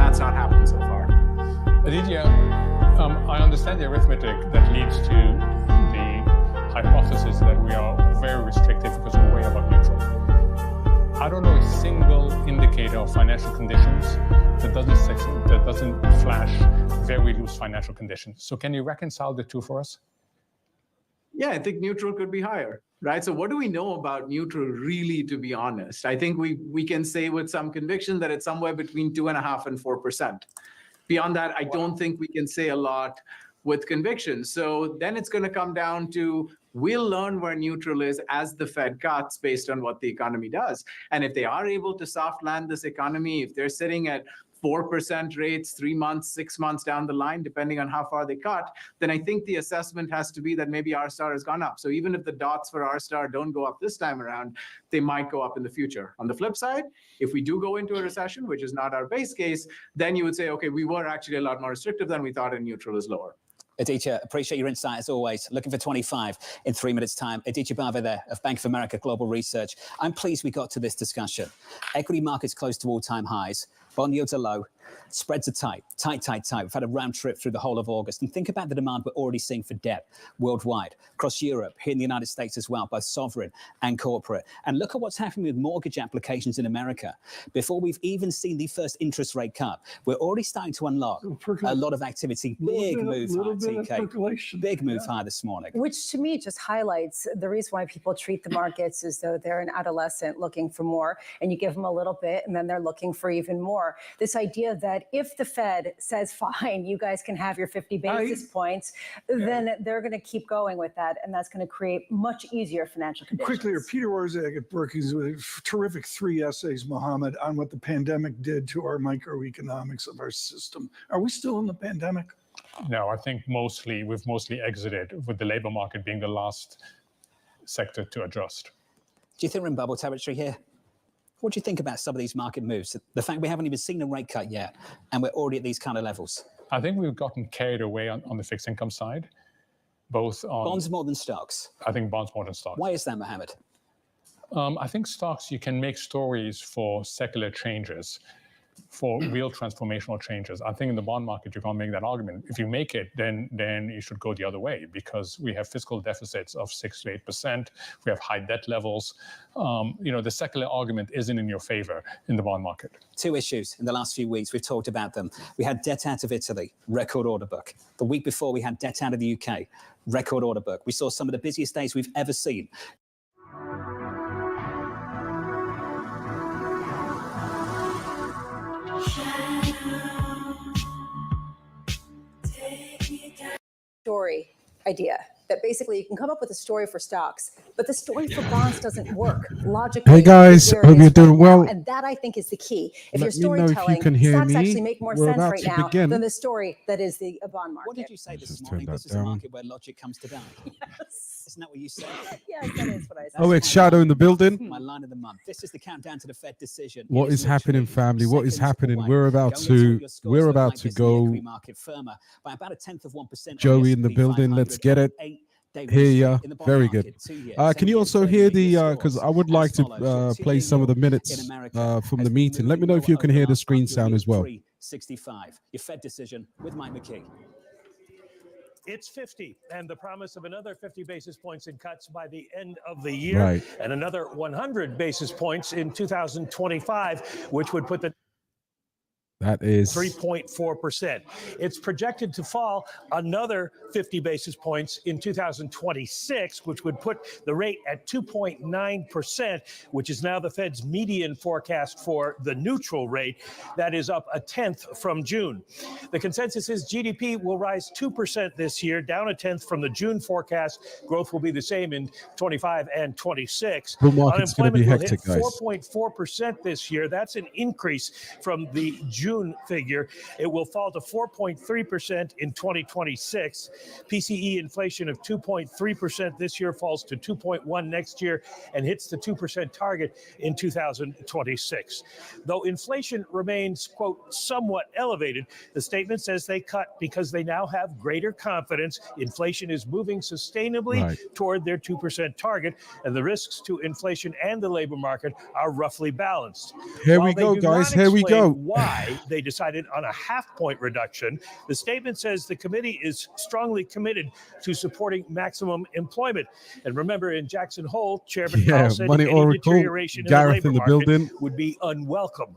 that's not happened so far. Aditya, I understand the arithmetic that leads to the hypothesis that we are very restrictive because we're way above neutral. I don't know a single indicator of financial conditions that doesn't flash very loose financial conditions. So can you reconcile the two for us? Yeah, I think neutral could be higher, right? So what do we know about neutral, really, to be honest? I think we can say with some conviction that it's somewhere between 2.5% and 4%. Beyond that, I don't think we can say a lot with conviction. So then it's going to come down to, we'll learn where neutral is as the Fed cuts based on what the economy does. And if they are able to soft land this economy, if they're sitting at 4% rates 3 months, 6 months down the line, depending on how far they cut, then I think the assessment has to be that maybe R star has gone up. So even if the dots for R star don't go up this time around, they might go up in the future. On the flip side, if we do go into a recession, which is not our base case, then you would say, okay, we were actually a lot more restrictive than we thought, and neutral is lower. Aditya, appreciate your insight as always. Looking for 25 in 3 minutes' time. Aditya Bava there of Bank of America Global Research. I'm pleased we got to this discussion. Equity markets close to all-time highs. Bond yields are low. Spreads are tight. We've had a round trip through the whole of August. And think about the demand we're already seeing for debt worldwide, across Europe, here in the United States as well, both sovereign and corporate. And look at what's happening with mortgage applications in America. Before we've even seen the first interest rate cut, we're already starting to unlock a lot of activity. Big move higher, TK. Big move higher this morning. Which to me just highlights the reason why people treat the markets as though they're an adolescent looking for more, and you give them a little bit and then they're looking for even more. This idea that if the Fed says, fine, you guys can have your 50 basis points, then they're going to keep going with that, and that's going to create much easier financial conditions. Quickly, Peter Orszag at Brookings with terrific 3 essays, Mohammed, on what the pandemic did to our microeconomics of our system. Are we still in the pandemic? No, I think we've mostly exited, with the labor market being the last sector to adjust. Do you think we're in bubble territory here? What do you think about some of these market moves? The fact we haven't even seen a rate cut yet, and we're already at these kind of levels. I think we've gotten carried away on the fixed income side, both on bonds more than stocks. I think bonds more than stocks. Why is that, Mohammed? I think stocks, you can make stories for secular changes, for real transformational changes. I think in the bond market, you can't make that argument. If you make it, then you should go the other way, because we have fiscal deficits of 6 to 8%. We have high debt levels. The secular argument isn't in your favor in the bond market. 2 issues in the last few weeks. We've talked about them. We had debt out of Italy, record order book. The week before, we had debt out of the UK, record order book. We saw some of the busiest days we've ever seen. Story idea that basically you can come up with a story for stocks, but the story for bonds doesn't work logically. Hey guys, hope you're doing well. And that, I think, is the key. If Let your storytelling stocks actually make more sense right now than the story that is the bond market. What did you say this morning? This is a market where logic comes to die. Yes. Isn't that what you said? Yes, that is what I said. Oh, it's Shadow in the building. My line of the month. This is the countdown to the Fed decision. What is happening, family? What is happening? We're about to go. Market firmer by about 1/10 of 1%. Joey in the building. Let's get it. Hear ya. Very good. Can you also hear the, because I would like to play some of the minutes from the meeting. Let me know if you can hear the screen sound as well. 65. Your Fed decision with Mike McKee. It's 50, and the promise of another 50 basis points in cuts by the end of the year, right, and another 100 basis points in 2025, which would put the That is 3.4%. It's projected to fall another 50 basis points in 2026, which would put the rate at 2.9%, which is now the Fed's median forecast for the neutral rate. That is up 1/10 from June. The consensus is GDP will rise 2% this year, down 1/10 from the June forecast. Growth will be the same in 25 and 26. The market's going to be hectic, guys. 4.4% this year. That's an increase from the June figure. It will fall to 4.3% in 2026. PCE inflation of 2.3% this year falls to 2.1% next year and hits the 2% target in 2026. Though inflation remains, quote, somewhat elevated, the statement says they cut because they now have greater confidence inflation is moving sustainably toward their 2% target, and the risks to inflation and the labor market are roughly balanced. Here we go, guys. Here we go. Why they decided on a half-point reduction. The statement says the committee is strongly committed to supporting maximum employment. And remember, in Jackson Hole, Chairman Powell said Money any Oracle, deterioration Gareth in in the the labor market building. would be unwelcome.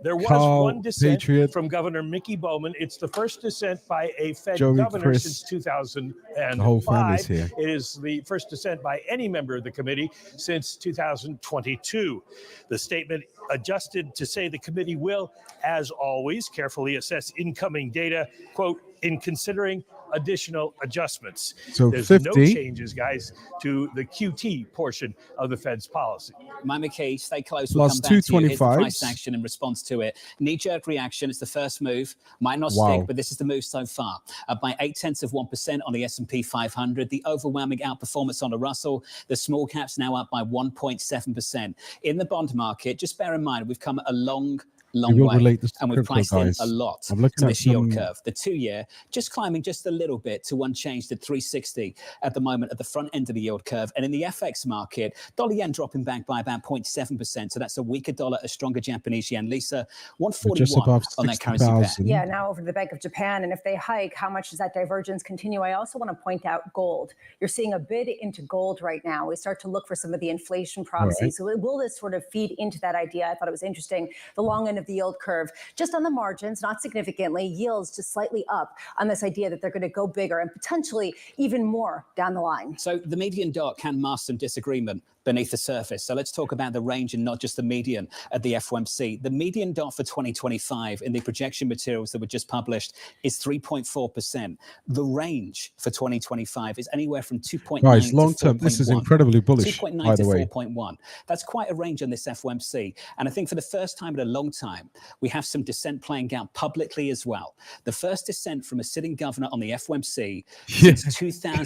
There was Carl, one dissent Patriot. from Governor Mickey Bowman. It's the first dissent by a Fed Joey, governor Chris, since 2005. the whole family's here. It is the first dissent by any member of the committee since 2022. The statement adjusted to say the committee will, as always, carefully assess incoming data, quote, in considering additional adjustments. So There's 50. no changes, guys, to the QT portion of the Fed's policy. Mike McKee, stay close. Plus We'll come back to you. Here's the 225s. price action in response to it. Knee-jerk reaction. It's the first move. Might not Wow. stick, but this is the move so far. By 0.8% on the S&P 500. The overwhelming outperformance on the Russell. The small caps now up by 1.7%. In the bond market, just bear in mind, we've come a long way, relate this to and we've crypto, priced guys. in a lot I'm looking to at this yield some- curve. The 2-year just climbing just a little bit to unchanged at 360 at the moment at the front end of the yield curve. And in the FX market, dollar yen dropping back by about 0.7%. So that's a weaker dollar, a stronger Japanese yen. Lisa, 141 just above on that currency pair. 60,000. Yeah, now over to the Bank of Japan. And if they hike, how much does that divergence continue? I also want to point out gold. You're seeing a bid into gold right now. We start to look for some of the inflation proxies. Right. So will this sort of feed into that idea? I thought it was interesting. The long end of the yield curve, just on the margins, not significantly, yields just slightly up on this idea that they're going to go bigger and potentially even more down the line. So the median dot can mask some disagreement beneath the surface. So let's talk about the range and not just the median at the FOMC. The median dot for 2025 in the projection materials that were just published is 3.4%. The range for 2025 is anywhere from 2.9 Guys, to long term, this is 4.1. incredibly bullish, 2.9 by to the way. 4.1. That's quite a range on this FOMC. And I think for the first time in a long time, we have some dissent playing out publicly as well. The first dissent from a sitting governor on the FOMC since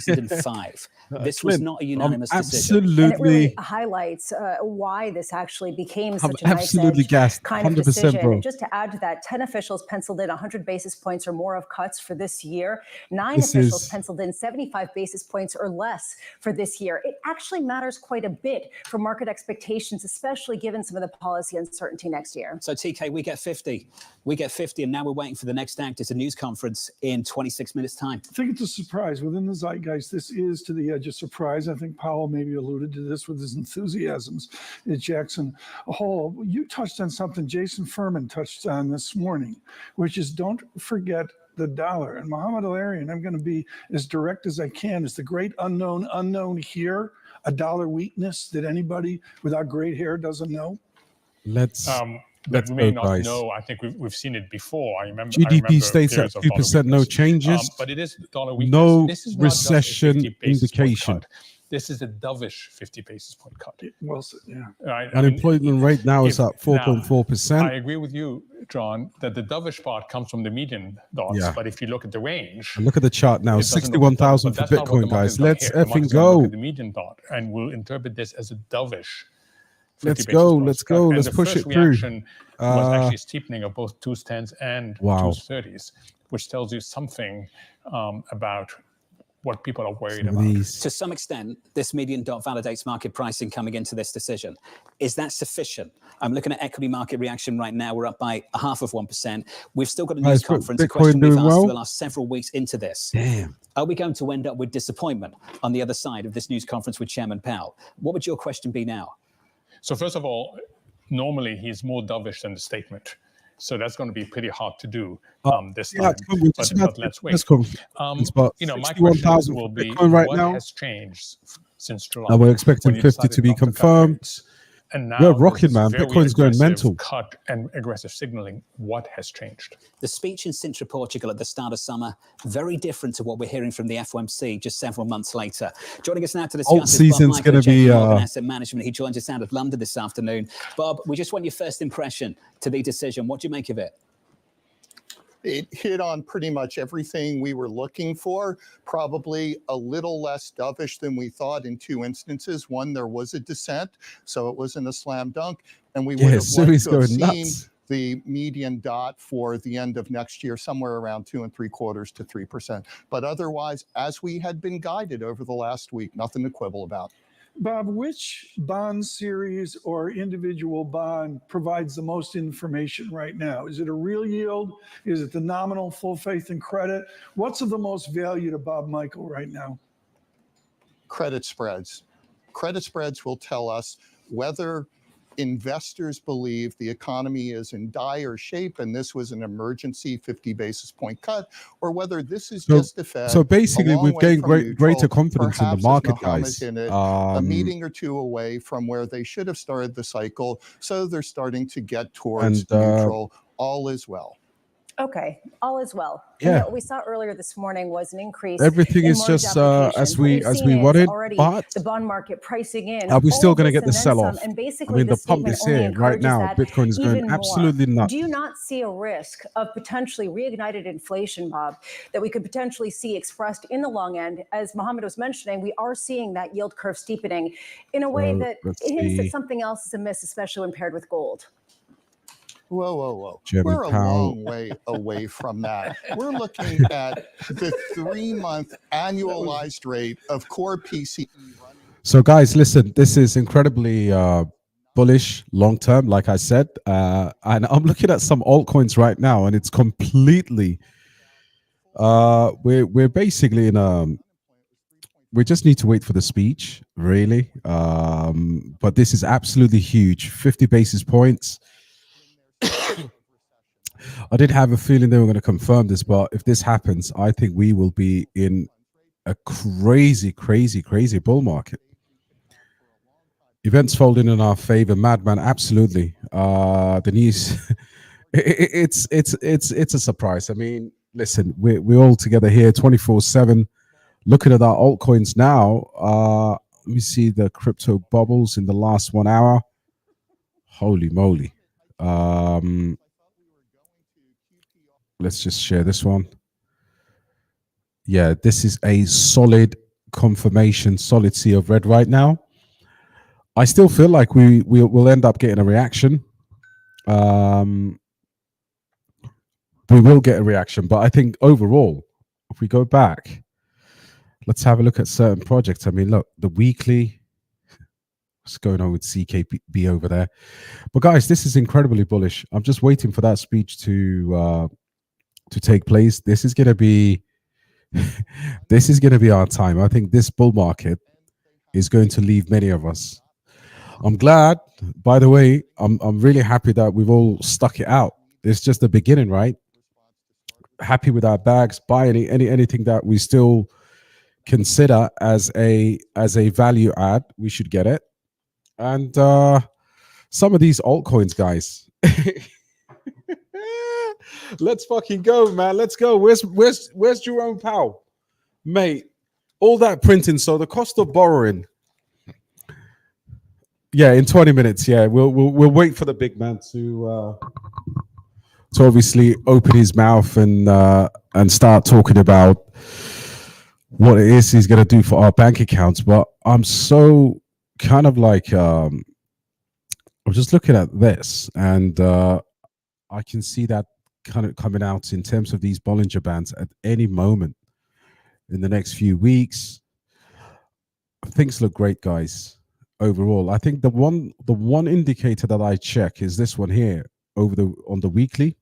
2005. This was Clint, not a unanimous decision. And it absolutely really highlights why this actually became such a nice absolutely edge gassed. kind of 100%, decision. bro. And just to add to that, 10 officials penciled in 100 basis points or more of cuts for this year. 9 This officials is- penciled in 75 basis points or less for this year. It actually matters quite a bit for market expectations, especially given some of the policy uncertainty next year. So TK, we get 50. We get 50, and now we're waiting for the next act. It's a news conference in 26 minutes' time. I think it's a surprise within the zeitgeist. This is to the edge of surprise. I think Powell maybe alluded to this with his enthusiasms at Jackson Hole. You touched on something Jason Furman touched on this morning, which is don't forget the dollar. And Mohammed Al-Arian, I'm going to be as direct as I can. Is the great unknown here a dollar weakness that anybody without gray hair doesn't know? Let's That we may go, not guys. know. I think we've seen it before. I remember GDP stays periods at of dollar 2%, no weakness. changes. But it is dollar weakness. No This is not just a recession 50 basis point indication. cut. This is a dovish 50 basis point cut. Well said, yeah. Right? I mean, Unemployment rate now is at I 4.4%. agree with you, John, that the dovish part comes from the median dots. Yeah. But if you look at the range, And look at the chart now, it doesn't look 61,000 but for that's not what the Bitcoin, market's guys. gonna Let's hit. The market's effing gonna look go. at the median dot, and we'll interpret this as a dovish. 50 Let's basis go, points let's cut. go, And let's the push first it through. reaction was actually steepening of both 210s and Wow. 230s, which tells you something about what people are worried Some of about. these. To some extent, this median dot validates market pricing coming into this decision. Is that sufficient? I'm looking at equity market reaction right now. We're up by 0.5%. We've still got a news Guys, conference. A Bitcoin question we've doing asked well? for the last several weeks into this. Damn. Are we going to end up with disappointment on the other side of this news conference with Chairman Powell? What would your question be now? So first of all, normally he's more dovish than the statement. So that's going to be pretty hard to do this time. But let's wait. You know, my question will be, right what now. has changed since July? And we're expecting when you 50 to decided be not cut confirmed. rates? And now We're rocking, there's man. very Bitcoin's going aggressive mental. Cut and aggressive signaling. What has changed? The speech in Sintra, Portugal at the start of summer, very different to what we're hearing from the FOMC just several months later. Joining us now to discuss Alt is season's Bob Michael, gonna be, JP Morgan Asset Management. He joins us out of London this afternoon. Bob, we just want your first impression to the decision. What do you make of it? It hit on pretty much everything we were looking for, probably a little less dovish than we thought in two instances. One, there was a dissent, so it wasn't a slam dunk. And we would have liked to have seen the median dot for the end of next year, somewhere around 2.75% to 3%. But otherwise, as we had been guided over the last week, nothing to quibble about. Bob, which bond series or individual bond provides the most information right now? Is it a real yield? Is it the nominal full faith and credit? What's of the most value to Bob Michael right now? Credit spreads. Credit spreads will tell us whether investors believe the economy is in dire shape and this was an emergency 50 basis point cut, or whether this is just the Fed. So basically, we've gained greater confidence in the market, guys. A meeting or two away from where they should have started the cycle, so they're starting to get towards neutral. All is well. Okay, all is well. Yeah. And what we saw earlier this morning was an increase. Everything is just as we wanted, but the bond market pricing in. Are we still going to get the sell-off? And I basically, mean, the pump is here right now. Bitcoin is going absolutely nuts. Do you not see a risk of potentially reignited inflation, Bob, that we could potentially see expressed in the long end? As Mohammed was mentioning, we are seeing that yield curve steepening in a way that hints that something else is amiss, especially when paired with gold. Whoa, whoa, whoa. Jerome We're a Powell. long way away from that. We're looking at the 3-month annualized rate of core PCE. So guys, listen, this is incredibly bullish long term, like I said. And I'm looking at some altcoins right now, and it's completely we're basically in we just need to wait for the speech, really. But this is absolutely huge. 50 basis points. I did have a feeling they were going to confirm this, but if this happens, I think we will be in a crazy, crazy, crazy bull market. Events folding in our favor, madman, absolutely. The news, it's a surprise. I mean, listen, we're all together here, 24/7, looking at our altcoins now. Let me see the crypto bubbles in the last 1 hour. Holy moly! Let's just share this one. Yeah, this is a solid confirmation, solid sea of red right now. I still feel like we'll end up getting a reaction. We will get a reaction, but I think overall, if we go back, let's have a look at certain projects. I mean, look, the weekly. What's going on with CKB over there? But guys, this is incredibly bullish. I'm just waiting for that speech to take place. This is going to be our time. I think this bull market is going to leave many of us. I'm glad, by the way, I'm really happy that we've all stuck it out. It's just the beginning, right? Happy with our bags, buy anything that we still consider as a value add, we should get it. And some of these altcoins, guys. Let's fucking go, man. Let's go. Where's Jerome Powell? Mate, all that printing. So the cost of borrowing. Yeah, in 20 minutes. Yeah, we'll wait for the big man to obviously open his mouth and start talking about what it is he's going to do for our bank accounts. But I'm so kind of like I'm just looking at this, and I can see that kind of coming out in terms of these Bollinger Bands at any moment in the next few weeks. Things look great, guys. Overall, I think the one indicator that I check is this one here on the weekly.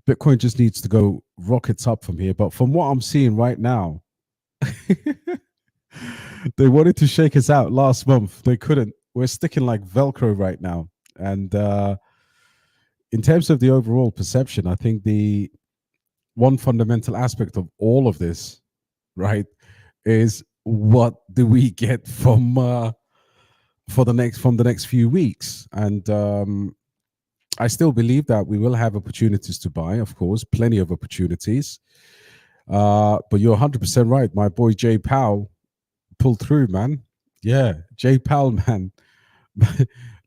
Bitcoin just needs to go rockets up from here, but from what I'm seeing right now, they wanted to shake us out last month. They couldn't. We're sticking like Velcro right now. And in terms of the overall perception, I think the one fundamental aspect of all of this, right, is what do we get from the next few weeks? And I still believe that we will have opportunities to buy, of course, plenty of opportunities. But you're 100% right. My boy Jay Powell pulled through, man. Yeah, Jay Powell, man.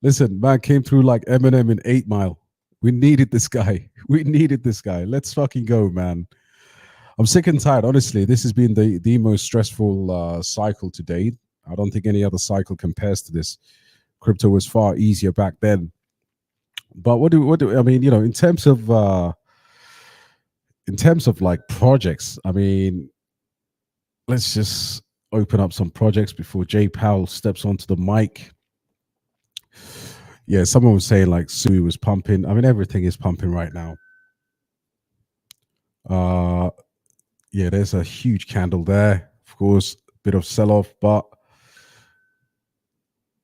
Listen, man came through like Eminem in 8 Mile. We needed this guy. We needed this guy. Let's fucking go, man. I'm sick and tired. Honestly, this has been the most stressful cycle to date. I don't think any other cycle compares to this. Crypto was far easier back then. But what do I mean? You know, in terms of like projects, I mean, let's just open up some projects before Jay Powell steps onto the mic. Yeah, someone was saying like Sui was pumping. I mean, everything is pumping right now. Yeah, there's a huge candle there. Of course, a bit of sell-off, but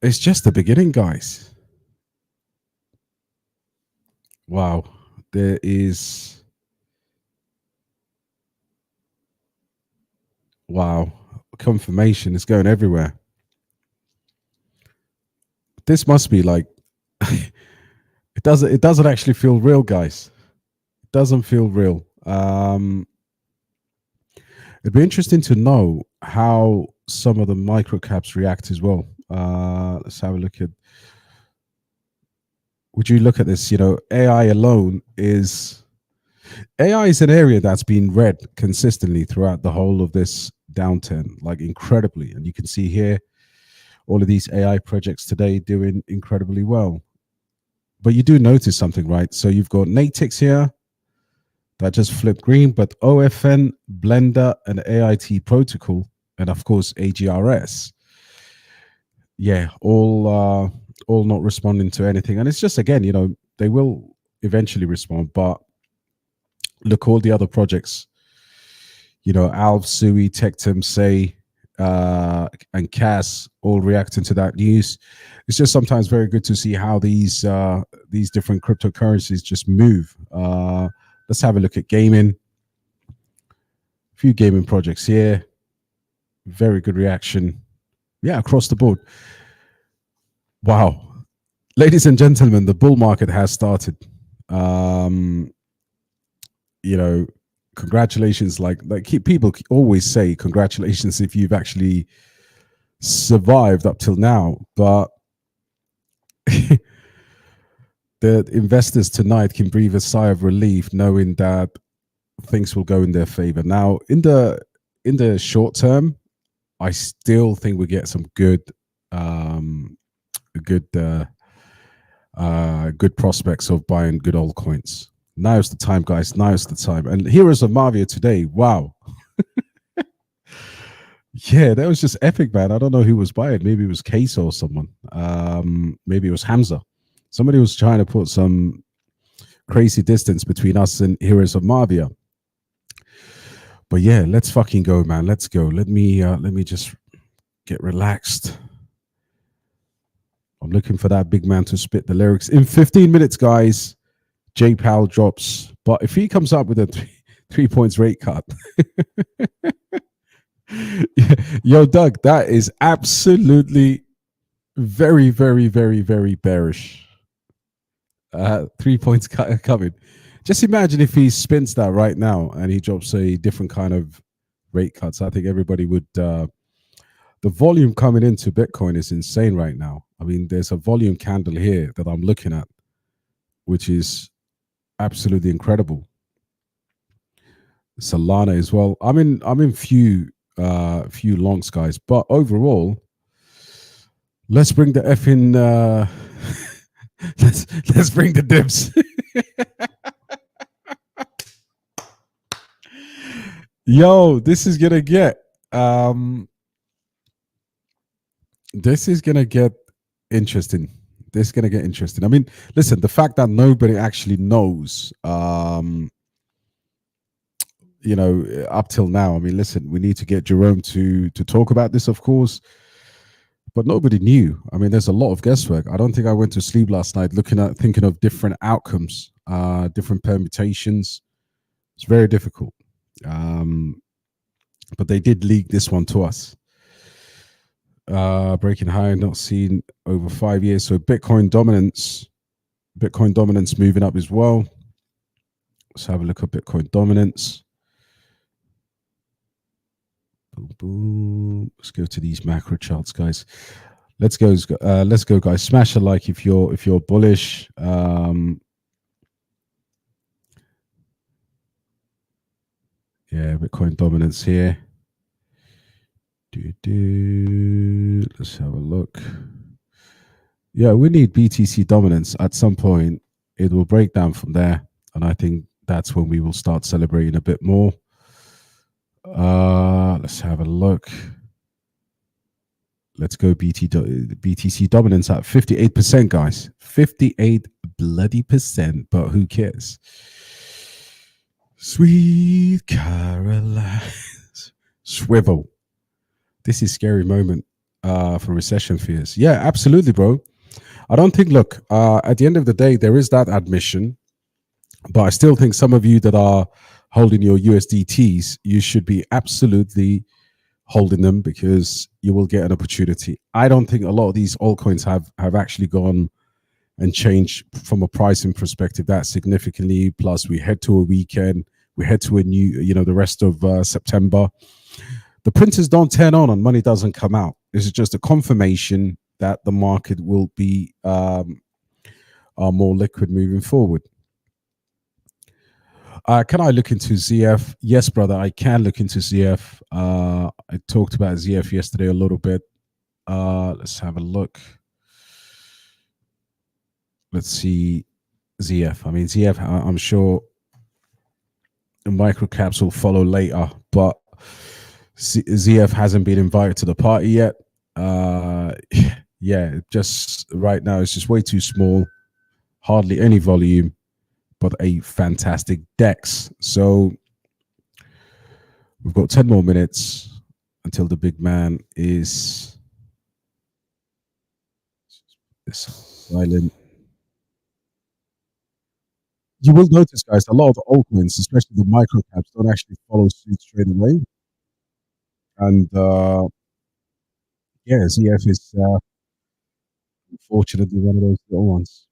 it's just the beginning, guys. Wow, there is... Wow, confirmation is going everywhere. This must be like... it doesn't actually feel real, guys. It doesn't feel real. It'd be interesting to know how some of the micro caps react as well. Let's have a look at... Would you look at this? You know, AI alone is... AI is an area that's been read consistently throughout the whole of this downturn, like incredibly. And you can see here, all of these AI projects today doing incredibly well. But you do notice something, right? So you've got Natix here, that just flipped green, but OFN, Blender, and AIT Protocol, and of course AGRS, yeah, all not responding to anything. And it's just, again, you know, they will eventually respond, but look, all the other projects, you know, Alv, Sui, Tectum, Say, and Cass all reacting to that news. It's just sometimes very good to see how these different cryptocurrencies just move. Let's have a look at gaming. A few gaming projects here. Very good reaction. Yeah, across the board. Wow. Ladies and gentlemen, the bull market has started. You know, congratulations. Like people always say congratulations if you've actually survived up till now. But the investors tonight can breathe a sigh of relief knowing that things will go in their favor. Now, in the short term, I still think we get some good prospects of buying good altcoins. Now's the time, guys. Now's the time. And Heroes of Mavia today. Wow. Yeah, that was just epic, man. I don't know who was buying. Maybe it was Queso or someone. Maybe it was Hamza. Somebody was trying to put some crazy distance between us and Heroes of Mavia. But yeah, let's fucking go, man. Let's go. Let me just get relaxed. I'm looking for that big man to spit the lyrics. In 15 minutes, guys, Jay Powell drops. But if he comes up with a 3 points rate cut, yo, Doug, that is absolutely very, very, very, very bearish. 3 points coming. Just imagine if he spins that right now and he drops a different kind of rate cuts. I think everybody would. The volume coming into Bitcoin is insane right now. I mean, there's a volume candle here that I'm looking at, which is absolutely incredible. Solana as well. I'm in few longs, guys, but overall, let's bring the effing let's bring the dips. Yo, this is gonna get interesting. This is gonna get interesting. I mean, listen, the fact that nobody actually knows, you know, up till now. I mean, listen, we need to get Jerome to talk about this, of course, but nobody knew. I mean, there's a lot of guesswork. I don't think I went to sleep last night thinking of different outcomes, different permutations. It's very difficult. But they did leak this one to us. Breaking high, not seen over 5 years. So Bitcoin dominance moving up as well. Let's have a look at Bitcoin dominance. Boom, boom. Let's go to these macro charts, guys. Let's go, guys. Smash a like if you're bullish. Yeah, Bitcoin dominance here. Let's have a look. Yeah, we need BTC dominance at some point. It will break down from there, and I think that's when we will start celebrating a bit more. Let's have a look. Let's go BTC dominance at 58%, guys. 58 bloody percent, but who cares? Sweet Caroline. Swivel. This is scary moment for recession fears. Yeah, absolutely, bro. I don't think, look, at the end of the day, there is that admission, but I still think some of you that are holding your USDTs, you should be absolutely holding them because you will get an opportunity. I don't think a lot of these altcoins have actually gone and changed from a pricing perspective that significantly. Plus, we head to a weekend, we head to a new, the rest of September. The printers don't turn on and money doesn't come out. This is just a confirmation that the market will be more liquid moving forward. Can I look into ZF? Yes, brother, I can look into ZF. I talked about ZF yesterday a little bit. Let's have a look. Let's see ZF. I mean, ZF, I'm sure the microcaps will follow later, but ZF hasn't been invited to the party yet. Yeah, just right now, it's just way too small, hardly any volume, but a fantastic DEX. So we've got 10 more minutes until the big man is silent. You will notice, guys, a lot of the altcoins, especially the micro caps, don't actually follow suit straight away. And yeah, ZF is unfortunately one of those little ones.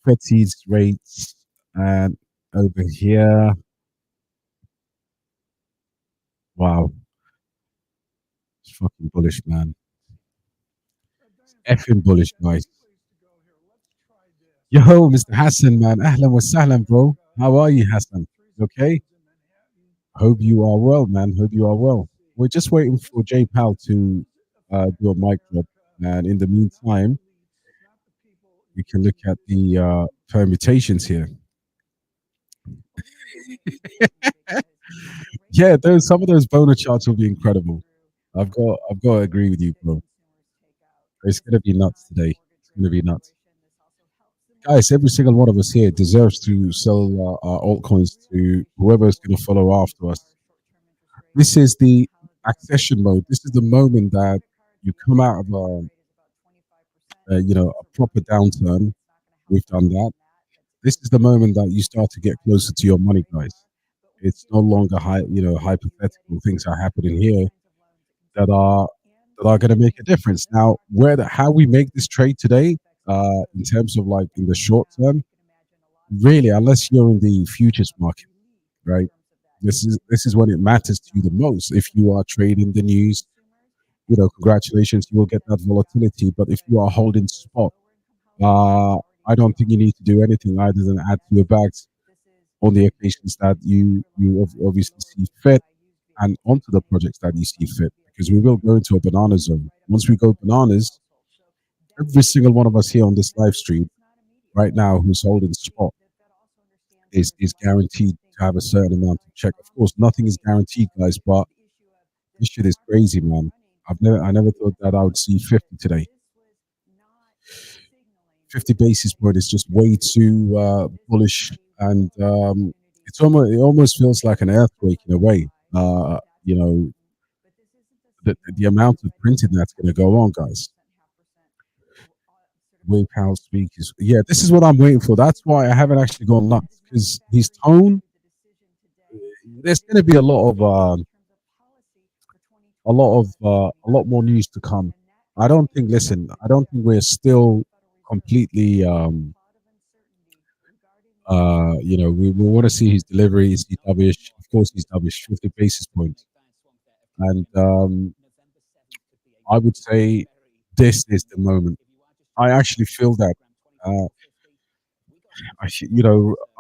Fetties rates, and over here, wow, it's fucking bullish, man. Effing bullish, guys. Yo, Mr. Hassan, man. Ahlan wa sahlan, bro. How are you, Hassan? Okay? Hope you are well, man. Hope you are well. We're just waiting for Jay Powell to do a mic drop. And in the meantime, we can look at the permutations here. Yeah, some of those boner charts will be incredible. I've got to agree with you, bro. It's gonna be nuts today. It's gonna be nuts. Guys, every single one of us here deserves to sell our altcoins to whoever is going to follow after us. This is the accession mode. This is the moment that you come out of a proper downturn. We've done that. This is the moment that you start to get closer to your money, guys. It's no longer hypothetical things are happening here that are going to make a difference. Now, how we make this trade today, in terms of like in the short term, really, unless you're in the futures market, right? This is when it matters to you the most. If you are trading the news, congratulations, you will get that volatility. But if you are holding spot, I don't think you need to do anything other than add to your bags on the occasions that you obviously see fit, and onto the projects that you see fit, because we will go into a banana zone. Once we go bananas, every single one of us here on this live stream right now who's holding spot is guaranteed to have a certain amount of check. Of course, nothing is guaranteed, guys, but this shit is crazy, man. I never thought that I would see 50 today. 50 basis point is just way too bullish, and it almost feels like an earthquake in a way. The amount of printing that's going to go on, guys. Way Powell speakers. Yeah, this is what I'm waiting for. That's why I haven't actually gone nuts, because his tone. There's going to be a lot more news to come. I don't think we're still completely. We want to see his delivery. Is he dovish? Of course, he's dovish. 50 basis points, and I would say this is the moment. I actually feel that.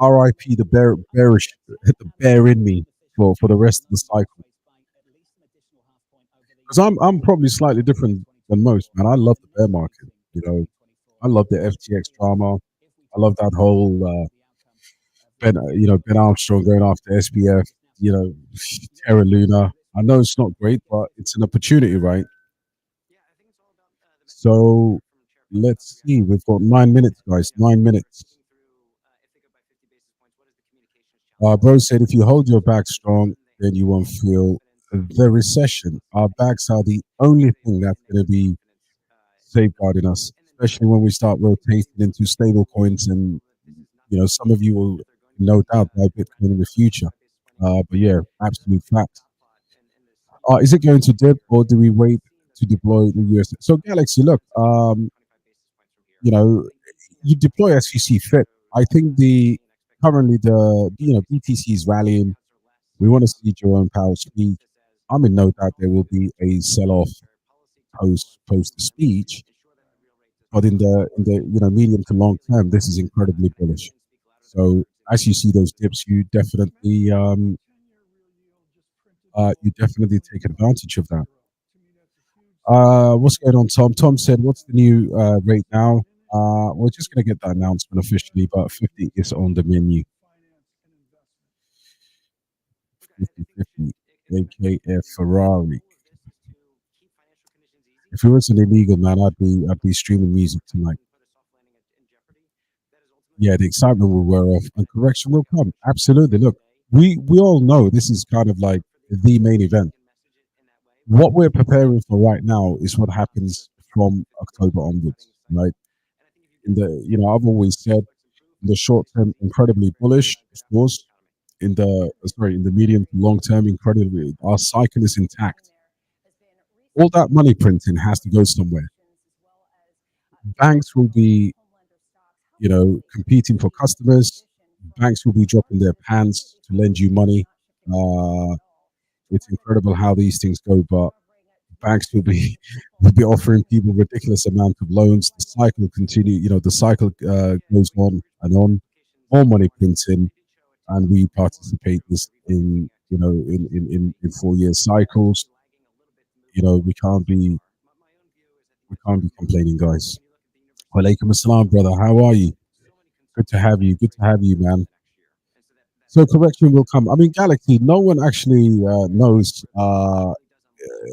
RIP the bearish, the bear in me for the rest of the cycle. Because I'm probably slightly different than most, man. I love the bear market. I love the FTX drama. I love that whole Ben Armstrong going after SBF. Terra Luna. I know it's not great, but it's an opportunity, right? So let's see. We've got 9 minutes, guys. 9 minutes. Bro said if you hold your back strong, then you won't feel the recession. Our backs are the only thing that's going to be safeguarding us, especially when we start rotating into stable coins. And, some of you will no doubt buy Bitcoin in the future. But yeah, absolute fact. Is it going to dip or do we wait to deploy the US? So Galaxy, look, you deploy as you see fit. I think currently BTC is rallying. We want to see Jerome Powell speak. I'm in no doubt there will be a sell-off post the speech, but in the medium to long term, this is incredibly bullish. So as you see those dips, you definitely take advantage of that. What's going on, Tom? Tom said, "What's the new rate now?" We're just going to get that announcement officially, but 50 is on the menu. 50-50, aka Ferrari. If it wasn't illegal, man, I'd be streaming music tonight. Yeah, the excitement will wear off and correction will come. Absolutely. Look, we all know this is kind of like the main event. What we're preparing for right now is what happens from October onwards, right? I've always said in the short term, incredibly bullish, of course. In the medium to long term, incredibly, our cycle is intact. All that money printing has to go somewhere. Banks will be, competing for customers. Banks will be dropping their pants to lend you money. It's incredible how these things go, but banks will be offering people ridiculous amount of loans. The cycle will continue. The cycle goes on and on. More money printing, and we participate in 4-year cycles. We can't be complaining, guys. Walaikum assalam, brother. How are you? Good to have you. Good to have you, man. So correction will come. I mean, Galaxy, no one actually knows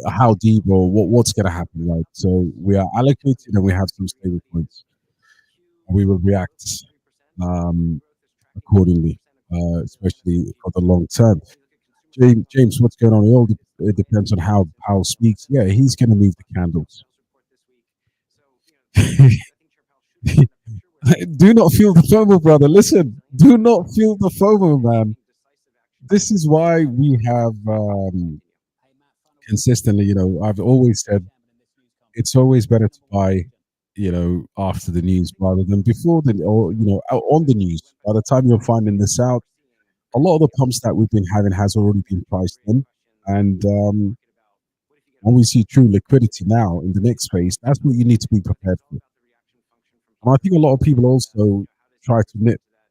how deep or what's going to happen, right? So we are allocated and we have some stable points. And we will react accordingly, especially for the long term. James, what's going on? It depends on how Powell speaks. Yeah, he's going to move the candles. Do not feel the FOMO, brother. Listen, do not feel the FOMO, man. This is why we have consistently, I've always said it's always better to buy, after the news rather than before on the news. By the time you're finding this out, a lot of the pumps that we've been having has already been priced in. And when we see true liquidity now in the next phase, that's what you need to be prepared for. And I think a lot of people also try to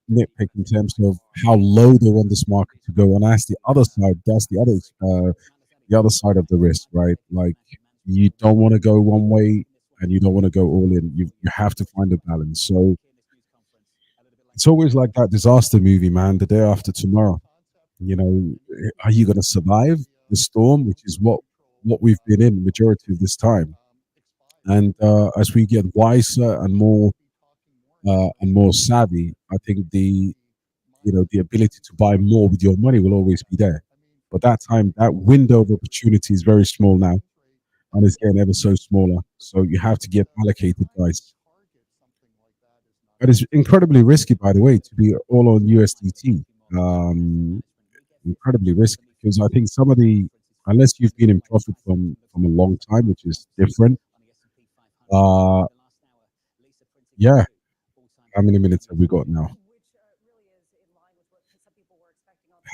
nitpick in terms of how low they want this market to go. And that's the other side. That's the other side of the risk, right? Like you don't want to go one way and you don't want to go all in. You have to find a balance. So it's always like that disaster movie, man. The day after tomorrow. Are you going to survive the storm, which is what we've been in the majority of this time? And as we get wiser and more savvy, I think the ability to buy more with your money will always be there. But that window of opportunity is very small now, and it's getting ever so smaller. So you have to get allocated, guys. But it's incredibly risky, by the way, to be all on USDT. Incredibly risky because I think unless you've been in profit from a long time, which is different. Yeah. How many minutes have we got now?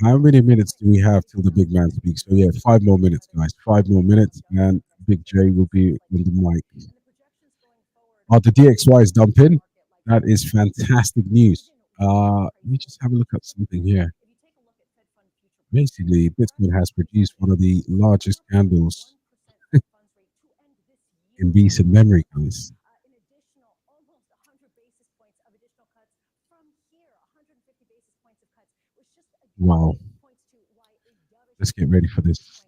How many minutes do we have till the big man speaks? So yeah, 5 more minutes, guys. 5 more minutes, and Big J will be on the mic. The DXY is dumping. That is fantastic news. Let me just have a look at something here. Basically, Bitcoin has produced one of the largest candles in recent memory, guys. Wow. Let's get ready for this.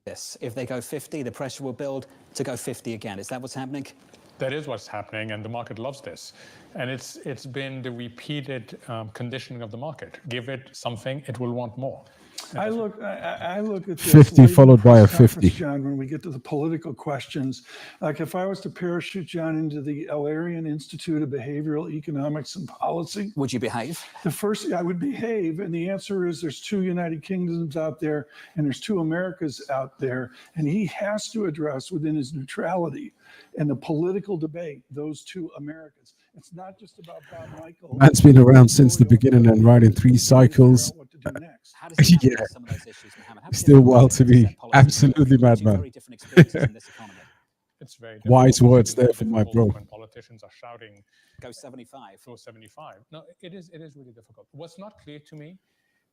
This, if they go 50, the pressure will build to go 50 again. Is that what's happening? That is what's happening, and the market loves this. And it's been the repeated conditioning of the market. Give it something, it will want more. I look at this 50 followed by a 50. John, when we get to the political questions, like if I was to parachute John into the Alarian Institute of Behavioral Economics and Policy, would you behave? The first, I would behave, and the answer is there's two United Kingdoms out there, and there's two Americas out there, and he has to address within his neutrality and the political debate those two Americas. It's not just about Bob Michael. Man's been around since the beginning and riding 3 cycles. Yeah, still wild to me. Absolutely madman. It's very wise words there from my bro. When politicians are shouting, "Go 75, go 75." No, it is really difficult. What's not clear to me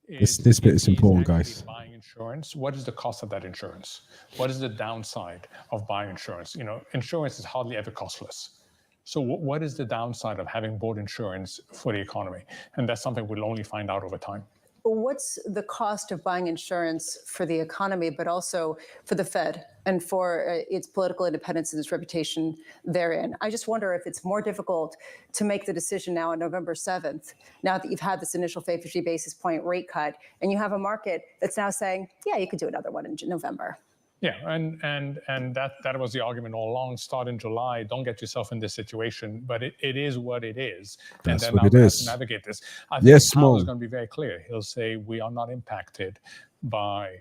is this bit is important, guys. Buying insurance. What is the cost of that insurance? What is the downside of buying insurance? You know, insurance is hardly ever costless. So what is the downside of having bought insurance for the economy? And that's something we'll only find out over time. What's the cost of buying insurance for the economy, but also for the Fed and for its political independence and its reputation therein? I just wonder if it's more difficult to make the decision now on November 7th, now that you've had this initial 50 basis point rate cut, and you have a market that's now saying, yeah, you could do another one in November. Yeah, and that was the argument all along. Start in July. Don't get yourself in this situation. But it is what it is. That's and what it now is. To navigate this. I think yes, Powell is going to be very clear. He'll say we are not impacted by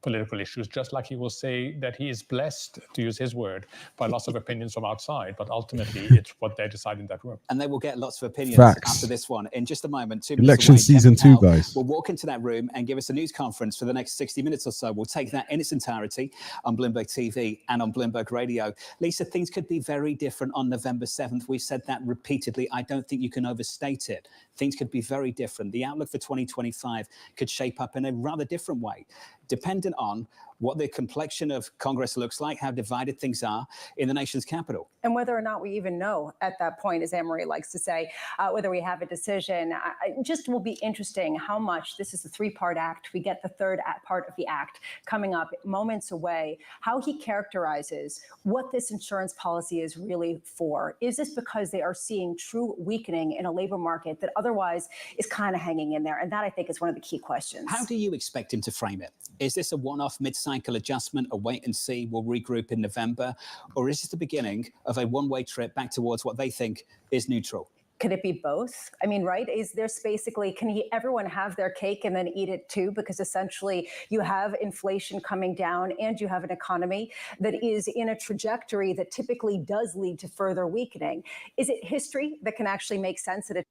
political issues, just like he will say that he is blessed, to use his word, by lots of opinions from outside. But ultimately, it's what they decide in that room. And they will get lots of opinions after this one. In just a moment, election season 2, guys. We'll walk into that room and give us a news conference for the next 60 minutes or so. We'll take that in its entirety on Bloomberg TV and on Bloomberg Radio. Lisa, things could be very different on November 7th. We've said that repeatedly. I don't think you can overstate it. Things could be very different. The outlook for 2025 could shape up in a rather different way, dependent on what the complexion of Congress looks like, how divided things are in the nation's capital. And whether or not we even know at that point, as Anne-Marie likes to say, whether we have a decision. It just will be interesting how much this is a 3-part act. We get the third part of the act coming up moments away, how he characterizes what this insurance policy is really for. Is this because they are seeing true weakening in a labor market that otherwise is kind of hanging in there? And that, I think, is one of the key questions. How do you expect him to frame it? Is this a one-off mid-cycle adjustment, a wait and see, we'll regroup in November? Or is this the beginning of a one-way trip back towards what they think is neutral? Could it be both? I mean, right? Is there's basically, can everyone have their cake and then eat it too? Because essentially you have inflation coming down and you have an economy that is in a trajectory that typically does lead to further weakening. Is it history that can actually make sense at a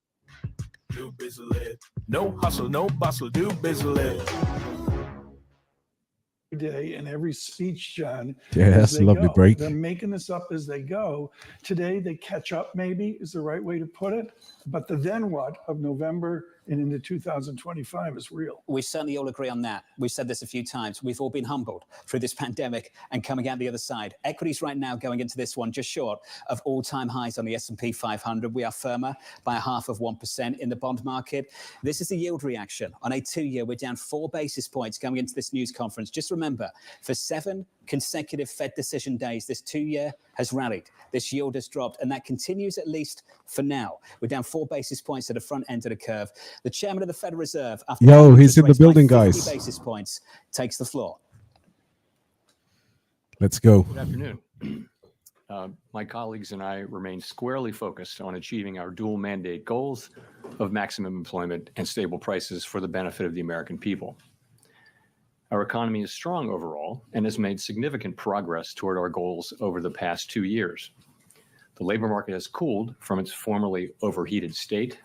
do business. No hustle, no bustle, do business. Day and every speech, John. Yeah, that's a lovely break. They're making this up as they go. Today they catch up, maybe is the right way to put it. But the then what of November and into 2025 is real. We certainly all agree on that. We've said this a few times. We've all been humbled through this pandemic and coming out the other side. Equities right now going into this one just short of all-time highs on the S&P 500. We are firmer by 0.5% in the bond market. This is the yield reaction. On a 2-year, we're down 4 basis points going into this news conference. Just remember, for 7 consecutive Fed decision days, this 2-year has rallied. This yield has dropped, and that continues at least for now. We're down 4 basis points at the front end of the curve. The chairman of the Federal Reserve, after he's in the building, guys. Basis points, takes the floor. Let's go. Good afternoon. My colleagues and I remain squarely focused on achieving our dual mandate goals of maximum employment and stable prices for the benefit of the American people. Our economy is strong overall and has made significant progress toward our goals over the past 2 years. The labor market has cooled from its formerly overheated state.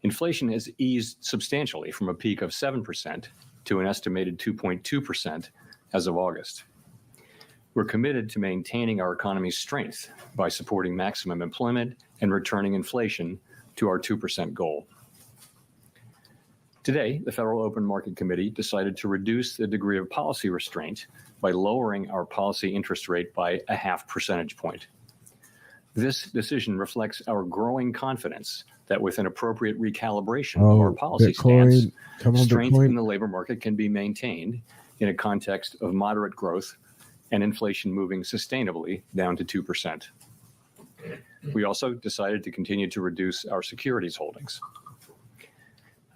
Inflation has eased substantially from a peak of 7% to an estimated 2.2% as of August. We're committed to maintaining our economy's strength by supporting maximum employment and returning inflation to our 2% goal. Today, the Federal Open Market Committee decided to reduce the degree of policy restraint by lowering our policy interest rate by 0.5 percentage point. This decision reflects our growing confidence that with an appropriate recalibration of our policy stance, strength in the labor market can be maintained in a context of moderate growth and inflation moving sustainably down to 2%. We also decided to continue to reduce our securities holdings.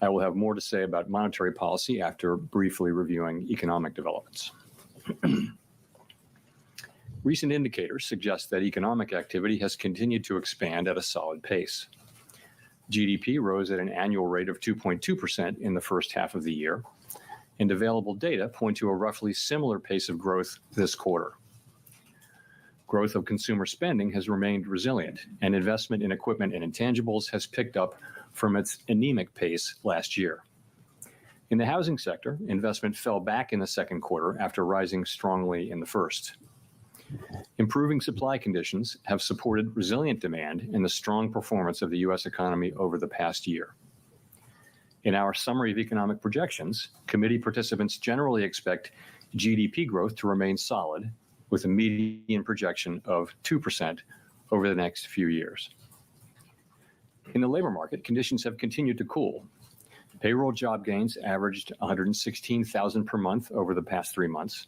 I will have more to say about monetary policy after briefly reviewing economic developments. Recent indicators suggest that economic activity has continued to expand at a solid pace. GDP rose at an annual rate of 2.2% in the first half of the year, and available data point to a roughly similar pace of growth this quarter. Growth of consumer spending has remained resilient, and investment in equipment and intangibles has picked up from its anemic pace last year. In the housing sector, investment fell back in the second quarter after rising strongly in the first. Improving supply conditions have supported resilient demand and the strong performance of the U.S. economy over the past year. In our summary of economic projections, committee participants generally expect GDP growth to remain solid, with a median projection of 2% over the next few years. In the labor market, conditions have continued to cool. Payroll job gains averaged 116,000 per month over the past 3 months,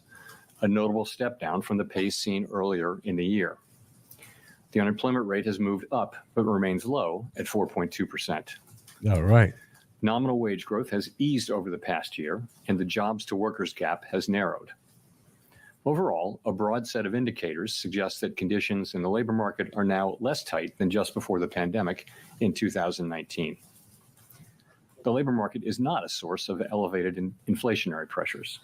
a notable step down from the pace seen earlier in the year. The unemployment rate has moved up, but remains low at 4.2%. All right. Nominal wage growth has eased over the past year, and the jobs to workers gap has narrowed. Overall, a broad set of indicators suggests that conditions in the labor market are now less tight than just before the pandemic in 2019. The labor market is not a source of elevated inflationary pressures.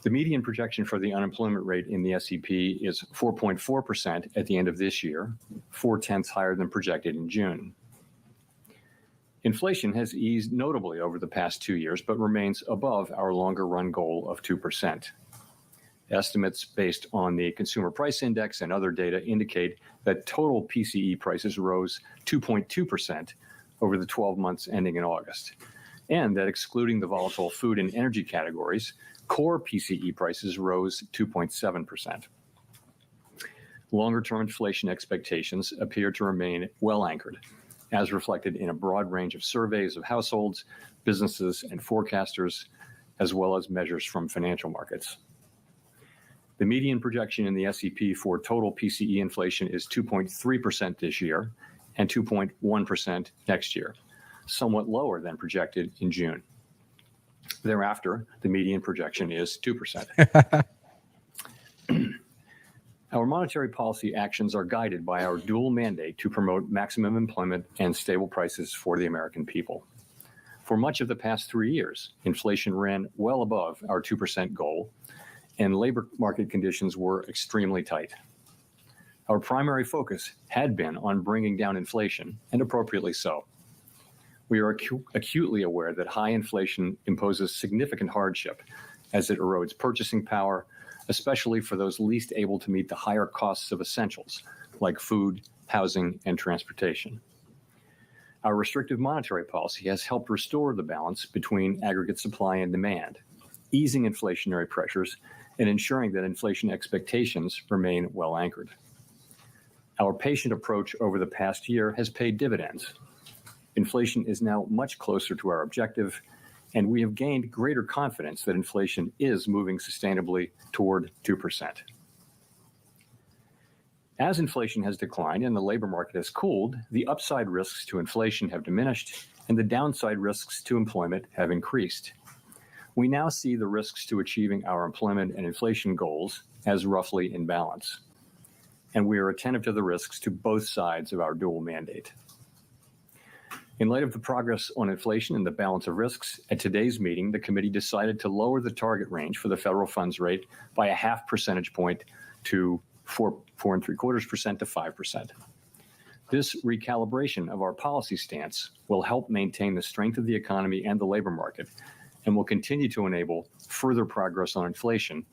The median projection for the unemployment rate in the SEP is 4.4% at the end of this year, 0.4 higher than projected in June. Inflation has eased notably over the past 2 years, but remains above our longer run goal of 2%. Estimates based on the Consumer Price Index and other data indicate that total PCE prices rose 2.2% over the 12 months ending in August, and that excluding the volatile food and energy categories, core PCE prices rose 2.7%. Longer-term inflation expectations appear to remain well anchored, as reflected in a broad range of surveys of households, businesses, and forecasters, as well as measures from financial markets. The median projection in the SEP for total PCE inflation is 2.3% this year and 2.1% next year, somewhat lower than projected in June. Thereafter, the median projection is 2%. Our monetary policy actions are guided by our dual mandate to promote maximum employment and stable prices for the American people. For much of the past 3 years, inflation ran well above our 2% goal, and labor market conditions were extremely tight. Our primary focus had been on bringing down inflation, and appropriately so. We are acutely aware that high inflation imposes significant hardship as it erodes purchasing power, especially for those least able to meet the higher costs of essentials like food, housing, and transportation. Our restrictive monetary policy has helped restore the balance between aggregate supply and demand, easing inflationary pressures and ensuring that inflation expectations remain well anchored. Our patient approach over the past year has paid dividends. Inflation is now much closer to our objective, and we have gained greater confidence that inflation is moving sustainably toward 2%. As inflation has declined and the labor market has cooled, the upside risks to inflation have diminished and the downside risks to employment have increased. We now see the risks to achieving our employment and inflation goals as roughly in balance, and we are attentive to the risks to both sides of our dual mandate. In light of the progress on inflation and the balance of risks, at today's meeting, the committee decided to lower the target range for the federal funds rate by a 0.5 percentage point to 4.75% to 5%. This recalibration of our policy stance will help maintain the strength of the economy and the labor market, and will continue to enable further progress on inflation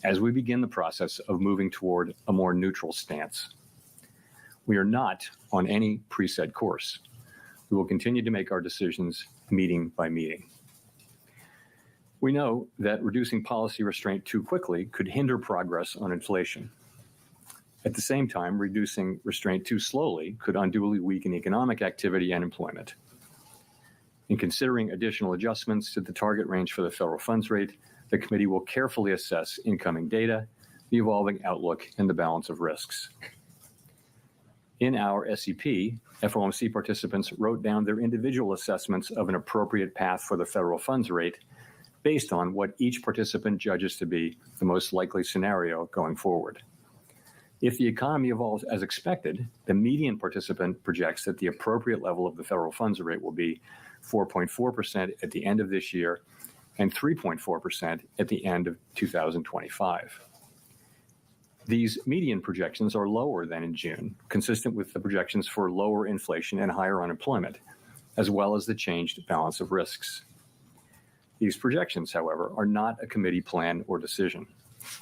as we begin the process of moving toward a more neutral stance. We are not on any preset course. We will continue to make our decisions meeting by meeting. We know that reducing policy restraint too quickly could hinder progress on inflation. At the same time, reducing restraint too slowly could unduly weaken economic activity and employment. In considering additional adjustments to the target range for the federal funds rate, the committee will carefully assess incoming data, the evolving outlook, and the balance of risks. In our SEP, FOMC participants wrote down their individual assessments of an appropriate path for the federal funds rate based on what each participant judges to be the most likely scenario going forward. If the economy evolves as expected, the median participant projects that the appropriate level of the federal funds rate will be 4.4% at the end of this year and 3.4% at the end of 2025. These median projections are lower than in June, consistent with the projections for lower inflation and higher unemployment, as well as the changed balance of risks. These projections, however, are not a committee plan or decision.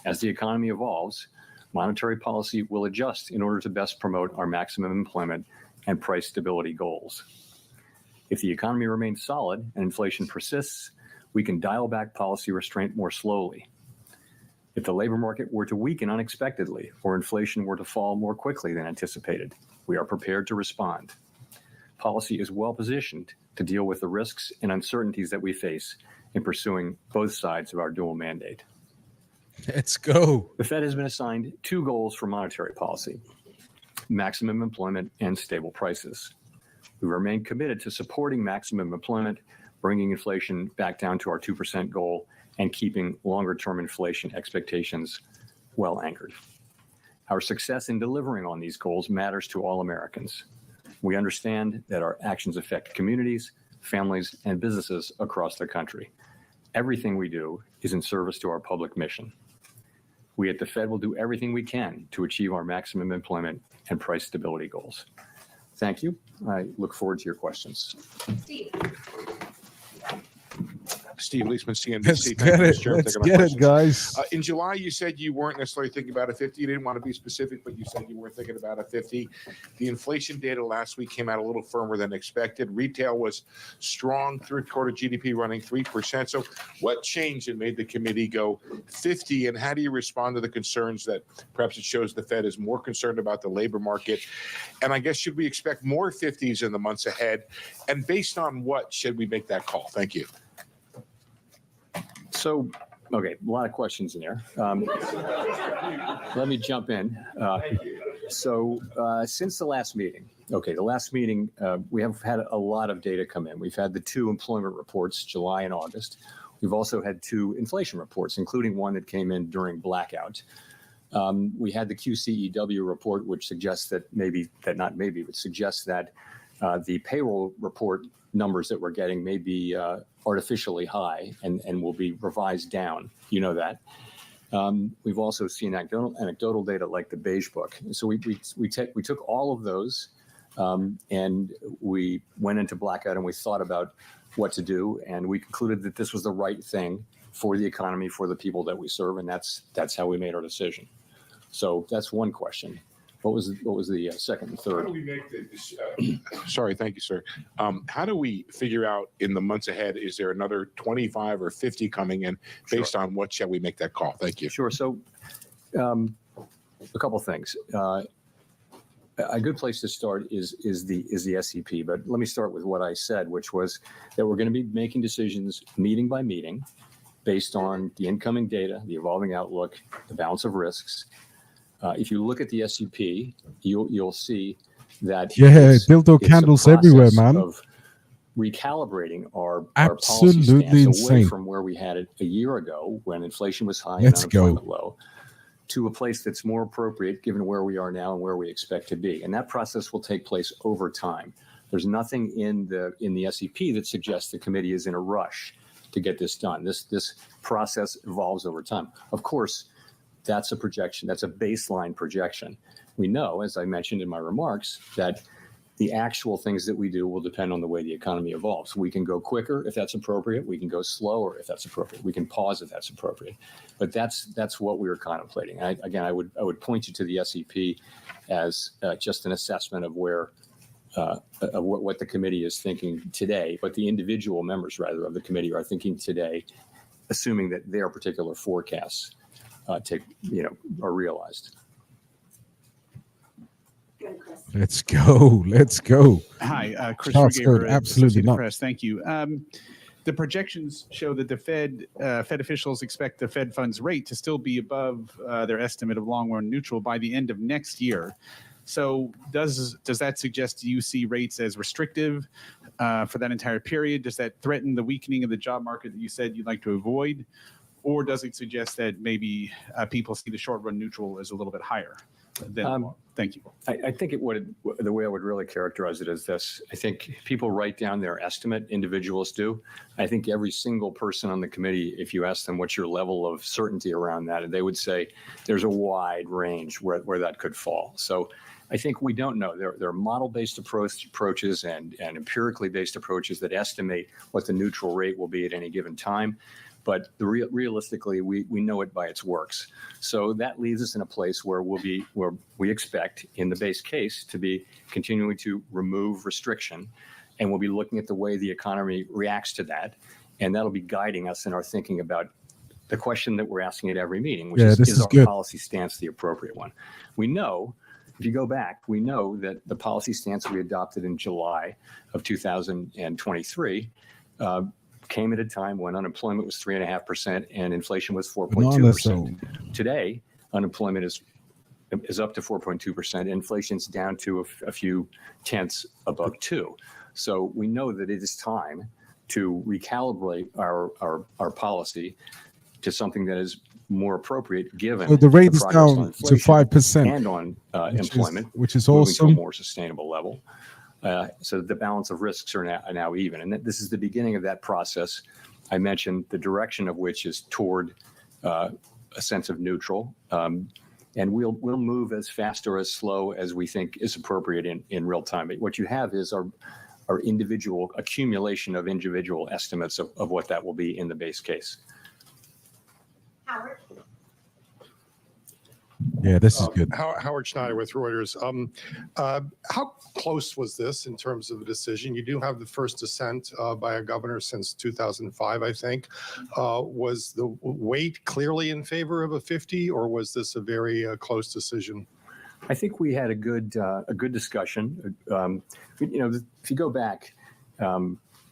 As the economy evolves, monetary policy will adjust in order to best promote our maximum employment and price stability goals. If the economy remains solid and inflation persists, we can dial back policy restraint more slowly. If the labor market were to weaken unexpectedly or inflation were to fall more quickly than anticipated, we are prepared to respond. Policy is well positioned to deal with the risks and uncertainties that we face in pursuing both sides of our dual mandate. Let's go. The Fed has been assigned two goals for monetary policy: maximum employment and stable prices. We remain committed to supporting maximum employment, bringing inflation back down to our 2% goal, and keeping longer-term inflation expectations well anchored. Our success in delivering on these goals matters to all Americans. We understand that our actions affect communities, families, and businesses across the country. Everything we do is in service to our public mission. We at the Fed will do everything we can to achieve our maximum employment and price stability goals. Thank you. I look forward to your questions. Steve Leisman, CNBC. Let's get it, guys. In July, you said you weren't necessarily thinking about a 50. You didn't want to be specific, but you said you weren't thinking about a 50. The inflation data last week came out a little firmer than expected. Retail was strong, third quarter GDP running 3%. So what changed and made the committee go 50? And how do you respond to the concerns that perhaps it shows the Fed is more concerned about the labor market? And I guess, should we expect more 50s in the months ahead? And based on what should we make that call? Thank you. So, okay, a lot of questions in there. Let me jump in. Since the last meeting, we have had a lot of data come in. We've had the two employment reports, July and August. We've also had two inflation reports, including one that came in during blackout. We had the QCEW report, which suggests that suggests that the payroll report numbers that we're getting may be artificially high and will be revised down. You know that. We've also seen anecdotal data like the Beige Book. So we took all of those and we went into blackout and we thought about what to do, and we concluded that this was the right thing for the economy, for the people that we serve, and that's how we made our decision. So that's one question. What was the second and third? How do we make sorry, thank you, sir. How do we figure out in the months ahead, is there another 25 or 50 coming in? Based on what shall we make that call? Thank you. Sure. So a couple things. A good place to start is the SEP, but let me start with what I said, which was that we're going to be making decisions meeting by meeting based on the incoming data, the evolving outlook, the balance of risks. If you look at the SEP, you'll see that dildo candles everywhere, man. Of recalibrating our absolutely policy stance insane away from where we had it a year ago when inflation was high and unemployment low, to a place that's more appropriate given where we are now and where we expect to be. And that process will take place over time. There's nothing in the SEP that suggests the committee is in a rush to get this done. This process evolves over time. Of course, that's a projection. That's a baseline projection. We know, as I mentioned in my remarks, that the actual things that we do will depend on the way the economy evolves. We can go quicker if that's appropriate. We can go slower if that's appropriate. We can pause if that's appropriate. But that's what we were contemplating. I would point you to the SEP as just an assessment of where of what the committee is thinking today, what the individual members rather of the committee are thinking today, assuming that their particular forecasts are realized. Let's go. Let's go. Hi, Chris Charles Rugaber, Code, absolutely Associated not. Press. Thank you. The projections show that the Fed officials expect the Fed funds rate to still be above their estimate of long-run neutral by the end of next year. So does that suggest you see rates as restrictive for that entire period? Does that threaten the weakening of the job market that you said you'd like to avoid? Or does it suggest that maybe people see the short-run neutral as a little bit higher than thank you. I think the way I would really characterize it is this. I think people write down their estimate, individuals do. I think every single person on the committee, if you ask them what's your level of certainty around that, they would say there's a wide range where that could fall. So I think we don't know. There are model-based approaches and empirically based approaches that estimate what the neutral rate will be at any given time. But realistically, we know it by its works. So that leaves us in a place where we expect, in the base case, to be continuing to remove restriction, and we'll be looking at the way the economy reacts to that, and that'll be guiding us in our thinking about the question that we're asking at every meeting, which is our good. policy stance the appropriate one? We know, if you go back, we know that the policy stance we adopted in July of 2023 came at a time when unemployment was 3.5% and inflation was 4.2%. Today, unemployment is up to 4.2%. Inflation's down to a few tenths above 2. So we know that it is time to recalibrate our policy to something that is more appropriate given so the rate is progress on down to inflation 5% and on employment, which is moving to a awesome. more sustainable level. So the balance of risks are now even. And this is the beginning of that process. I mentioned the direction of which is toward a sense of neutral. And we'll move as fast or as slow as we think is appropriate in real time. But what you have is our individual accumulation of individual estimates of what that will be in the base case. Howard. Yeah, this is good. Howard Schneider with Reuters. How close was this in terms of the decision? You do have the first dissent by a governor since 2005, I think. Was the weight clearly in favor of a 50, or was this a very close decision? I think we had a good discussion. If you go back,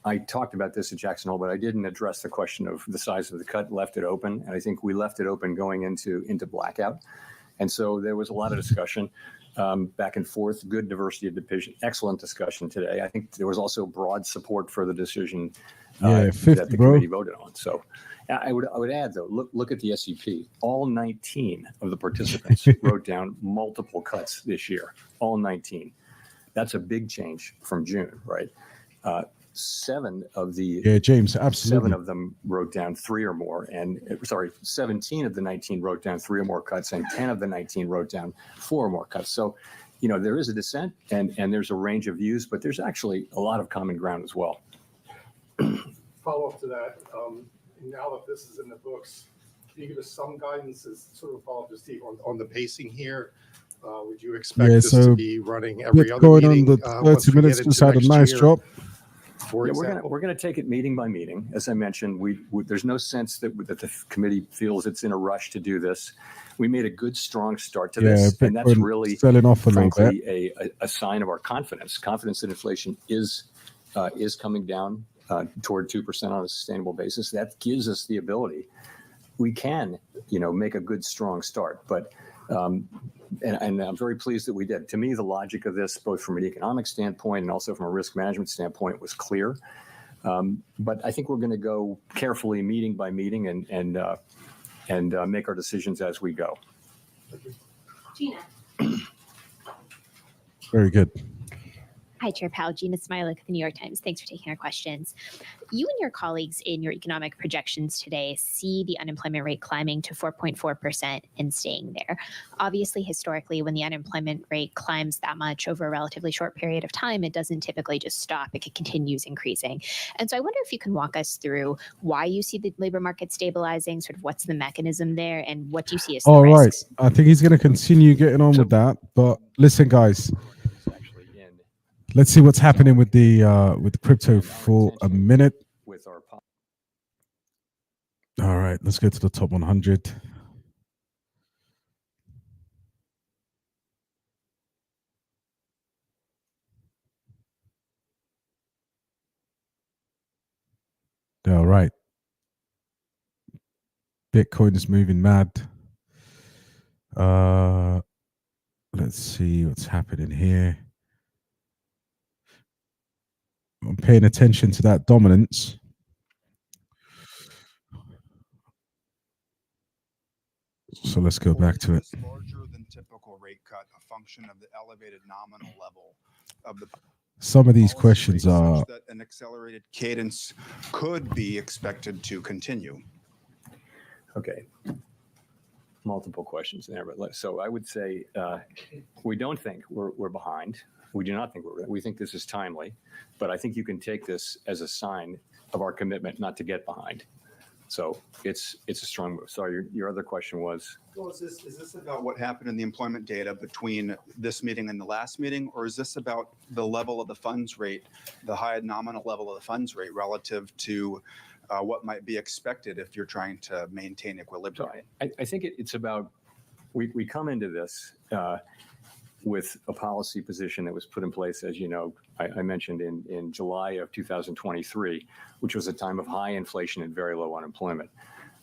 I talked about this at Jackson Hole, but I didn't address the question of the size of the cut, left it open. And I think we left it open going into blackout. And so there was a lot of discussion back and forth, good diversity of opinion, excellent discussion today. I think there was also broad support for the decision 50, that the committee voted on. So I would add, though, look at the SEP. All 19 of the participants wrote down multiple cuts this year, all 19. That's a big change from June, right? 7 of the James, absolutely. 7 of them wrote down 3 or more, and 17 of the 19 wrote down 3 or more cuts, and 10 of the 19 wrote down 4 or more cuts. So, there is a dissent and there's a range of views, but there's actually a lot of common ground as well. Follow up to that. Now that this is in the books, can you give us some guidance as sort of follow up to Steve on the pacing here? Would you expect this to be running every other meeting? On the 30 minutes just had a nice drop. Yeah, we're going to take it meeting by meeting. As I mentioned, there's no sense that the committee feels it's in a rush to do this. We made a good, strong start to this, and that's really, selling off a frankly, little bit. a sign of our confidence that inflation is coming down toward 2% on a sustainable basis. That gives us the ability. We can, make a good, strong start, but. And I'm very pleased that we did. To me, the logic of this, both from an economic standpoint and also from a risk management standpoint, was clear. But I think we're going to go carefully, meeting by meeting, and make our decisions as we go. Gina. Very good. Hi, Chair Powell. Gina Smilik with the New York Times. Thanks for taking our questions. You and your colleagues in your economic projections today see the unemployment rate climbing to 4.4% and staying there. Obviously, historically, when the unemployment rate climbs that much over a relatively short period of time, it doesn't typically just stop. It continues increasing. And so I wonder if you can walk us through why you see the labor market stabilizing, sort of what's the mechanism there, and what do you see as the risks? Right. I think he's going to continue getting on with that. But listen, guys. Let's see what's happening with the crypto for a minute. All right, let's go to the top 100. All right. Bitcoin is moving mad. Let's see what's happening here. I'm paying attention to that dominance. So let's go back to it. Larger than typical rate cut, a function of the elevated nominal level of the. Some of these questions are that an accelerated cadence could be expected to continue. Okay. Multiple questions there, but so I would say we don't think we're behind. We do not think we think this is timely, but I think you can take this as a sign of our commitment not to get behind. So it's a strong move. Sorry, your other question was? Well, is this about what happened in the employment data between this meeting and the last meeting, or is this about the level of the funds rate, the high nominal level of the funds rate relative to what might be expected if you're trying to maintain equilibrium? So I think it's about, we come into this with a policy position that was put in place, as you know, I mentioned in July of 2023, which was a time of high inflation and very low unemployment.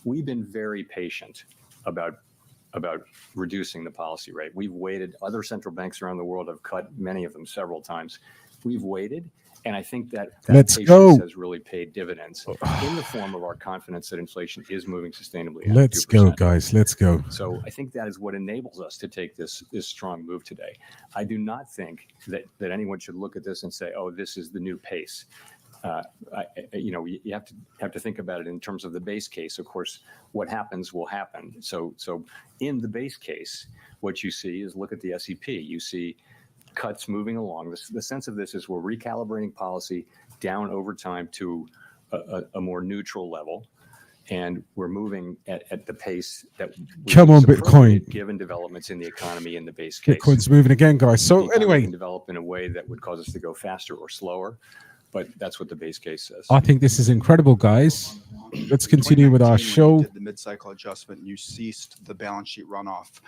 We've been very patient about reducing the policy rate. We've waited. Other central banks around the world have cut many of them several times. We've waited. And I think that patience has really paid dividends in the form of our confidence that inflation is moving sustainably. Let's go, guys. Let's go. So I think that is what enables us to take this strong move today. I do not think that anyone should look at this and say, "Oh, this is the new pace." You have to think about it in terms of the base case. Of course, what happens will happen. So in the base case, what you see is look at the SEP. You see cuts moving along. The sense of this is we're recalibrating policy down over time to a more neutral level, and we're moving at the pace that come on, Bitcoin, given developments in the economy in the base case. Bitcoin's moving again, guys. So anyway, can develop in a way that would cause us to go faster or slower, but that's what the base case says. I think this is incredible, guys. Let's continue with our show. The mid-cycle adjustment, you ceased the balance sheet runoff.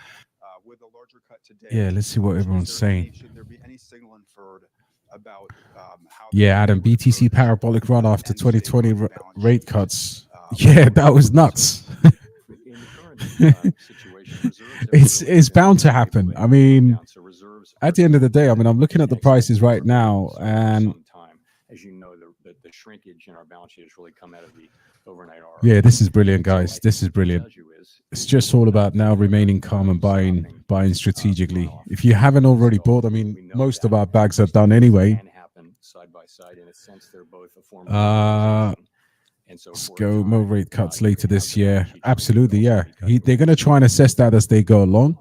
With a larger cut today, Yeah, let's see what everyone's saying. Should there be any signal inferred about how? Yeah, Adam, BTC parabolic run after 2020 rate cuts. Yeah, that was nuts. It's bound to happen. I mean, at the end of the day, I mean, I'm looking at the prices right now, and as you know, the shrinkage in our balance sheet has really come out of the overnight R. Yeah, this is brilliant, guys. This is brilliant. It's just all about now remaining calm and buying strategically. If you haven't already bought, I mean, most of our bags are done anyway. Let's go more rate cuts later this year. Absolutely, yeah. They're going to try and assess that as they go along.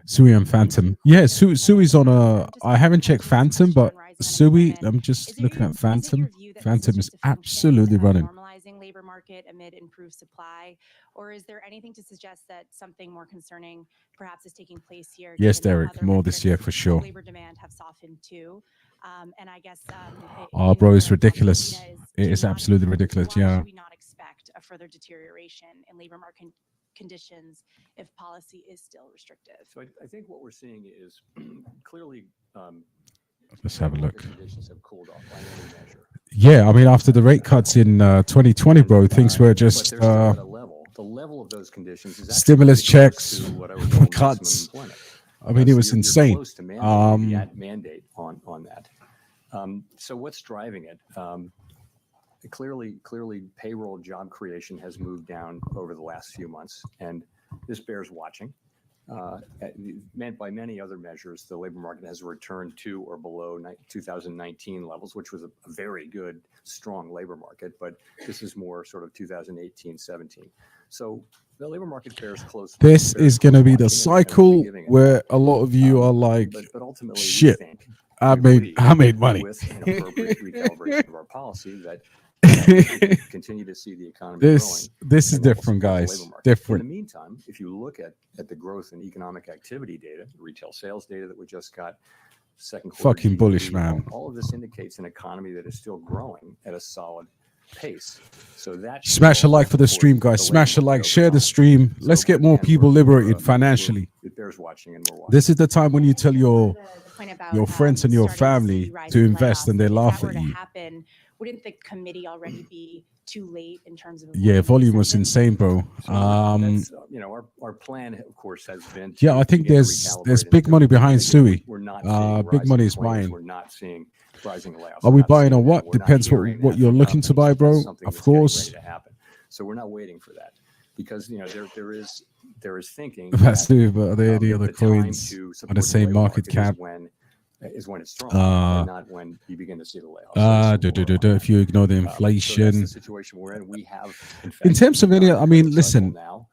Sui and Phantom. Yeah, Sui's on a... I haven't checked Phantom, but Sui, I'm just looking at Phantom. Phantom is absolutely running. Labor market amid improved supply, or is there anything to suggest that something more concerning perhaps is taking place here? Yes, Derek, more this year for sure. Labor demand have softened too, and I guess. Oh, bro, it's ridiculous. It is absolutely ridiculous. Yeah. Should we not expect a further deterioration in labor market conditions if policy is still restrictive? So I think what we're seeing is clearly. Let's have a look. Conditions have cooled off by any measure. Yeah, I mean, after the rate cuts in 2020, bro, things were just the level of those conditions is stimulus checks, cuts. I mean, it was insane. Close to mandate on that. So what's driving it? Clearly, payroll job creation has moved down over the last few months, and this bears watching. By many other measures, the labor market has returned to or below 2019 levels, which was a very good, strong labor market. But this is more sort of 2018, 17. So the labor market bears close. This is going to be the cycle where a lot of you are like, but ultimately, shit, I made money. With an appropriate recalibration of our policy that continue to see the economy this growing. This is different, guys. Different. In the meantime, if you look at the growth in economic activity data, retail sales data that we just got, second quarter fucking GDP, bullish, man. All of this indicates an economy that is still growing at a solid pace. So that Smash a like for the stream, guys. Smash a like, share the stream. Let's get more people liberated financially. It bears watching, and we're watching. This is the time when you tell your friends and your family to invest, and they laugh at you. wouldn't the committee already be too late in terms of? Yeah, volume was insane, bro. That's, our plan, of course, has been to Yeah, I think there's big money behind Sui. We're not seeing Big money is rising claims. buying. We're not seeing rising layoffs. Are We're we not buying seeing on that. what? We're not Depends hearing what that you're from looking to companies. buy, That's bro. something Of that's getting course. ready to happen. So we're not waiting for that because there is thinking That's that, true, but the other the time coins to on support the same labor market cap. is when it's strong, and not when you begin to see the layoffs. If you ignore the So that's inflation. the situation we're in. We have, in fact, In terms of any, I mean, cycle listen, now,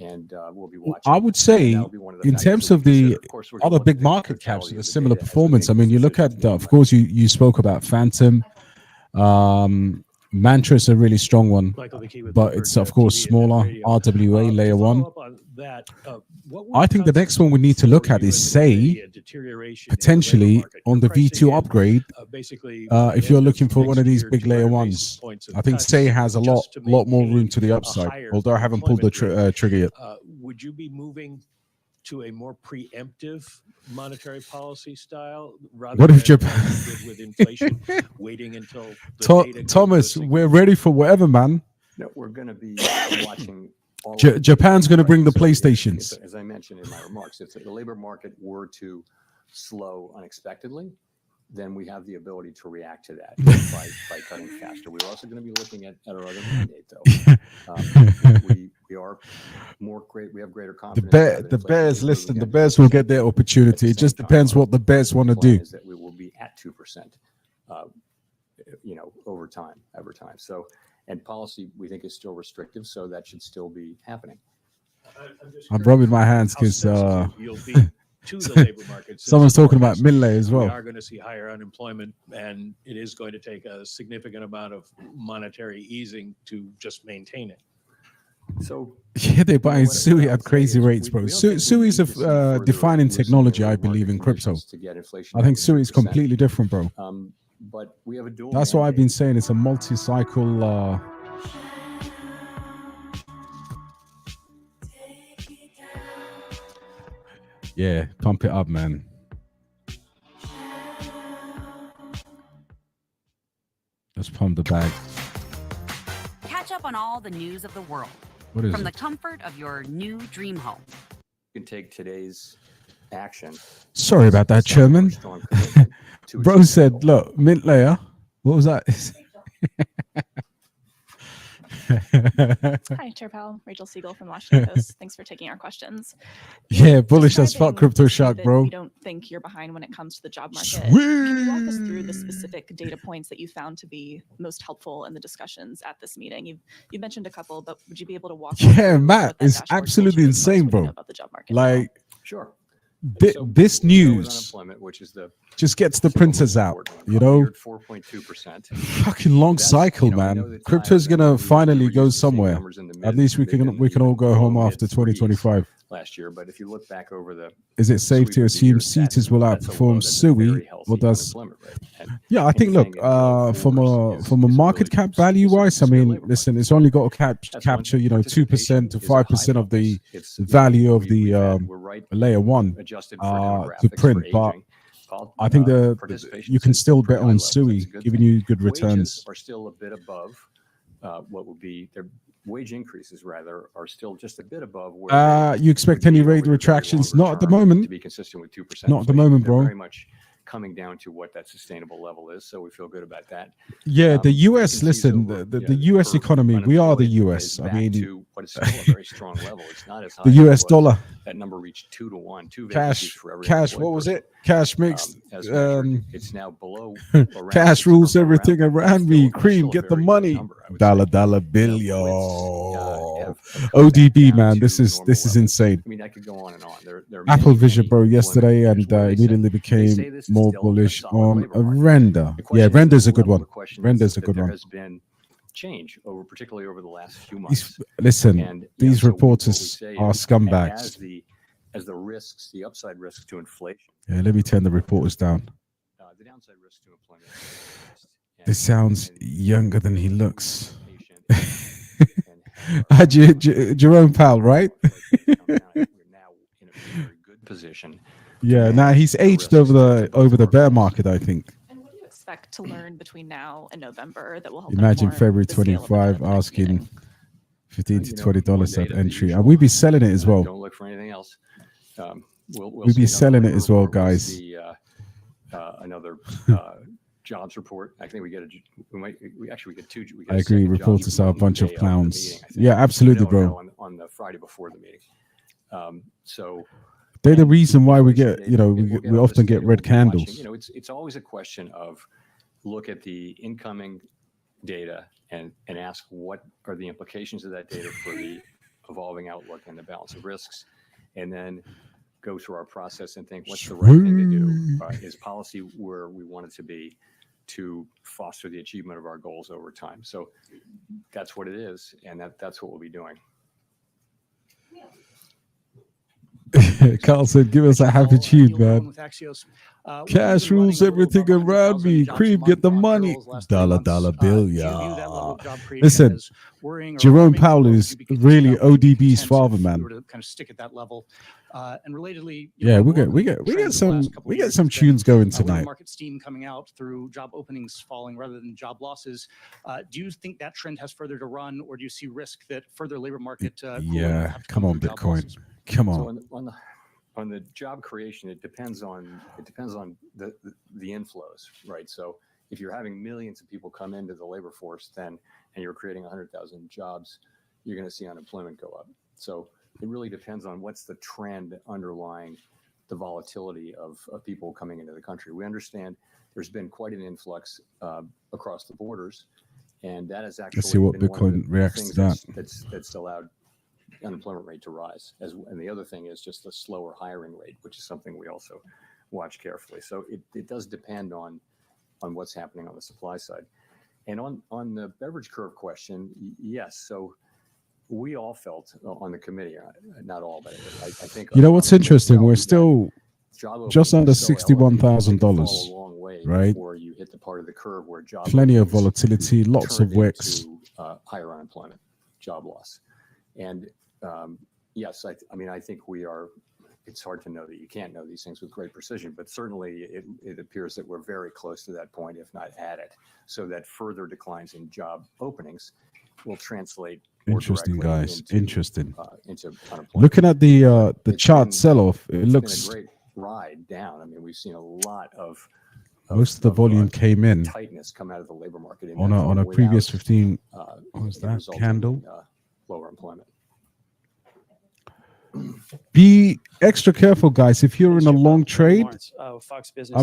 and we'll be watching. I would say That'll be one of the in factors terms that of we consider. the Of course, we're gonna other look at big the market caps totality with a of the similar data as we performance, I make mean, you these look at, decisions being of course, you spoke about Phantom. Mantra is a really strong one, but it's of course smaller. RWA layer one. I think the next one we need to look at is say potentially on the V2 upgrade. If you're looking for one of these big layer ones, I think say has a lot more room to the upside. Although I haven't pulled the trigger yet. Would you be moving to a more preemptive monetary policy style rather What if than Japan? as you did with inflation, waiting until the data gives Thomas, us we're ready for whatever, man. No, we're going to be watching. All Japan's going to bring the PlayStations. As I mentioned in my remarks, if the labor market were to slow unexpectedly, then we have the ability to react to that by cutting faster. We're also going to be looking at our other mandate, though. We are more great. We have greater confidence. The Bears, listen, the Bears will get their opportunity. It just depends what the Bears want to do. Is that we will be at 2%, over time. So, and policy we think is still restrictive, so that should still be happening. I'm rubbing my hands because to the labor market. someone's talking about Millay as well. We are going to see higher unemployment, and it is going to take a significant amount of monetary easing to just maintain it. So yeah, they're buying Sui at crazy rates, bro. Sui's a defining technology, I believe, in crypto. I think Sui is completely different, bro. But we have a dual. That's why I've been saying it's a multi-cycle. Yeah, pump it up, man. Let's pump the bag. Catch up on all the news of the world What is from it? the comfort of your new dream home. You can take today's action. Sorry about that, Chairman. Bro said, look, mint layer. What was that? Hi, Chair Powell. Rachel Siegel from Washington Post. Thanks for taking our questions. Yeah, bullish as fuck, Crypto Shark, That bro. You don't think you're behind when it comes to the job market. Can you walk us through the specific data points that you found to be most helpful in the discussions at this meeting? You've mentioned a couple, but would you be able to walk us Yeah, through Matt, what that it's dashboard told absolutely you most insane, we know bro. about the job market? Like, Sure. this news Unemployment, which is the just gets the printers out, you know? 4.2%. Fucking long cycle, man. Crypto's gonna finally go somewhere. At least we can all go home after 2025. Last year, but if you look back over the Is it safe to assume CETAs will outperform Sui, or does? Yeah, I think. Look, from a market cap value wise, I mean, listen, it's only got to capture 2% to 5% of the value of the layer one to print, but I think you can still bet on Sui, giving you good returns. Wages are still a bit above what would be their wage increases, rather, are still just a bit above where You expect any rate retractions? Not at the to moment. be consistent with 2%. Not at the moment, They're bro. very much coming down to what that sustainable level is, so we feel good about that. Yeah, the US, listen, the US economy, we are the US. I mean, To what is still a very strong level. It's not as high the as US it was. dollar. That number reached 2 to 1. Cash, for every cash, employed what was person. it? Cash mixed. As measured, it's now below. Cash rules everything around me. Cream, get the money. Dollar bill, yo. ODB, man, this is insane. I mean, I could go on and on. There are Apple many, Vision, many bro, yesterday, and immediately became more bullish on a render. Yeah, render's a good one. Render's a good there one. has been change particularly over the last few months. Listen, And, these so what we reporters say are is, scumbags. as the risks, the upside risks to inflation, Yeah, let me turn the reporters down. the downside risks to employment. This sounds younger than he looks. Jerome Powell, right? Good position. Yeah, now he's aged over the bear market, I think. expect to learn between now and November that will help Imagine inform February the scale of the 25 Fed next asking meeting? $15 to $20 Monday at to the entry, usual, and we'd be selling it as well. Don't look for anything else. We'll We'd be see another selling it labor as well, report. We'll guys. see, another jobs report. I think we get we get two. We get I a agree. second jobs Reporters are a report bunch the of day the clowns. meeting, I think. Yeah, absolutely, No, bro. on the Friday before the meeting. So They're the reason why we get, we'll we all this often get data, red we'll be watching. candles. It's always a question of look at the incoming data and ask what are the implications of that data for the evolving outlook and the balance of risks, and then go through our process and think what's the right thing to do. Is policy where we want it to be to foster the achievement of our goals over time? So that's what it is, and that's what we'll be doing. Carl said, give us a happy tune, man. Cash rules everything around me. Cream, get the money. Dollar bill, yeah. Listen, Jerome Powell is really ODB's father, man. To kind of stick at that level. And relatedly, Yeah, we get some tunes going tonight. Market steam coming out through job openings falling rather than job losses. Do you think that trend has further to run, or do you see risk that further labor market? Yeah, come on, Bitcoin. Come on. So on the job creation, it depends on the inflows, right? So if you're having millions of people come into the labor force, and you're creating 100,000 jobs, you're going to see unemployment go up. So it really depends on what's the trend underlying the volatility of people coming into the country. We understand there's been quite an influx across the borders, and that is actually Let's see what been one of Bitcoin the reacts to things that. that's allowed unemployment rate to rise. And the other thing is just the slower hiring rate, which is something we also watch carefully. So it does depend on what's happening on the supply side. And on the beverage curve question, yes. So we all felt on the committee, not all, but I think. You know what's interesting? We're still just under $61,000, right? Before you hit the part of the curve where job Plenty of volatility, lots of wicks. Higher unemployment, job loss. And yes, I mean, I think we are. It's hard to know that you can't know these things with great precision, but certainly it appears that we're very close to that point, if not at it, so that further declines in job openings will translate. Interesting, guys. Interesting. Into unemployment. Looking at the chart sell-off, it looks. Been a great ride down. I mean, we've seen a lot of most of the volume came in tightness come out of the labor market on a previous 15. What was that candle? Lower employment. Be extra careful, guys. If you're in a long trade, I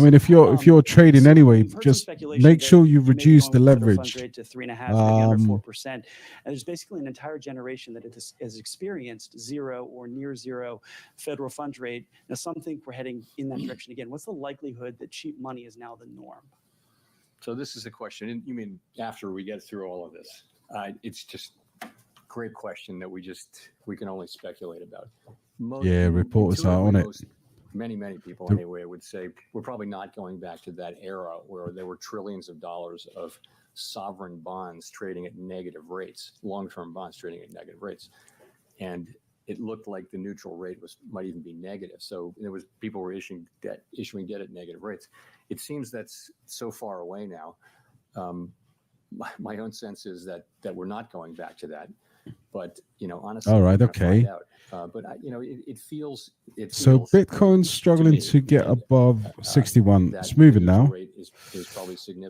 mean, if you're trading anyway, just make sure you reduce the leverage. Rate to 3.5%, maybe under 4%. And there's basically an entire generation that has experienced zero or near zero federal funds rate. Now, some think we're heading in that direction again. What's the likelihood that cheap money is now the norm? So this is a question. And you mean after we get through all of this? It's just. Great question that we can only speculate about. Reporters are on it. Many people anyway would say we're probably not going back to that era where there were trillions of dollars of sovereign bonds trading at negative rates, long-term bonds trading at negative rates, and it looked like the neutral rate might even be negative. So there was people were issuing debt at negative rates. It seems that's so far away now. My own sense is that we're not going back to that. But honestly, all right, okay. But it feels. So Bitcoin's struggling to get above 61. It's moving now.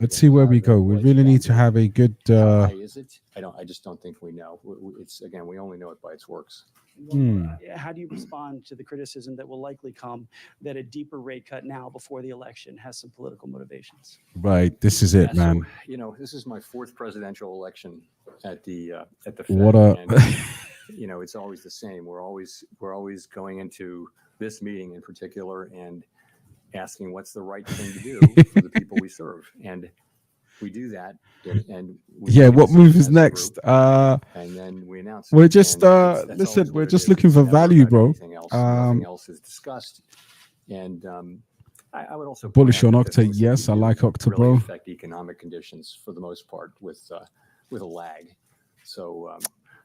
Let's see where we go. We really need to have a good. How high is it? I just don't think we know. It's again, we only know it by its works. How do you respond to the criticism that will likely come that a deeper rate cut now before the election has some political motivations? Right, this is it, man. So, this is my fourth presidential election at the Fed. What a it's always the same. We're always going into this meeting in particular and asking what's the right thing to do for the people we serve, and we do that. And what move is next? And then we announce. We're just listen. We're just looking for value, bro. Nothing else is discussed, and I would also bullish on Octa. Yes, I like Octa, bro. Affect economic conditions for the most part with a lag. So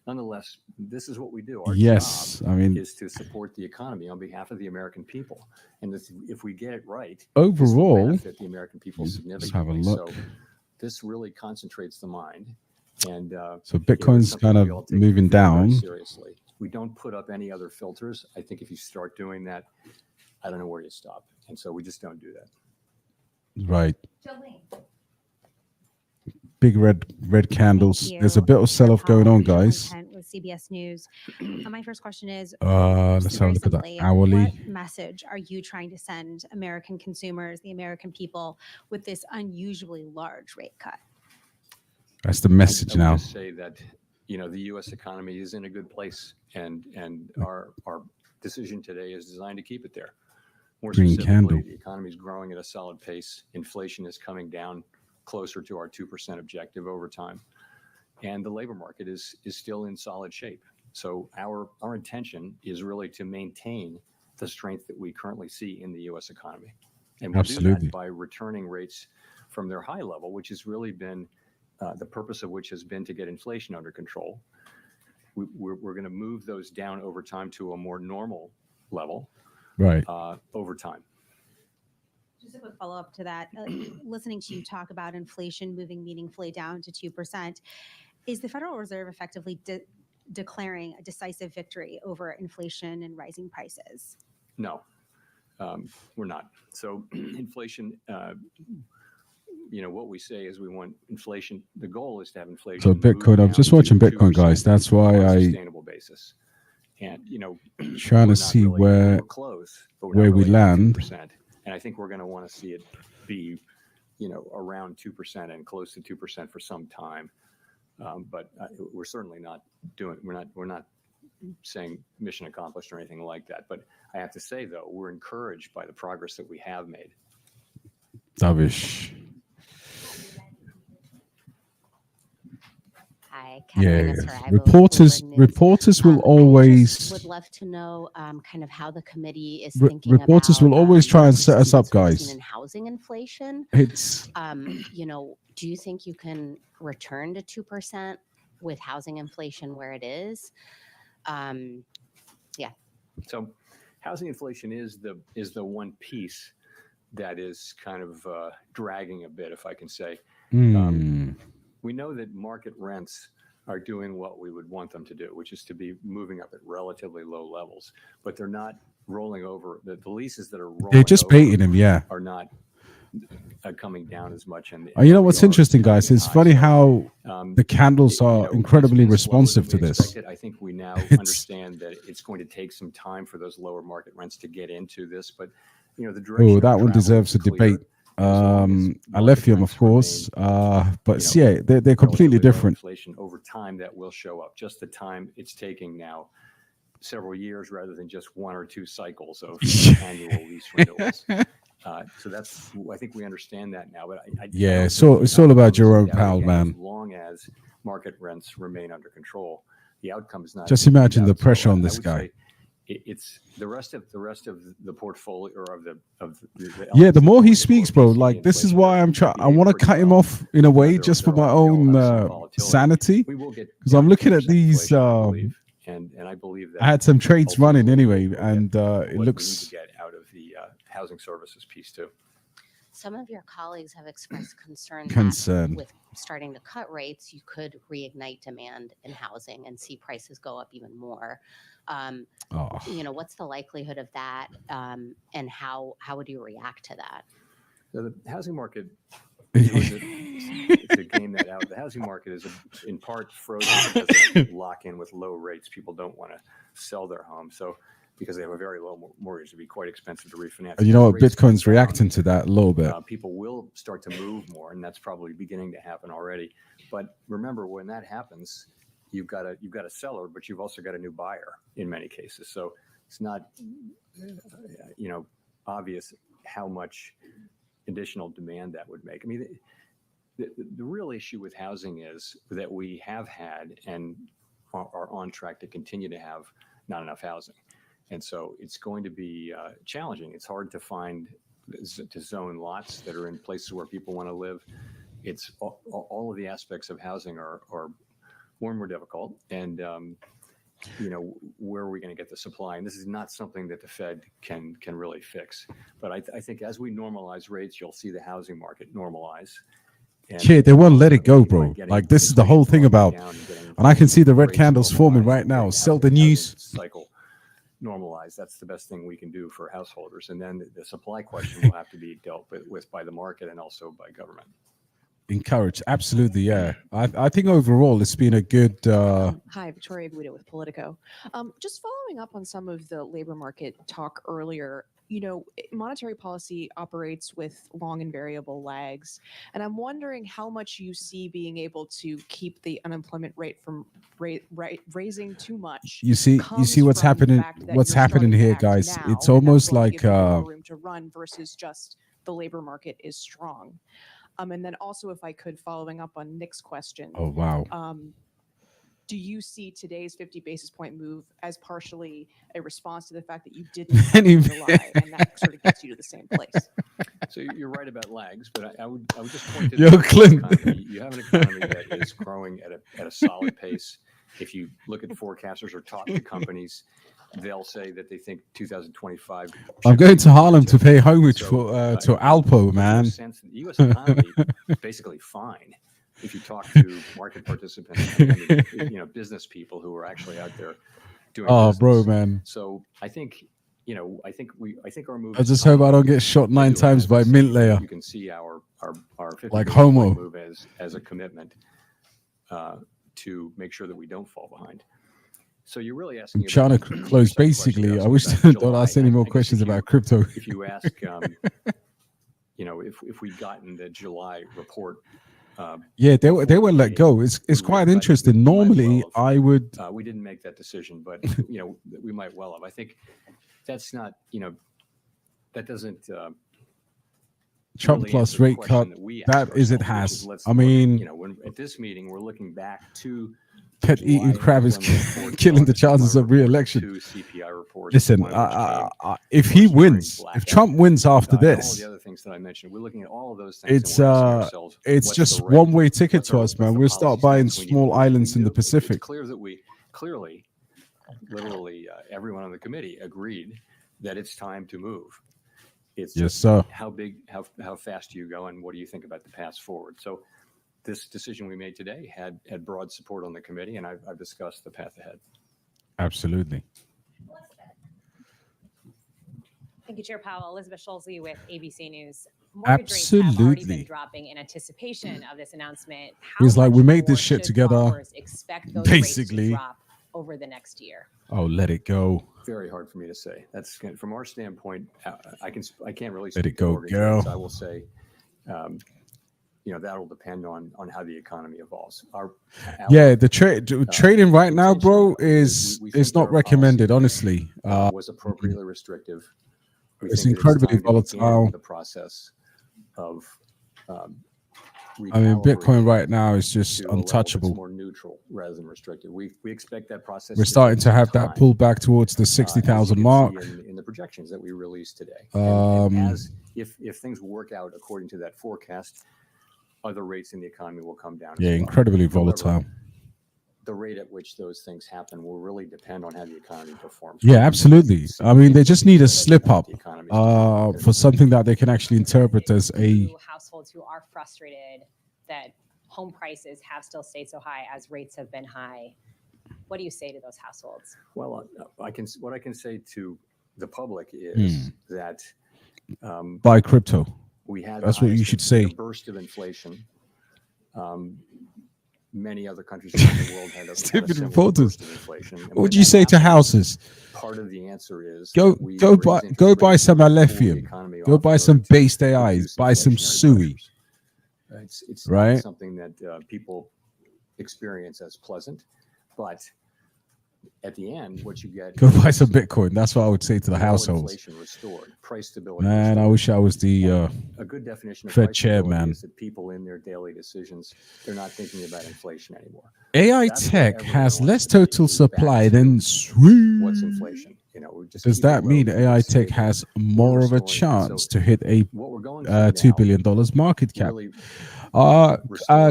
nonetheless, this is what we do. Our Yes, job I mean, is to support the economy on behalf of the American people. And if we get it right, overall, this will benefit the American people let's have a significantly. look. So this really concentrates the mind. And So Bitcoin's kind of moving down. Seriously, we don't put up any other filters. I think if you start doing that, I don't know where you stop. And so we just don't do that. Right. Big red candles. There's a bit of sell-off going on, guys. With CBS News. My first question is, Let's have a look at that hourly. what message are you trying to send American consumers, the American people, with this unusually large rate cut? That's the message I now. would just say that, the U.S. economy is in a good place, and our decision today is designed to keep it there. More Green specifically, candle. the economy is growing at a solid pace. Inflation is coming down closer to our 2% objective over time. And the labor market is still in solid shape. So our intention is really to maintain the strength that we currently see in the U.S. economy. And we'll do Absolutely. that by returning rates from their high level, which has really been, the purpose of which has been to get inflation under control. We're going to move those down over time to a more normal level. Right. Over time. Just a quick follow-up to that. Listening to you talk about inflation moving meaningfully down to 2%, is the Federal Reserve effectively declaring a decisive victory over inflation and rising prices? No, we're not. So inflation, what we say is we want inflation. The goal is to have inflation. So Bitcoin, I'm just watching Bitcoin, guys. That's why on a I sustainable basis. And trying to see where we land. And I think we're going to want to see it be, around 2% and close to 2% for some time. But we're certainly not doing. We're not saying mission accomplished or anything like that. But I have to say, though, we're encouraged by the progress that we have made. Dovish. Hi, Yeah, Katarina Saraiva reporters with Bloomberg News. reporters will I always just would love to know kind of how the committee is re- thinking reporters about will always try and set us up, we've guys. seen in housing inflation. It's Do you think you can return to 2% with housing inflation where it is? Yeah. So, housing inflation is the one piece that is kind of dragging a bit, if I can say. We know that market rents are doing what we would want them to do, which is to be moving up at relatively low levels, but they're not rolling over. The leases that are rolling They're just over baiting him, yeah. are not coming down as much. And You know what's interesting, guys? It's funny how the candles are incredibly responsive to this. I think we now understand that it's going to take some time for those lower market rents to get into this, but the direction. Oh, of that one travel deserves a is clear. debate. Alephium, of course, but yeah, they're completely different. Inflation over time that will show up. Just the time it's taking now, several years rather than just one or two cycles of annual lease renewals. So that's, I think we understand that now. But Yeah, so it's all about Jerome Powell, man. As long as market rents remain under control, the outcome is not. Just imagine the pressure on this guy. It's the rest of the portfolio or of the Yeah, the more he speaks, bro, like this is why I'm trying. I want to cut him off in a way, just for my own sanity, because I'm looking at these. And I believe that I had some trades running anyway, and it looks. We need to get out of the housing services piece too. Some of your colleagues have expressed concern Concern. that with starting to cut rates, you could reignite demand in housing and see prices go up even more. What's the likelihood of that, and how would you react to that? So the housing market, to game that out, the housing market is in part frozen because of lock-in with low rates. People don't want to sell their home, so because they have a very low mortgage, it'd be quite expensive to refinance. You know what? Rates Bitcoin's come down, reacting to that a little bit. People will start to move more, and that's probably beginning to happen already. But remember, when that happens, you've got a seller, but you've also got a new buyer in many cases. So it's not, obvious how much additional demand that would make. I mean, the real issue with housing is that we have had and are on track to continue to have not enough housing. And so it's going to be challenging. It's hard to find, to zone lots that are in places where people want to live. It's all of the aspects of housing are more and more difficult. And, where are we going to get the supply? And this is not something that the Fed can really fix. But I think as we normalize rates, you'll see the housing market normalize. Yeah, they won't let it go, bro. Like, this is the whole thing about, and I can see the red candles forming right now. Sell the news. Cycle normalize. That's the best thing we can do for householders. And then the supply question will have to be dealt with by the market and also by government. Encourage, absolutely, yeah. I think overall it's been a good. Hi, Victoria Guido with Politico. Just following up on some of the labor market talk earlier. Monetary policy operates with long and variable lags, and I'm wondering how much you see being able to keep the unemployment rate from raising too much. You see what's happening. What's happening here, guys? It's almost like room to run versus just the labor market is strong. And then also, if I could, following up on Nick's question. Oh, wow. Do you see today's 50 basis point move as partially a response to the fact that you didn't in July, and that sort of gets you to the same place? So you're right about lags, but I would just point to Yo, Clint. You have an economy that is growing at a solid pace. If you look at forecasters or talk to companies, they'll say that they think 2025. I'm going to Harlem to pay homage to Alpo, man. The U.S. economy is basically fine. If you talk to market participants, and, business people who are actually out there doing business. Bro, man. So I think, I think our move. I just hope I don't get shot 9 times by mint layer. You can see our 50 like homo move as a commitment to make sure that we don't fall behind. So you're really asking. I'm trying to close. Basically, I wish don't ask any more questions about crypto. If you ask, if we'd gotten the July report. Yeah, they were let go. It's quite interesting. Normally, I would. We didn't make that decision, but we might well have. I think that's not. That doesn't. Trump plus rate cut. That is, it has. I mean, when at this meeting we're looking back to. Pet eating crab is killing the chances of re-election. Listen, if he wins, if Trump wins after this, all the other things that I mentioned, we're looking at all of those things. It's just one-way ticket to us, man. We'll start buying small islands in the Pacific. It's clear that we clearly, literally, everyone on the committee agreed that it's time to move. It's yes, sir. How big, how fast do you go, and what do you think about the path forward? So. This decision we made today had broad support on the committee, and I've discussed the path ahead. Absolutely. Thank you, Chair Powell. Elizabeth Schulze with ABC News. Mortgage rates have already been dropping in anticipation of this announcement. He's like, we made this shit together. Basically, drop over the next year. Oh, let it go. Very hard for me to say. That's from our standpoint. I can't really let it go, girl. I will say. That'll depend on how the economy evolves. The trading right now, bro, is not recommended. Honestly, was appropriately restrictive. It's incredibly volatile. The process of, I mean, Bitcoin right now is just untouchable. More neutral rather than restrictive. We expect that process. We're starting to have that pull back towards the 60,000 mark in the projections that we released today. If things work out according to that forecast. Other rates in the economy will come down. Yeah, incredibly volatile. The rate at which those things happen will really depend on how the economy performs. Yeah, absolutely. I mean, they just need a slip up for something that they can actually interpret as a. Households who are frustrated that home prices have still stayed so high as rates have been high. What do you say to those households? Well, what I can say to the public is that buy crypto. That's what you should say. Burst of inflation. Many other countries around the world had a similar burst of inflation. What would you say to houses? Part of the answer is go buy some Alephium. Go buy some based AIs. Buy some SUI. It's right. Not something that people experience as pleasant, but at the end, what you get. Go buy some Bitcoin. That's what I would say to the households. Inflation restored, price stability. Man, restored. I wish I was the a good definition of Fed chairman. Is that people in their daily decisions, they're not thinking about inflation anymore. AI tech has less total supply than sweet. What's inflation? Does that mean AI tech has more of a chance to hit a $2 billion market cap?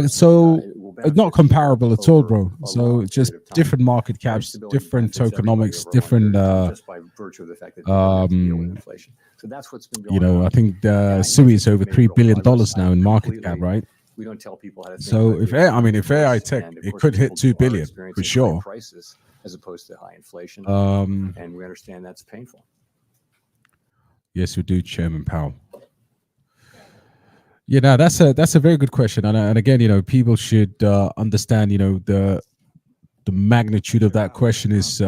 So not comparable at all, bro. So just different market caps, different tokenomics, different. Just by virtue of the fact that people have to deal with inflation. So that's what's been going on. I think SUI is over $3 billion now in market cap, right? We don't tell people how to think. So if AI Tech, it could hit 2 billion for sure. Prices as opposed to high inflation, and we understand that's painful. Yes, we do, Chairman Powell. Yeah, no, that's a very good question, and again, people should understand, the magnitude of that question is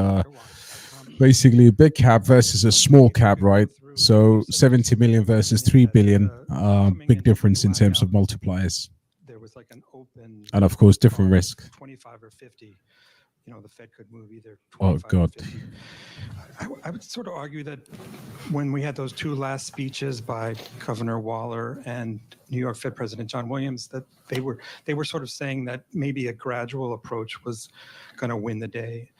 basically a big cap versus a small cap, right? So 70 million versus 3 billion, big difference in terms of multipliers. There was like an open, and of course, different risk. 25 or 50. The Fed could move either 25 Oh God. or 50. I would sort of argue that when we had those two last speeches by Governor Waller and New York Fed President John Williams, that they were sort of saying that maybe a gradual approach was going to win the day.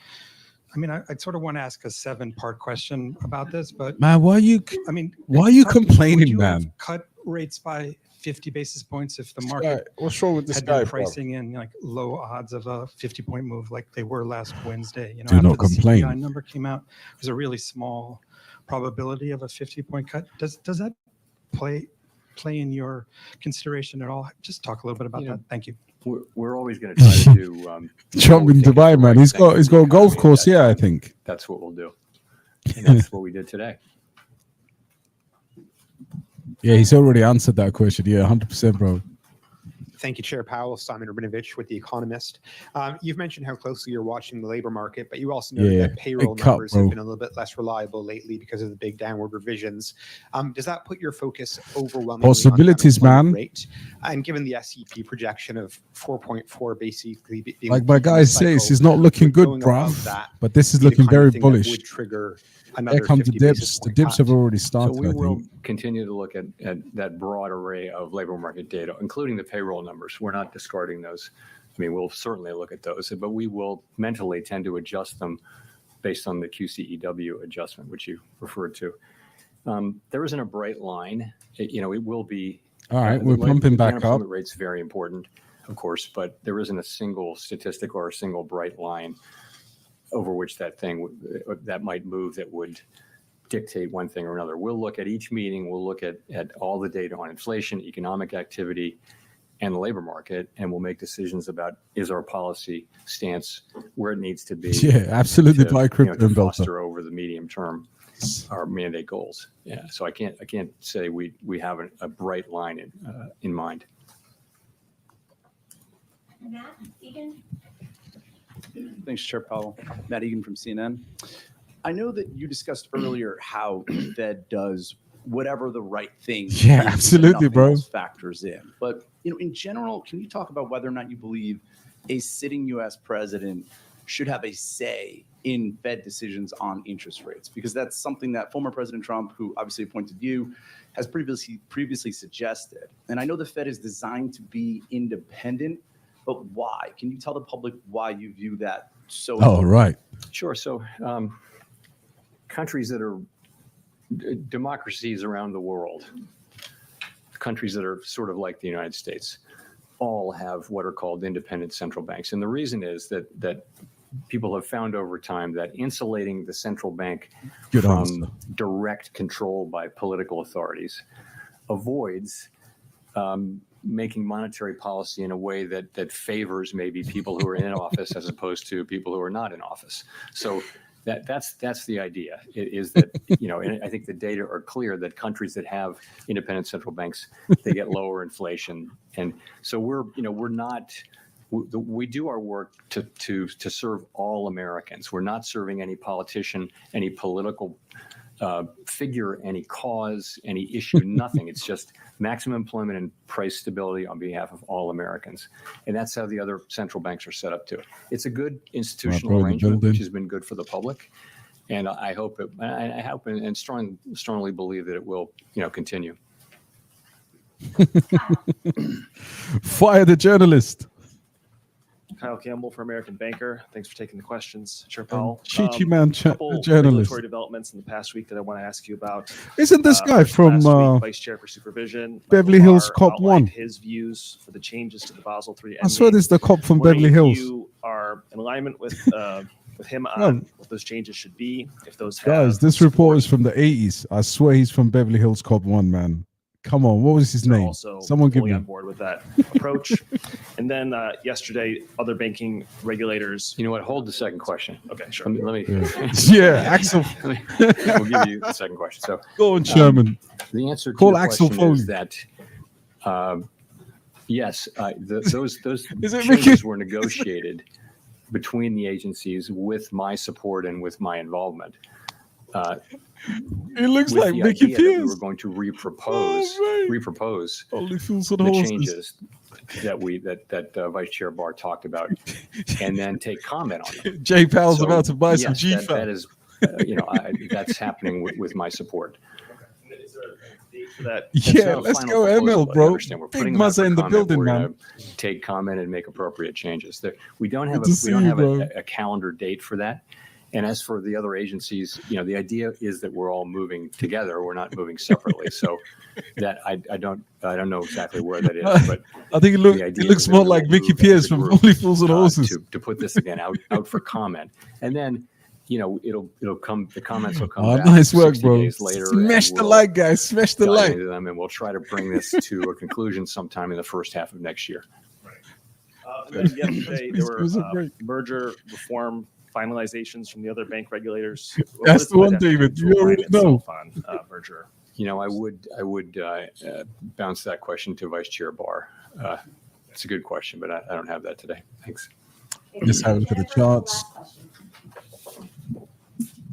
I mean, I sort of want to ask a 7-part question about this, but man, why are you complaining, man? Cut rates by 50 basis points if the market what's wrong with this had guy, been pricing in like low odds of a 50-point move like they were last Wednesday. Do not after the complain. CPI number came out, there's a really small probability of a 50-point cut. Does that play in your consideration at all? Just talk a little bit about that. Thank you. We're always going to try to do. Trump in Dubai, man. He's got a golf course here, I think. That's what we'll do, and that's what we did today. Yeah, he's already answered that question. Yeah, 100%, bro. Thank you, Chair Powell. Simon Rabinovich with The Economist. You've mentioned how closely you're watching the labor market, but you also noted that payroll numbers have been a little bit less reliable lately because of the big downward revisions. Does that put your focus overwhelmingly Possibilities, on man. rate? And given the SEP projection of 4.4 basically being Like my guy says, he's not looking good, bruv. But this is looking very bullish. Would trigger There come the dips. The dips have already started. So we will continue to look at that broad array of labor market data, including the payroll numbers. We're not discarding those. I mean, we'll certainly look at those, but we will mentally tend to adjust them based on the QCEW adjustment, which you referred to. There isn't a bright line. It will be. All right, we're pumping back up. The unemployment rate's very important, of course, but there isn't a single statistic or a single bright line over which that might move that would dictate one thing or another. We'll look at each meeting. We'll look at all the data on inflation, economic activity, and the labor market, and we'll make decisions about is our policy stance where it needs to be. Yeah, absolutely. Buy crypto and foster over the medium term our mandate goals. Yeah, so I can't say we have a bright line in mind. Matt Egan. Thanks, Chair Powell. Matt Egan from CNN. I know that you discussed earlier how the Fed does whatever the right thing is, Yeah, absolutely, bro. else factors in. But in general, can you talk about whether or not you believe a sitting U.S. president should have a say in Fed decisions on interest rates? Because that's something that former President Trump, who obviously appointed you, has previously suggested. And I know the Fed is designed to be independent, but why? Can you tell the public why you view that so? Oh, right. Sure. So countries that are democracies around the world, countries that are sort of like the United States, all have what are called independent central banks. And the reason is that people have found over time that insulating the central bank from direct control by political authorities avoids making monetary policy in a way that favors maybe people who are in office as opposed to people who are not in office. So that's the idea, is that, and I think the data are clear that countries that have independent central banks, they get lower inflation. And so we do our work to serve all Americans. We're not serving any politician, any political figure, any cause, any issue, nothing. It's just maximum employment and price stability on behalf of all Americans. And that's how the other central banks are set up too. It's a good institutional arrangement, which has been good for the public. And I hope and strongly believe that it will, continue. Fire the journalist. Kyle Campbell for American Banker. Thanks for taking the questions, Chair Powell. Cheeky man, couple journalist. regulatory developments in the past week that I want to ask you about. Isn't this guy from Vice Chair for Supervision, Beverly Hills Cop outlined 1? His views for the changes to the Basel III. I swear this is the cop from Beverly Hills. You are in alignment with him on what those changes should be. If those Guys, this report is from the 80s. I swear he's from Beverly Hills Cop 1, man. Come on, what was his name? Also Someone give fully me. on board with that approach. And then yesterday, other banking regulators. You know what? Hold the second question. Okay, sure. Let me Yeah, Axel. we'll give you the second question. So Go on, Sherman. The answer to Call your Axel question is Foley. that yes, those Is it changes Mickey? were negotiated between the agencies with my support and with my involvement. It looks with like the Mickey idea that we Pierce. were going to repropose Only fools and the horses. changes that Vice Chair Barr talked about, and then take comment on them. Jay Powell's about to buy some yes, G-Fat. that is, that's happening with my support. That Yeah, let's go ML, bro. Big Muzza in the building, We're man. gonna take comment and make appropriate changes. We don't have Good to see you, bro. a calendar date for that. And as for the other agencies, the idea is that we're all moving together. We're not moving separately. So that I don't know exactly where that is, but I think the idea it looks is that more we like will Mickey move Pierce as a from group, Only Fools and Horses. to put this again out for comment, and then it'll come. The comments will come. Oh, back nice work, 60 bro. days later, Smash and the we'll like, guys. Smash the dive like. into them, and we'll try to bring this to a conclusion sometime in the first half of next year. And then yesterday, there were Give us a break. merger reform finalizations from the other bank regulators. That's the one, David. You already know. On merger. I would bounce that question to Vice Chair Barr. It's a good question, but I don't have that today. Thanks. Let's have a look at the charts.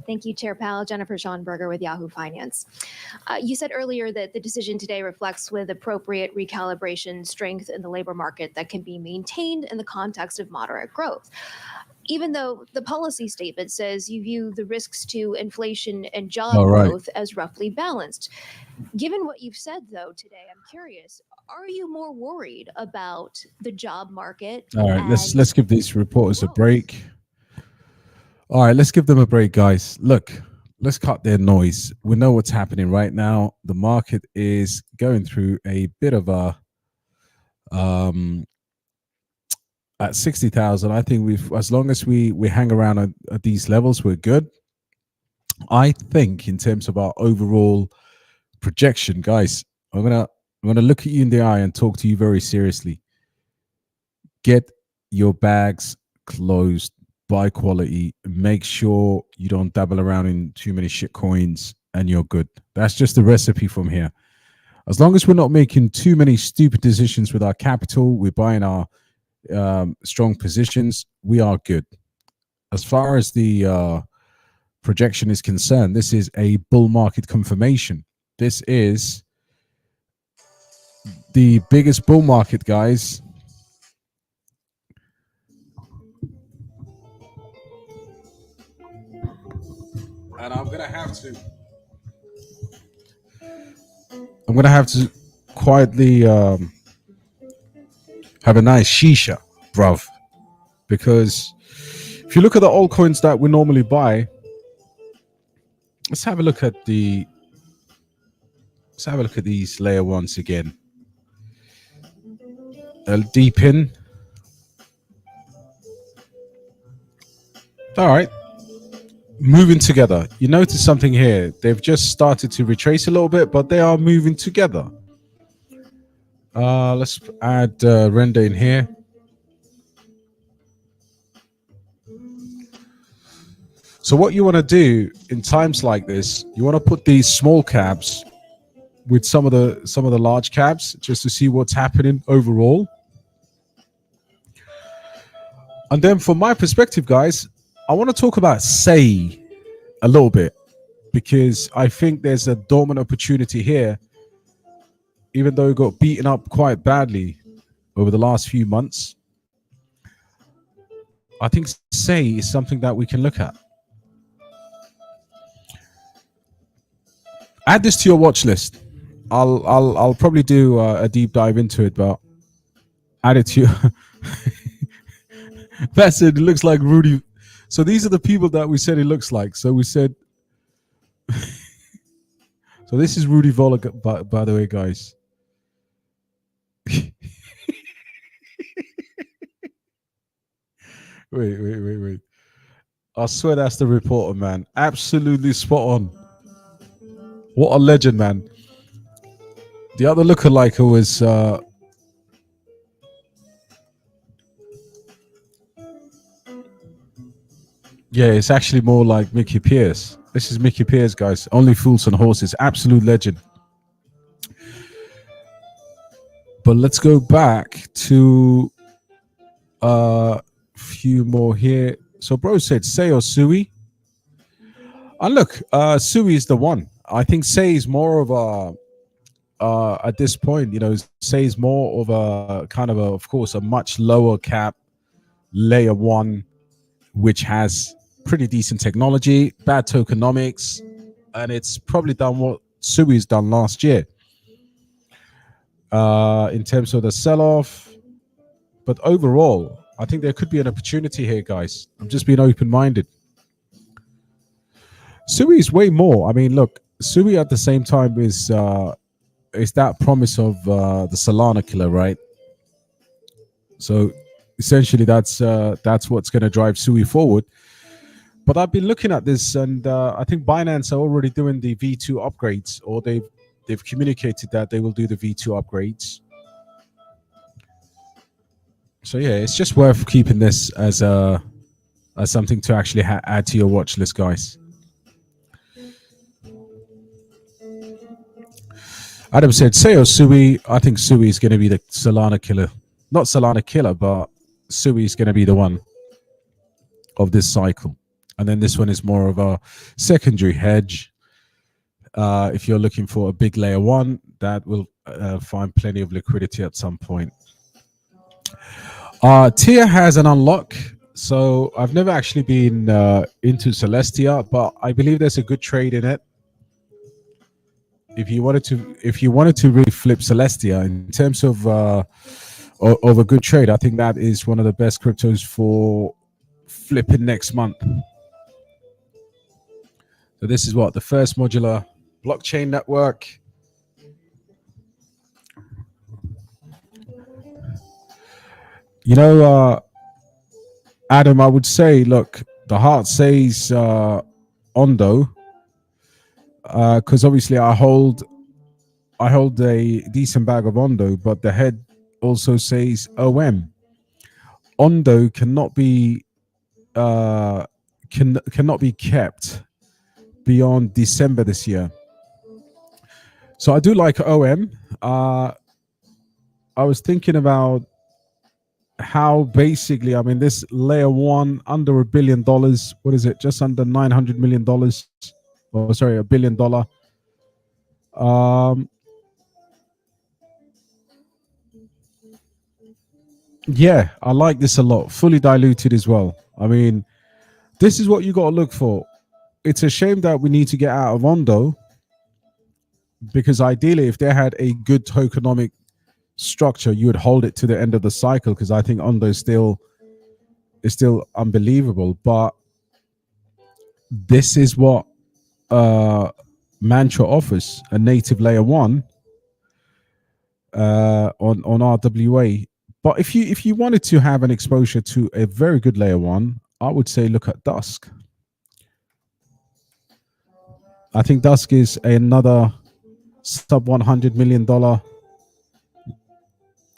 Thank you, Chair Powell. Jennifer Schonberger with Yahoo Finance. You said earlier that the decision today reflects with appropriate recalibration strength in the labor market that can be maintained in the context of moderate growth. Even though the policy statement says you view the risks to inflation and job growth as roughly balanced. Given what you've said, though, today, I'm curious, are you more worried about the job market? All right, let's give these reporters a break. All right, let's give them a break, guys. Look, let's cut their noise. We know what's happening right now. The market is going through a bit of a at 60,000. I think as long as we hang around at these levels, we're good. I think in terms of our overall projection, guys, I'm gonna look at you in the eye and talk to you very seriously. Get your bags closed. Buy quality, make sure you don't dabble around in too many shit coins, and you're good. That's just the recipe from here. As long as we're not making too many stupid decisions with our capital, we're buying our strong positions, we are good. As far as the projection is concerned, this is a bull market confirmation. This is the biggest bull market, guys. And I'm gonna have to quietly have a nice shisha, bruv, because if you look at the altcoins that we normally buy, let's have a look at these layer ones again. Deep in. All right. Moving together. You notice something here. They've just started to retrace a little bit, but they are moving together. Let's add render in here. So what you want to do in times like this, you want to put these small caps with some of the large caps just to see what's happening overall. And then from my perspective, guys, I want to talk about SAY a little bit, because I think there's a dormant opportunity here, even though it got beaten up quite badly over the last few months. I think SAY is something that we can look at. Add this to your watch list. I'll probably do a deep dive into it, but add it to your That's it. It looks like Rudy. So these are the people that we said it looks like. So we said. So this is Rudy Voller, by the way, guys. Wait. I swear that's the reporter, man. Absolutely spot on. What a legend, man. The other lookalike was yeah, it's actually more like Mickey Pierce. This is Mickey Pierce, guys. Only Fools and Horses. Absolute legend. But let's go back to a few more here. So bro said Say or Sui. And look, Sui is the one. I think Say is more of a at this point, Say is more of a kind of course, a much lower cap layer one, which has pretty decent technology, bad tokenomics, and it's probably done what Sui's done last year in terms of the sell-off. But overall, I think there could be an opportunity here, guys. I'm just being open-minded. Sui is way more. I mean, look, Sui at the same time is that promise of the Solana killer, right? So essentially, that's what's going to drive Sui forward. But I've been looking at this, and I think Binance are already doing the V2 upgrades, or they've communicated that they will do the V2 upgrades. So yeah, it's just worth keeping this as something to actually add to your watch list, guys. Adam said, Say or Sui. I think Sui is going to be the Solana killer. Not Solana killer, but Sui is going to be the one of this cycle. And then this one is more of a secondary hedge. If you're looking for a big layer one, that will find plenty of liquidity at some point. Tia has an unlock. So I've never actually been into Celestia, but I believe there's a good trade in it. If you wanted to really flip Celestia in terms of a good trade, I think that is one of the best cryptos for flipping next month. So this is what the first modular blockchain network. Adam, I would say, look, the heart says Ondo, because obviously I hold a decent bag of Ondo, but the head also says OM. Ondo cannot be cannot be kept beyond December this year. So I do like OM. I was thinking about how basically, I mean, this layer one under $1 billion, what is it? Just under $900 million. Oh, sorry, $1 billion. Yeah, I like this a lot. Fully diluted as well. I mean, this is what you got to look for. It's a shame that we need to get out of Ondo, because ideally, if they had a good tokenomic structure, you would hold it to the end of the cycle, because I think Ondo is still unbelievable. But this is what Mantra offers, a native layer one on RWA. But if you wanted to have an exposure to a very good layer one, I would say look at Dusk. I think Dusk is another sub $100 million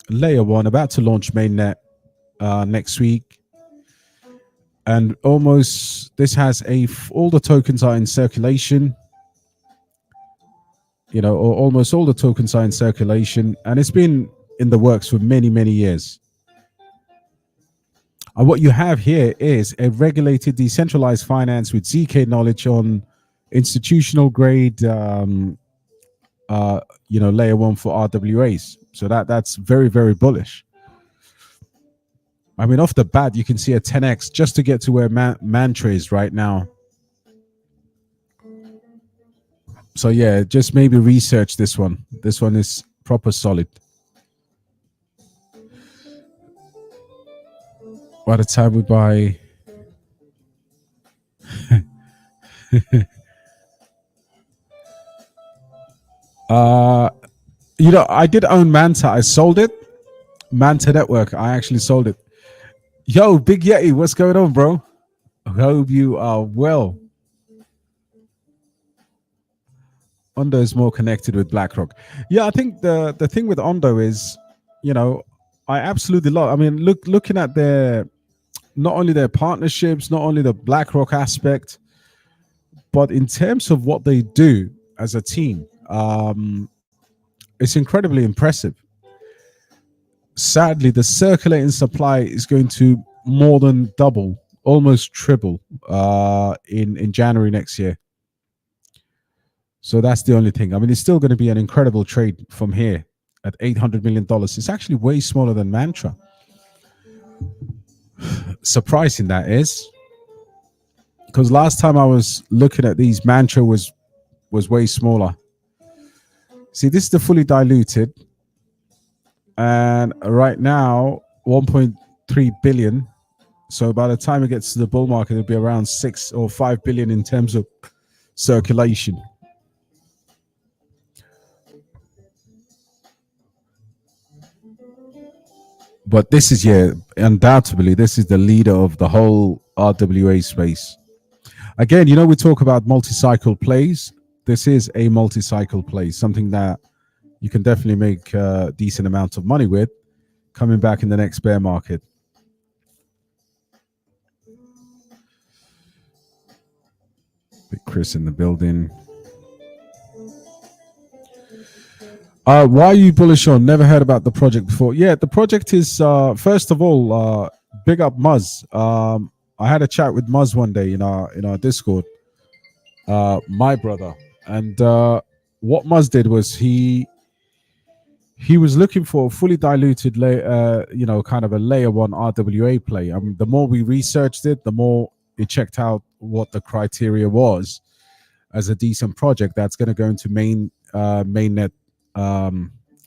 layer one, about to launch mainnet next week. And almost this has all the tokens are in circulation. Or almost all the tokens are in circulation, and it's been in the works for many, many years. And what you have here is a regulated decentralized finance with ZK knowledge on institutional grade, layer one for RWAs. So that's very, very bullish. I mean, off the bat, you can see a 10x just to get to where Mantra is right now. So yeah, just maybe research this one. This one is proper solid. by the time we buy. I did own Manta. I sold it. Manta Network. I actually sold it. Yo, Big Yeti, what's going on, bro? Hope you are well. Ondo is more connected with BlackRock. Yeah, I think the thing with Ondo is, I absolutely love. I mean, looking at their not only their partnerships, not only the BlackRock aspect, but in terms of what they do as a team, it's incredibly impressive. Sadly, the circulating supply is going to more than double, almost triple, in January next year. So that's the only thing. I mean, it's still going to be an incredible trade from here at $800 million. It's actually way smaller than Mantra. Surprising that is, because last time I was looking at these, Mantra was way smaller. See, this is the fully diluted, and right now 1.3 billion. So by the time it gets to the bull market, it'll be around 6 or 5 billion in terms of circulation. But this is, undoubtedly, this is the leader of the whole RWA space. Again, we talk about multi-cycle plays. This is a multi-cycle play, something that you can definitely make a decent amount of money with coming back in the next bear market. Big Chris in the building. Why are you bullish on? Never heard about the project before. Yeah, the project is, first of all, big up Muzz. I had a chat with Muzz one day in our Discord, my brother. And what Muzz did was he was looking for a fully diluted, kind of a layer one RWA play. I mean, the more we researched it, the more it checked out what the criteria was as a decent project that's going to go into mainnet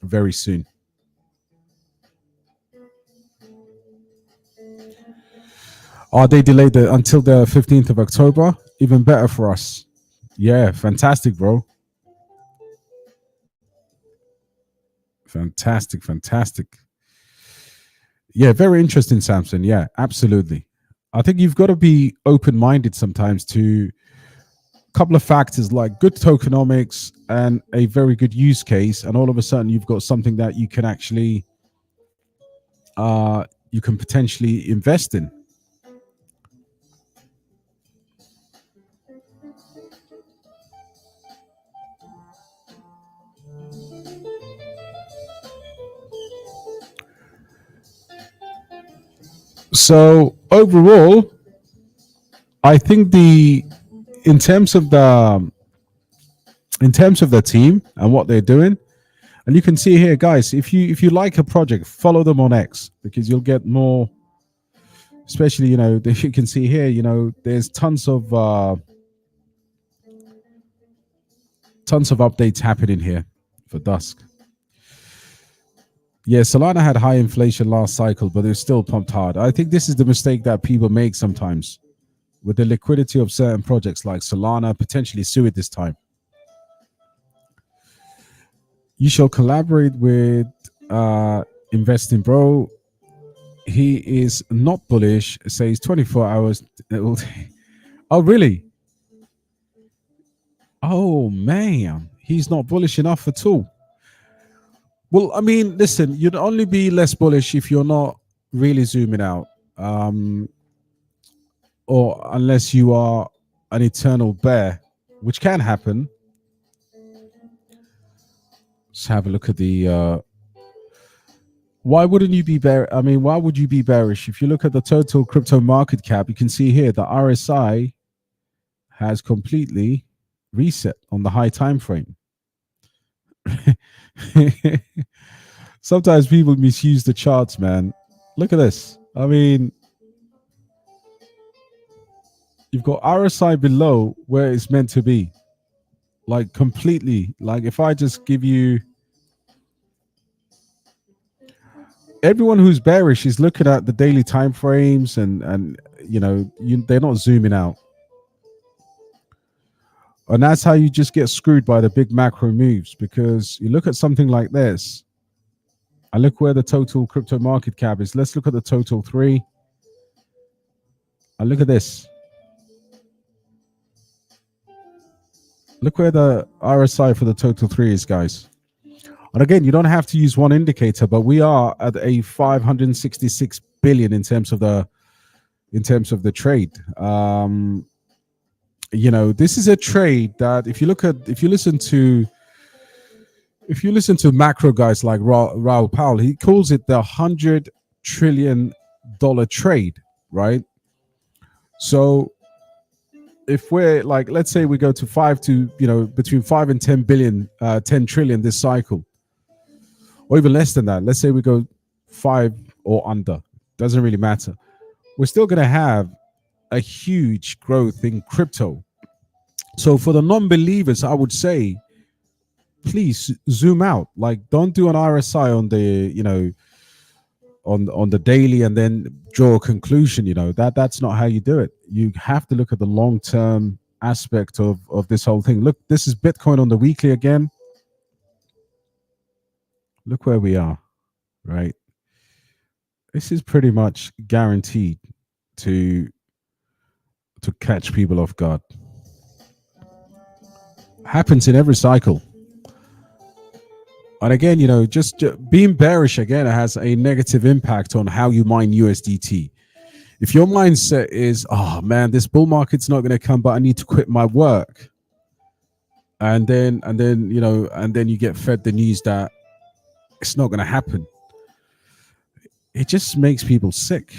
very soon. Are they delayed until the 15th of October? Even better for us. Yeah, fantastic, bro. Fantastic. Yeah, very interesting, Samson. Yeah, absolutely. I think you've got to be open-minded sometimes to a couple of factors like good tokenomics and a very good use case, and all of a sudden you've got something that you can actually you can potentially invest in. So overall, I think in terms of the team and what they're doing, and you can see here, guys, if you like a project, follow them on X, because you'll get more. Especially, if you can see here, there's tons of updates happening here for Dusk. Yeah, Solana had high inflation last cycle, but it's still pumped hard. I think this is the mistake that people make sometimes with the liquidity of certain projects like Solana, potentially Suit this time. You shall collaborate with Investing Bro. He is not bullish, says 24 hours. Oh, really? Oh, man. He's not bullish enough at all. Well, I mean, listen, you'd only be less bullish if you're not really zooming out. Or unless you are an eternal bear, which can happen. Let's have a look at the... why wouldn't you be bear? I mean, why would you be bearish? If you look at the total crypto market cap, you can see here the RSI has completely reset on the high time frame. Sometimes people misuse the charts, man. Look at this. I mean, you've got RSI below where it's meant to be. Like completely. Like if I just give you... everyone who's bearish is looking at the daily time frames, and they're not zooming out. And that's how you just get screwed by the big macro moves, because you look at something like this. I look where the total crypto market cap is. Let's look at the total 3. And look at this. Look where the RSI for the total 3 is, guys. And again, you don't have to use one indicator, but we are at a 566 billion in terms of the trade. This is a trade that if you listen to macro guys like Jerome Powell, he calls it the $100 trillion trade, right? So if we're like, let's say we go to between 5 and 10 billion, 10 trillion this cycle, or even less than that. Let's say we go 5 or under, doesn't really matter. We're still going to have a huge growth in crypto. So for the non-believers, I would say, please zoom out. Like, don't do an RSI on the, on the daily and then draw a conclusion. That's not how you do it. You have to look at the long-term aspect of this whole thing. Look, this is Bitcoin on the weekly again. Look where we are, right? This is pretty much guaranteed to catch people off guard. Happens in every cycle. And again, just being bearish again has a negative impact on how you mine USDT. If your mindset is, oh man, this bull market's not going to come, but I need to quit my work, and then you get fed the news that it's not going to happen, it just makes people sick.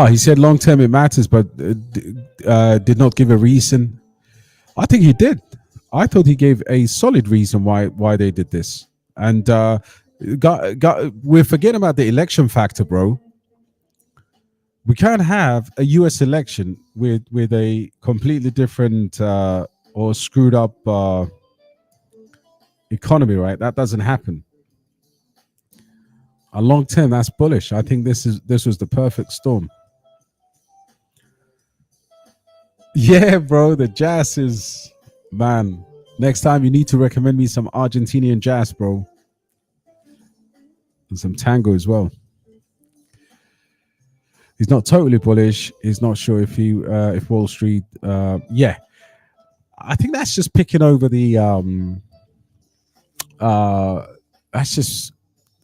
He said long term it matters, but did not give a reason. I think he did. I thought he gave a solid reason why they did this. And we're forgetting about the election factor, bro. We can't have a US election with a completely different or screwed up economy, right? That doesn't happen. A long term, that's bullish. I think this was the perfect storm. Yeah, bro, the jazz is, man. Next time you need to recommend me some Argentinian jazz, bro, and some tango as well. He's not totally bullish. He's not sure if Wall Street. Yeah, I think that's just picking over the. That's just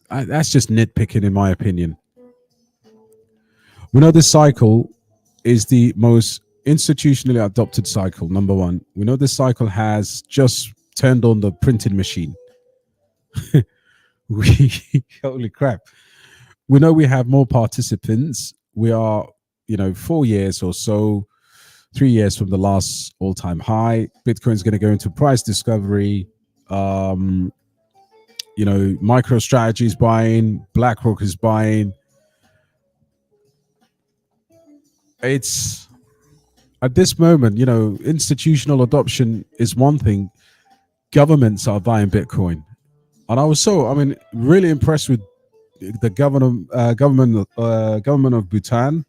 nitpicking, in my opinion. We know this cycle is the most institutionally adopted cycle. Number one, we know this cycle has just turned on the printing machine. Holy crap! We know we have more participants. We are, 4 years or so, 3 years from the last all-time high. Bitcoin's going to go into price discovery. MicroStrategy is buying, BlackRock is buying. It's at this moment, institutional adoption is one thing. Governments are buying Bitcoin, and I was really impressed with the government of Bhutan.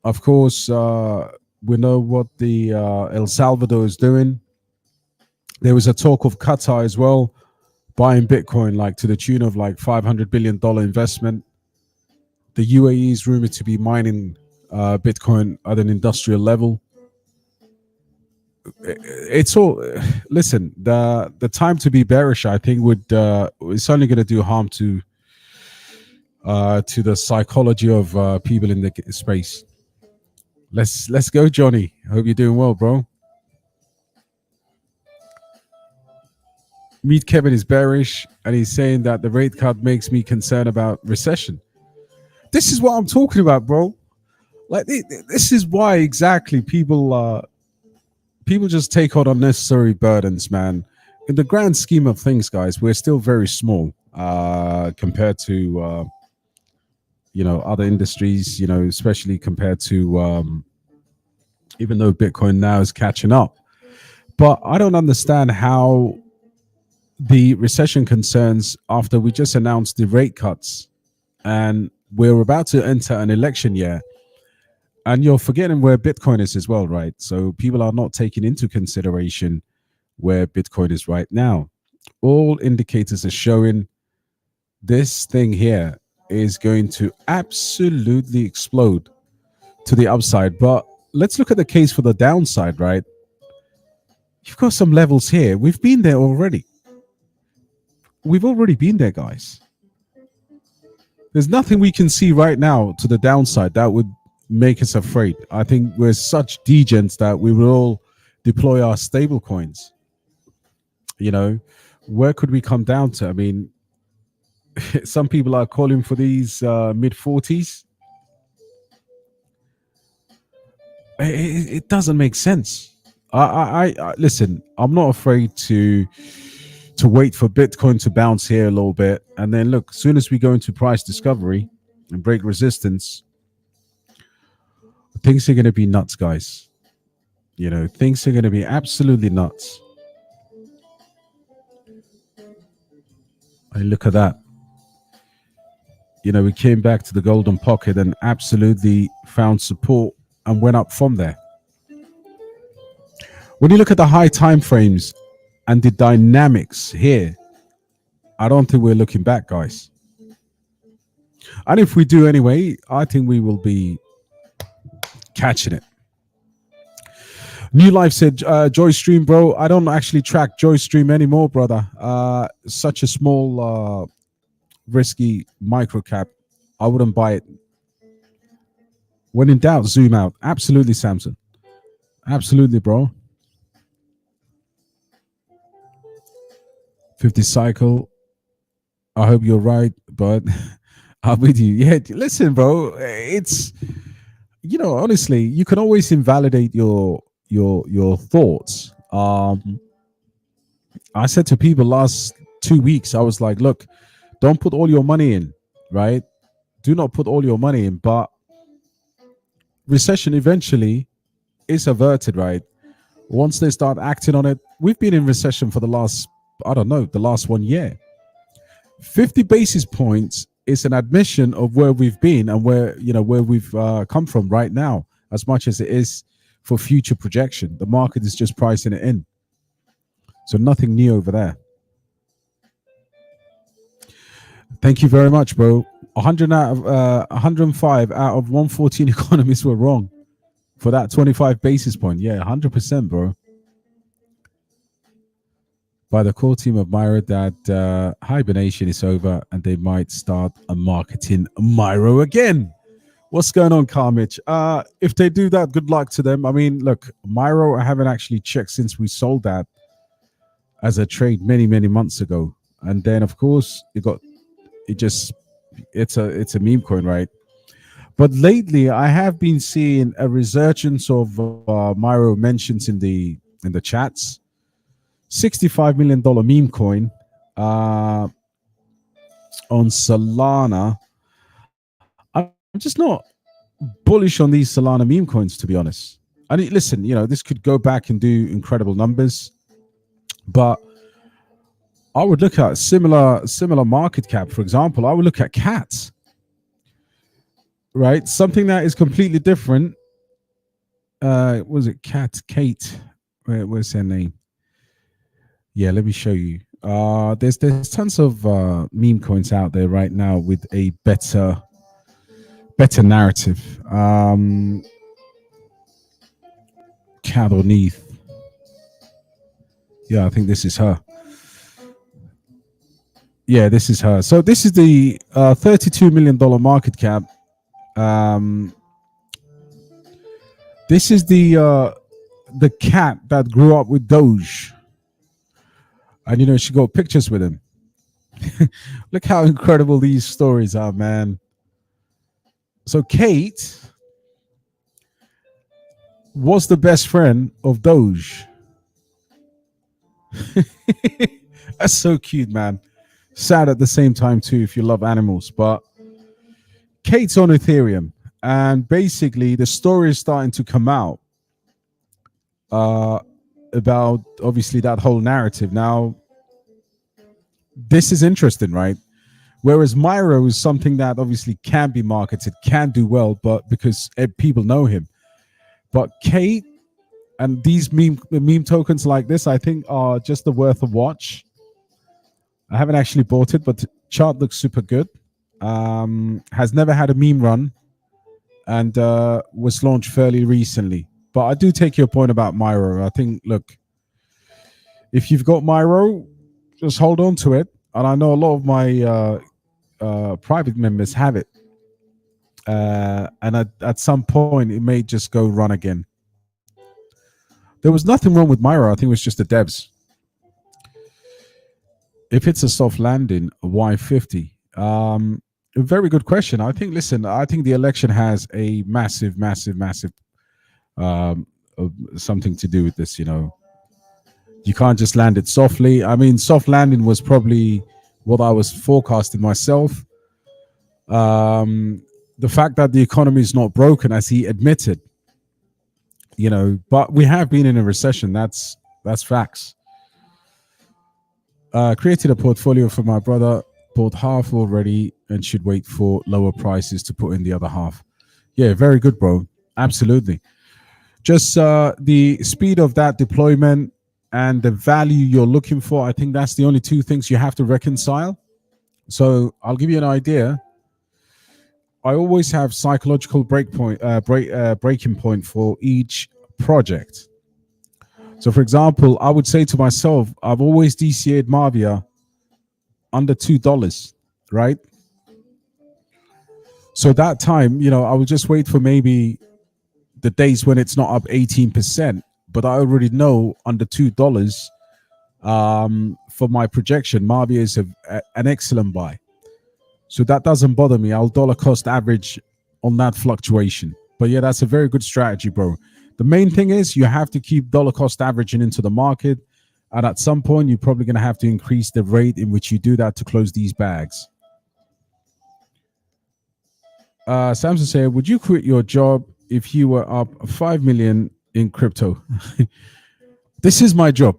Of course, we know what the El Salvador is doing. There was a talk of Qatar as well, buying Bitcoin, like to the tune of like $500 billion investment. The UAE is rumored to be mining Bitcoin at an industrial level. It's all, listen, the time to be bearish, I think, it's only going to do harm to the psychology of people in the space. Let's go, Johnny. I hope you're doing well, bro. Meet Kevin is bearish, and he's saying that the rate cut makes me concerned about recession. This is what I'm talking about, bro. Like, this is why exactly people just take on unnecessary burdens, man. In the grand scheme of things, guys, we're still very small compared to other industries, especially compared to even though Bitcoin now is catching up. But I don't understand how the recession concerns after we just announced the rate cuts and we're about to enter an election year. And you're forgetting where Bitcoin is as well, right? So people are not taking into consideration where Bitcoin is right now. All indicators are showing this thing here is going to absolutely explode to the upside. But let's look at the case for the downside, right? You've got some levels here. We've been there already. We've already been there, guys. There's nothing we can see right now to the downside that would make us afraid. I think we're such degens that we will all deploy our stable coins. You know, where could we come down to? I mean, some people are calling for these mid 40s. It doesn't make sense. I listen, I'm not afraid to wait for Bitcoin to bounce here a little bit. And then look, as soon as we go into price discovery and break resistance, things are going to be nuts, guys. You know, things are going to be absolutely nuts. I look at that. You know, we came back to the golden pocket and absolutely found support and went up from there. When you look at the high time frames and the dynamics here, I don't think we're looking back, guys. And if we do anyway, I think we will be catching it. New Life said, Joy Stream, bro. I don't actually track Joy Stream anymore, brother. Such a small, risky micro cap. I wouldn't buy it. When in doubt, zoom out. Absolutely, Samson. Absolutely, bro. 50 cycle. I hope you're right, but I'm with you. Yeah, listen, bro. It's, you know, honestly, you can always invalidate your thoughts. I said to people last 2 weeks, I was like, look, don't put all your money in, right? Do not put all your money in, but recession eventually is averted, right? Once they start acting on it, we've been in recession for the last, I don't know, the last 1 year. 50 basis points is an admission of where we've been and where, you know, where we've come from right now, as much as it is for future projection. The market is just pricing it in. So nothing new over there. Thank you very much, bro. 100 out of 105 out of 114 economists were wrong for that 25 basis point. Yeah, 100%, bro. By the core team of Myro that hibernation is over and they might start a marketing Myro again. What's going on, Carmich? If they do that, good luck to them. I mean, look, Myro, I haven't actually checked since we sold that as a trade many months ago. And then, of course, it's a meme coin, right? But lately, I have been seeing a resurgence of Myro mentions in the chats. $65 million meme coin on Solana. I'm just not bullish on these Solana meme coins, to be honest. And listen, you know, this could go back and do incredible numbers, but I would look at similar market cap. For example, I would look at cats, right? Something that is completely different. Was it Kate? Where's her name? Yeah, let me show you. There's tons of meme coins out there right now with a better narrative. Cat or Neath. Yeah, I think this is her. Yeah, this is her. So this is the $32 million market cap. This is the cat that grew up with Doge. And, you know, she got pictures with him. Look how incredible these stories are, man. So Kate was the best friend of Doge. That's so cute, man. Sad at the same time, too, if you love animals. But Kate's on Ethereum. And basically, the story is starting to come out about obviously that whole narrative. Now, this is interesting, right? Whereas Myro is something that obviously can be marketed, can do well, but because people know him. But Kate and these meme tokens like this, I think, are just the worth a watch. I haven't actually bought it, but the chart looks super good. Has never had a meme run and was launched fairly recently. But I do take your point about Myro. I think, look, if you've got Myro, just hold on to it. And I know a lot of my private members have it. And at some point, it may just go run again. There was nothing wrong with Myro. I think it was just the devs. If it's a soft landing, why 50? A very good question. I think, listen, I think the election has a massive something to do with this, you know. You can't just land it softly. I mean, soft landing was probably what I was forecasting myself. The fact that the economy is not broken, as he admitted, you know, but we have been in a recession. That's facts. Created a portfolio for my brother, bought half already and should wait for lower prices to put in the other half. Yeah, very good, bro. Absolutely. Just the speed of that deployment and the value you're looking for, I think that's the only two things you have to reconcile. So I'll give you an idea. I always have psychological breaking point for each project. So, for example, I would say to myself, I've always DCA'd Mavia under $2, right? So that time, you know, I would just wait for maybe the days when it's not up 18%, but I already know under $2 for my projection, Mavia is an excellent buy. So that doesn't bother me. I'll dollar cost average on that fluctuation. But yeah, that's a very good strategy, bro. The main thing is you have to keep dollar cost averaging into the market. And at some point, you're probably going to have to increase the rate in which you do that to close these bags. Samson said, would you quit your job if you were up 5 million in crypto? This is my job.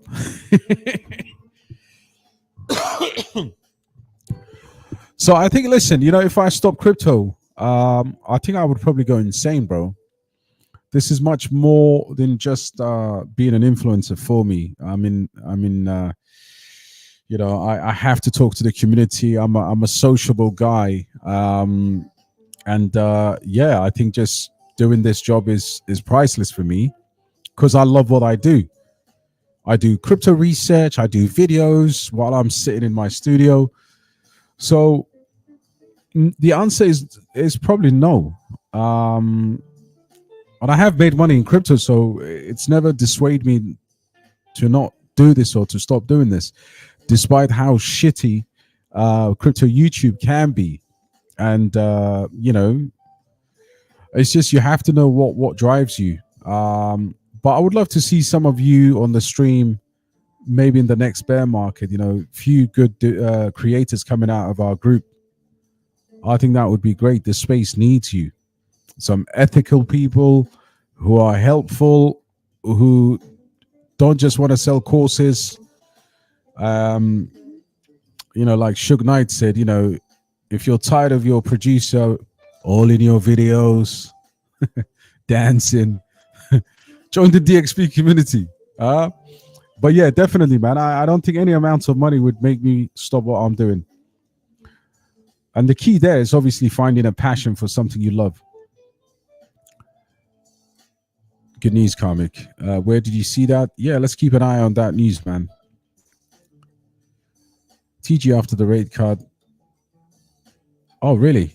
So I think, listen, you know, if I stop crypto, I think I would probably go insane, bro. This is much more than just being an influencer for me. I mean, you know, I have to talk to the community. I'm a sociable guy, and yeah, I think just doing this job is priceless for me because I love what I do. I do crypto research. I do videos while I'm sitting in my studio. So the answer is probably no. And I have made money in crypto, so it's never dissuaded me to not do this or to stop doing this, despite how shitty crypto YouTube can be. And you know, it's just you have to know what drives you. But I would love to see some of you on the stream, maybe in the next bear market. You know, few good creators coming out of our group. I think that would be great. The space needs you. Some ethical people who are helpful, who don't just want to sell courses. You know, like Suge Knight said, you know, if you're tired of your producer all in your videos, dancing, join the DXP community. But yeah, definitely, man. I don't think any amount of money would make me stop what I'm doing. And the key there is obviously finding a passion for something you love. Good news, Karmic. Where did you see that? Yeah, let's keep an eye on that news, man. TG after the rate card. Oh, really?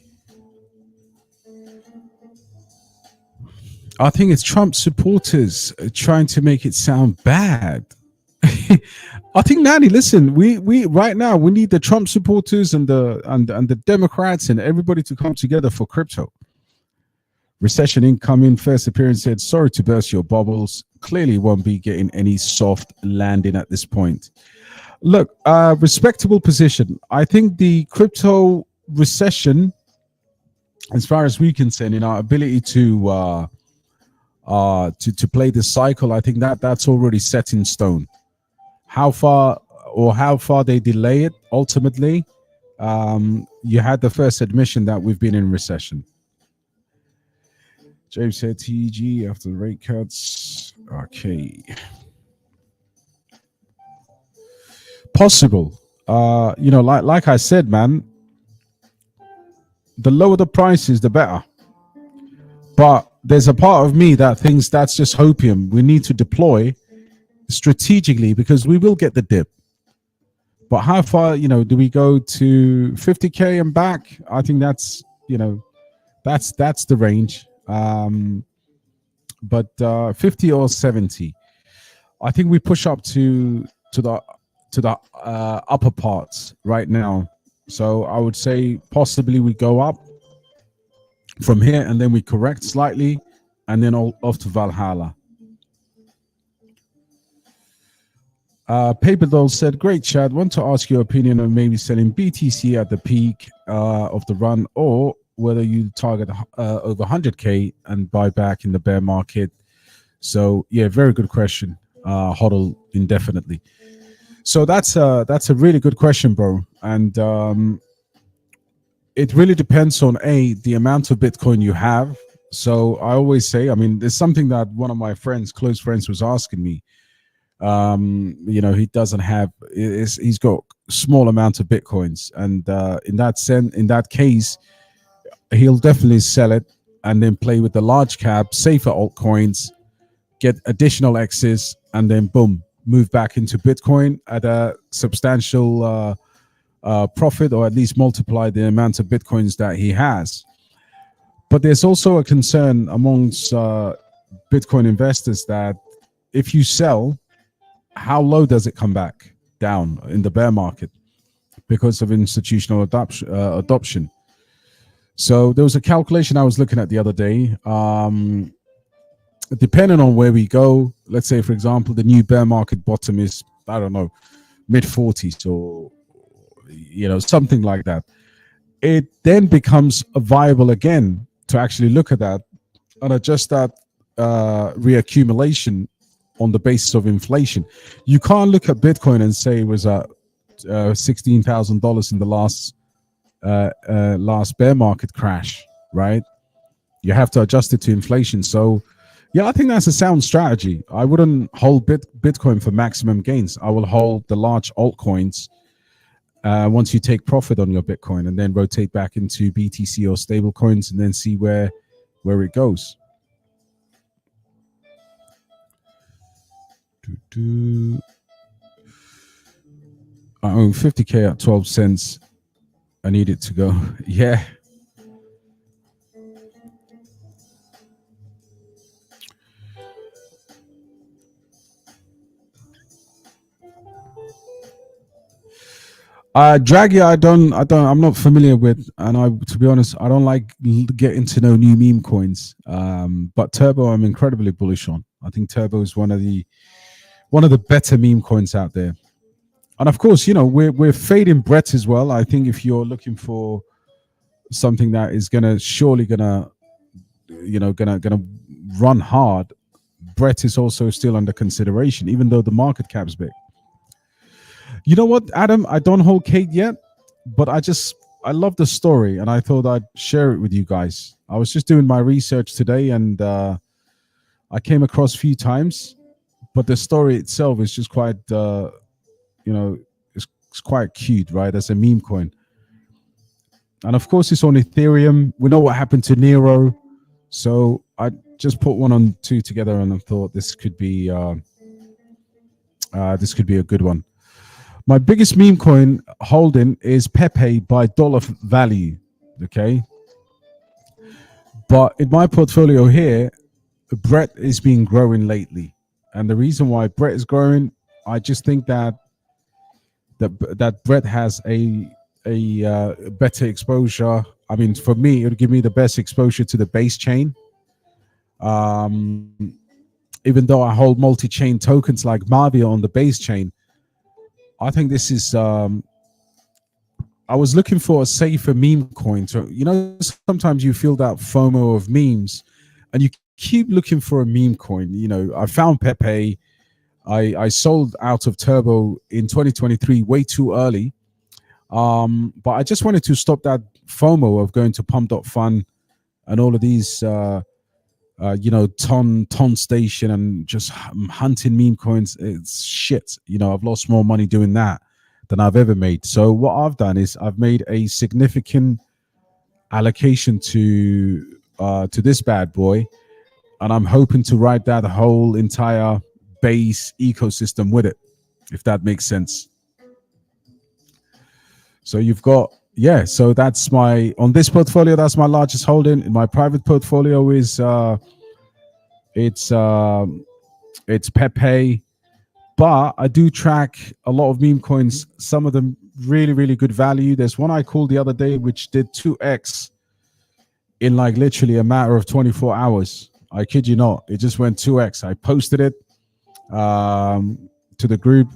I think it's Trump supporters trying to make it sound bad. I think, Nanny, listen, we right now we need the Trump supporters and the Democrats and everybody to come together for crypto. Recession incoming. First appearance said, sorry to burst your bubbles. Clearly won't be getting any soft landing at this point. Look, respectable position. I think the crypto recession, as far as we can say, in our ability to to play this cycle. I think that's already set in stone. How far they delay it ultimately, you had the first admission that we've been in recession. James said TG after the rate cuts. Okay. Possible. Like I said, man, the lower the prices, the better. But there's a part of me that thinks that's just hopium. We need to deploy strategically because we will get the dip. But how far, do we go to 50K and back? I think that's the range. But 50 or 70, I think we push up to the upper parts right now. So I would say possibly we go up from here and then we correct slightly and then off to Valhalla. Paper Doll said, great chat. Want to ask your opinion on maybe selling BTC at the peak of the run, or whether you target over 100K and buy back in the bear market. So yeah, very good question. Hodl indefinitely. So that's a really good question, bro. And it really depends on the amount of Bitcoin you have. So I always say, there's something that one of my close friends was asking me. He doesn't have, he's got small amount of Bitcoins. And in that case, he'll definitely sell it and then play with the large cap, safer altcoins, get additional X's, and then boom, move back into Bitcoin at a substantial profit, or at least multiply the amount of Bitcoins that he has. But there's also a concern amongst Bitcoin investors that if you sell, how low does it come back down in the bear market because of institutional adoption? So there was a calculation I was looking at the other day. Depending on where we go, let's say, for example, the new bear market bottom is, I don't know, mid-40s or, something like that. It then becomes viable again to actually look at that and adjust that reaccumulation on the basis of inflation. You can't look at Bitcoin and say it was at $16,000 in the last bear market crash, right? You have to adjust it to inflation. So yeah, I think that's a sound strategy. I wouldn't hold Bitcoin for maximum gains. I will hold the large altcoins once you take profit on your Bitcoin, and then rotate back into BTC or stable coins and then see where it goes. I own 50K at 12 cents. I need it to go. Yeah. Draggy, I'm not familiar with, and to be honest, I don't like getting to know new meme coins. But Turbo, I'm incredibly bullish on. I think Turbo is one of the better meme coins out there. And of course, we're fading Brett as well. I think if you're looking for something that is gonna run hard, Brett is also still under consideration, even though the market cap's big. You know what, Adam? I don't hold Kate yet, but I love the story, and I thought I'd share it with you guys. I was just doing my research today, and I came across a few times, but the story itself is just quite, it's quite cute, right? As a meme coin. And of course, it's on Ethereum. We know what happened to Nero. So I just put one and two together, and I thought this could be a good one. My biggest meme coin holding is Pepe by dollar value, okay? But in my portfolio here, Brett is been growing lately. And the reason why Brett is growing, I just think that Brett has a better exposure. I mean, for me, it would give me the best exposure to the base chain. Even though I hold multi-chain tokens like Marvia on the base chain, I think this is, I was looking for a safer meme coin. So, sometimes you feel that FOMO of memes and you keep looking for a meme coin. You know, I found Pepe. I sold out of Turbo in 2023 way too early. But I just wanted to stop that FOMO of going to pump.fun and all of these, you know, ton station and just hunting meme coins. It's shit. You know, I've lost more money doing that than I've ever made. So what I've done is I've made a significant allocation to this bad boy, and I'm hoping to ride that whole entire base ecosystem with it, if that makes sense. So you've got, yeah, so that's on this portfolio, that's my largest holding. In my private portfolio is it's Pepe, but I do track a lot of meme coins, some of them really good value. There's one I called the other day which did 2x in like literally a matter of 24 hours. I kid you not, it just went 2x. I posted it to the group,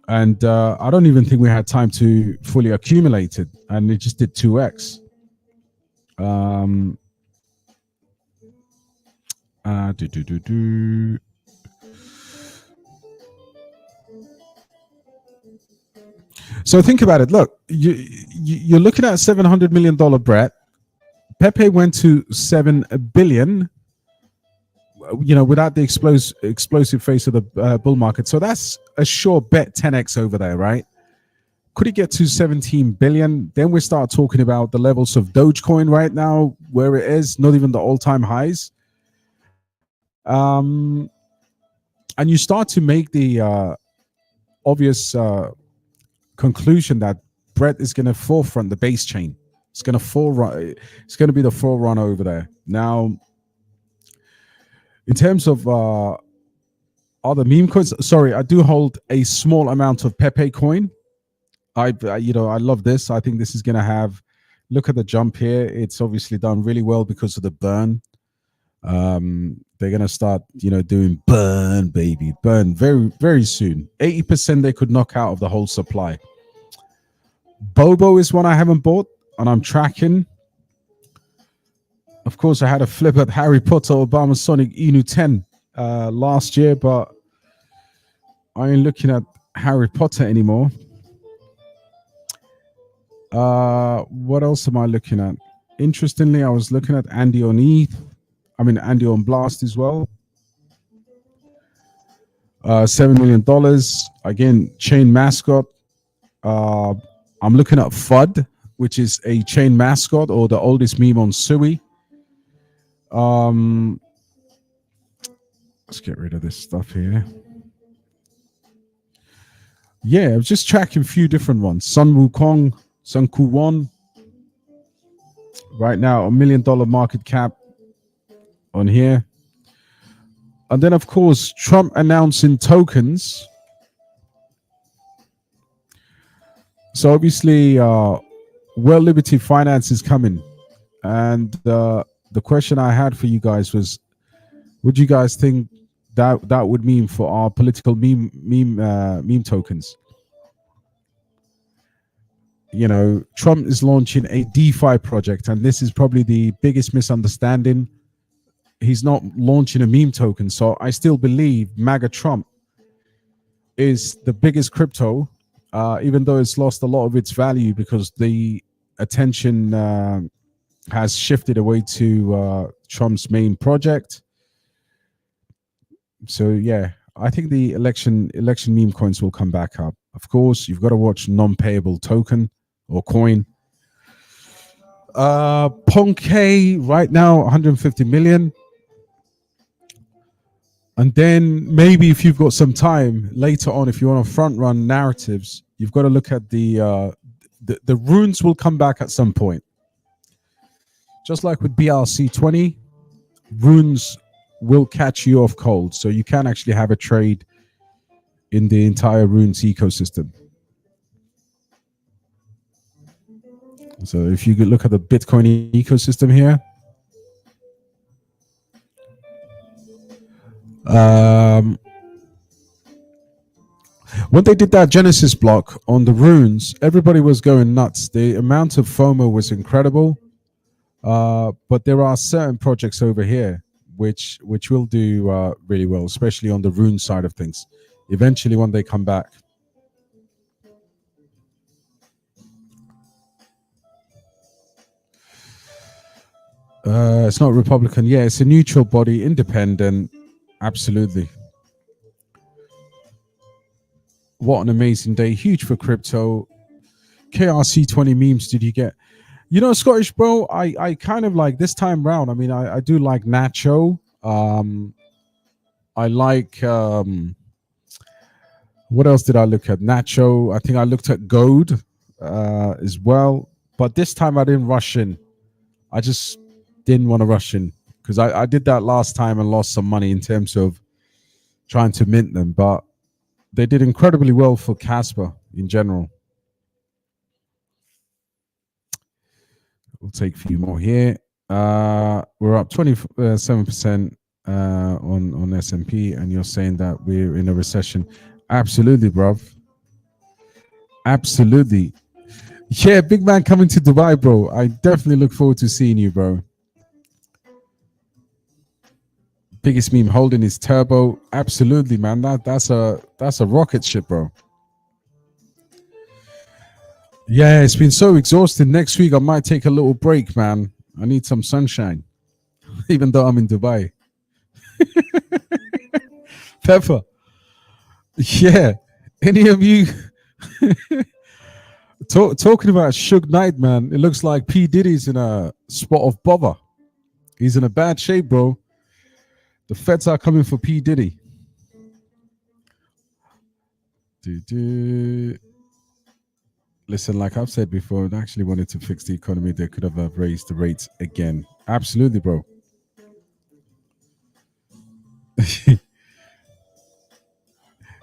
and I don't even think we had time to fully accumulate it, and it just did 2x. So think about it. Look, you're looking at $700 million bet. Pepe went to 7 billion. You know, without the explosive face of the bull market. So that's a sure bet 10x over there, right? Could it get to 17 billion? Then we start talking about the levels of Dogecoin right now, where it is, not even the all-time highs. And you start to make the obvious conclusion that Brett is going to forefront the base chain. It's going to be the forerunner over there. Now, in terms of other meme coins, sorry, I do hold a small amount of Pepe coin. I love this. I think this is going to have, look at the jump here. It's obviously done really well because of the burn. They're going to start, doing burn, baby, burn very, very soon. 80% they could knock out of the whole supply. Bobo is one I haven't bought, and I'm tracking. Of course, I had a flip at Harry Potter Obama Sonic Inu 10 last year, but I ain't looking at Harry Potter anymore. What else am I looking at? Interestingly, I was looking at Andy on ETH. Andy on Blast as well. $7 million. Again, chain mascot. I'm looking at FUD, which is a chain mascot or the oldest meme on Sui. Let's get rid of this stuff here. Yeah, I was just tracking a few different ones. Sun Wukong, Sun Ku1. Right now, $1 million market cap on here. And then, of course, Trump announcing tokens. So obviously, World Liberty Finance is coming. And the question I had for you guys was, what do you guys think that would mean for our political meme tokens? Trump is launching a DeFi project, and this is probably the biggest misunderstanding. He's not launching a meme token. So I still believe MAGA Trump is the biggest crypto, even though it's lost a lot of its value because the attention has shifted away to Trump's main project. So yeah, I think the election meme coins will come back up. Of course, you've got to watch non-payable token or coin. Ponke right now 150 million. And then maybe if you've got some time later on, if you want to front run narratives, you've got to look at the runes will come back at some point. Just like with BRC20, runes will catch you off cold. So you can actually have a trade in the entire runes ecosystem. So if you could look at the Bitcoin ecosystem here, when they did that Genesis block on the runes, everybody was going nuts. The amount of FOMO was incredible. But there are certain projects over here which will do really well, especially on the rune side of things. Eventually, when they come back. It's not Republican. Yeah, it's a neutral body, independent. Absolutely. What an amazing day. Huge for crypto. KRC20 memes did you get? You know, Scottish bro, I kind of like this time round. I mean, I do like Nacho. I like what else did I look at? Nacho. I think I looked at Gold as well. But this time I didn't rush in. I just didn't want to rush in because I did that last time and lost some money in terms of trying to mint them. But they did incredibly well for Casper in general. We'll take a few more here. We're up 27% on S&P, and you're saying that we're in a recession. Absolutely, bruv. Absolutely. Yeah, big man coming to Dubai, bro. I definitely look forward to seeing you, bro. Biggest meme holding his turbo. Absolutely, man. That's a rocket ship, bro. Yeah, it's been so exhausting. Next week I might take a little break, man. I need some sunshine, even though I'm in Dubai. Pepper. Yeah. Any of you talking about Suge Knight, man? It looks like P. Diddy's in a spot of bother. He's in a bad shape, bro. The feds are coming for P. Diddy. Listen, like I've said before, they actually wanted to fix the economy. They could have raised the rates again. Absolutely, bro.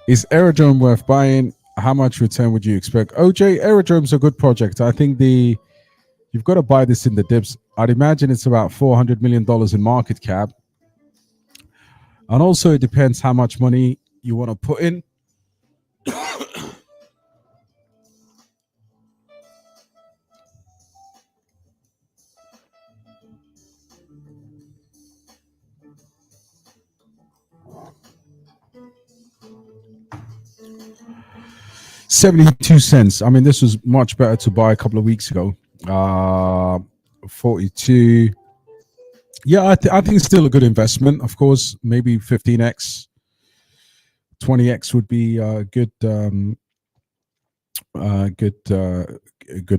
Is Aerodrome worth buying? How much return would you expect? OJ, Aerodrome's a good project. I think you've got to buy this in the dips. I'd imagine it's about $400 million in market cap. And also it depends how much money you want to put in. $0.72. I mean, this was much better to buy a couple of weeks ago. 42. Yeah, I think it's still a good investment. Of course, maybe 15x, 20x would be a good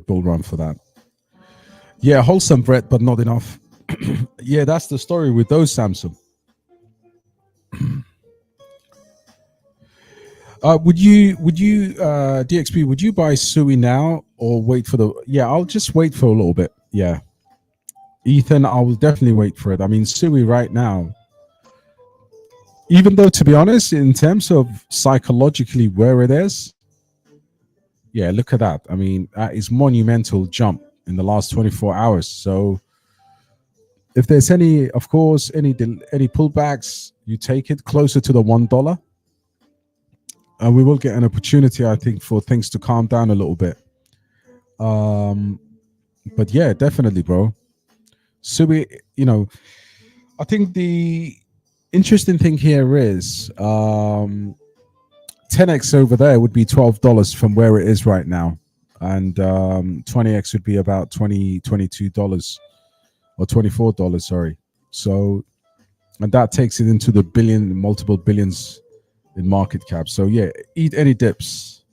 bull run for that. Yeah, wholesome bread, but not enough. Yeah, that's the story with those Samsung. Would you DXP, would you buy Sui now or wait for the? Yeah, I'll just wait for a little bit. Yeah, Ethan, I will definitely wait for it. I mean, Sui right now, even though, to be honest, in terms of psychologically where it is, yeah, look at that. I mean, that is monumental jump in the last 24 hours. So if there's any, of course, any pullbacks, you take it closer to the $1. And we will get an opportunity, I think, for things to calm down a little bit. But yeah, definitely, bro. Sui, I think the interesting thing here is 10x over there would be $12 from where it is right now. And 20x would be about $22 or $24, sorry. So, and that takes it into the multiple billions in market cap. So yeah, eat any dips.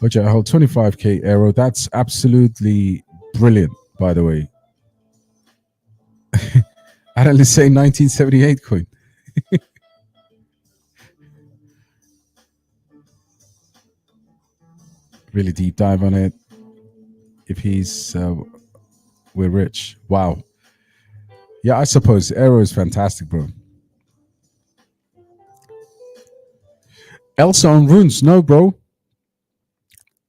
Okay, I hold 25k Aero. That's absolutely brilliant, by the way. Analysts say 1978 coin. Really deep dive on it. If he's we're rich. Wow. Yeah, I suppose Aero is fantastic, bro. Elsa on runes? No, bro.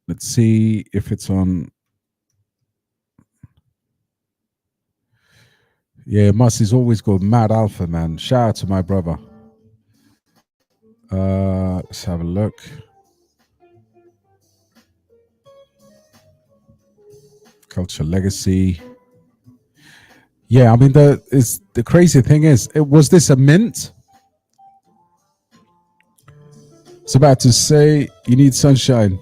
Let's see if it's on. Yeah, Musty's always go mad alpha, man. Shout out to my brother. Let's have a look. Culture legacy. Yeah, I mean the crazy thing is, was this a mint? It's about to say you need sunshine.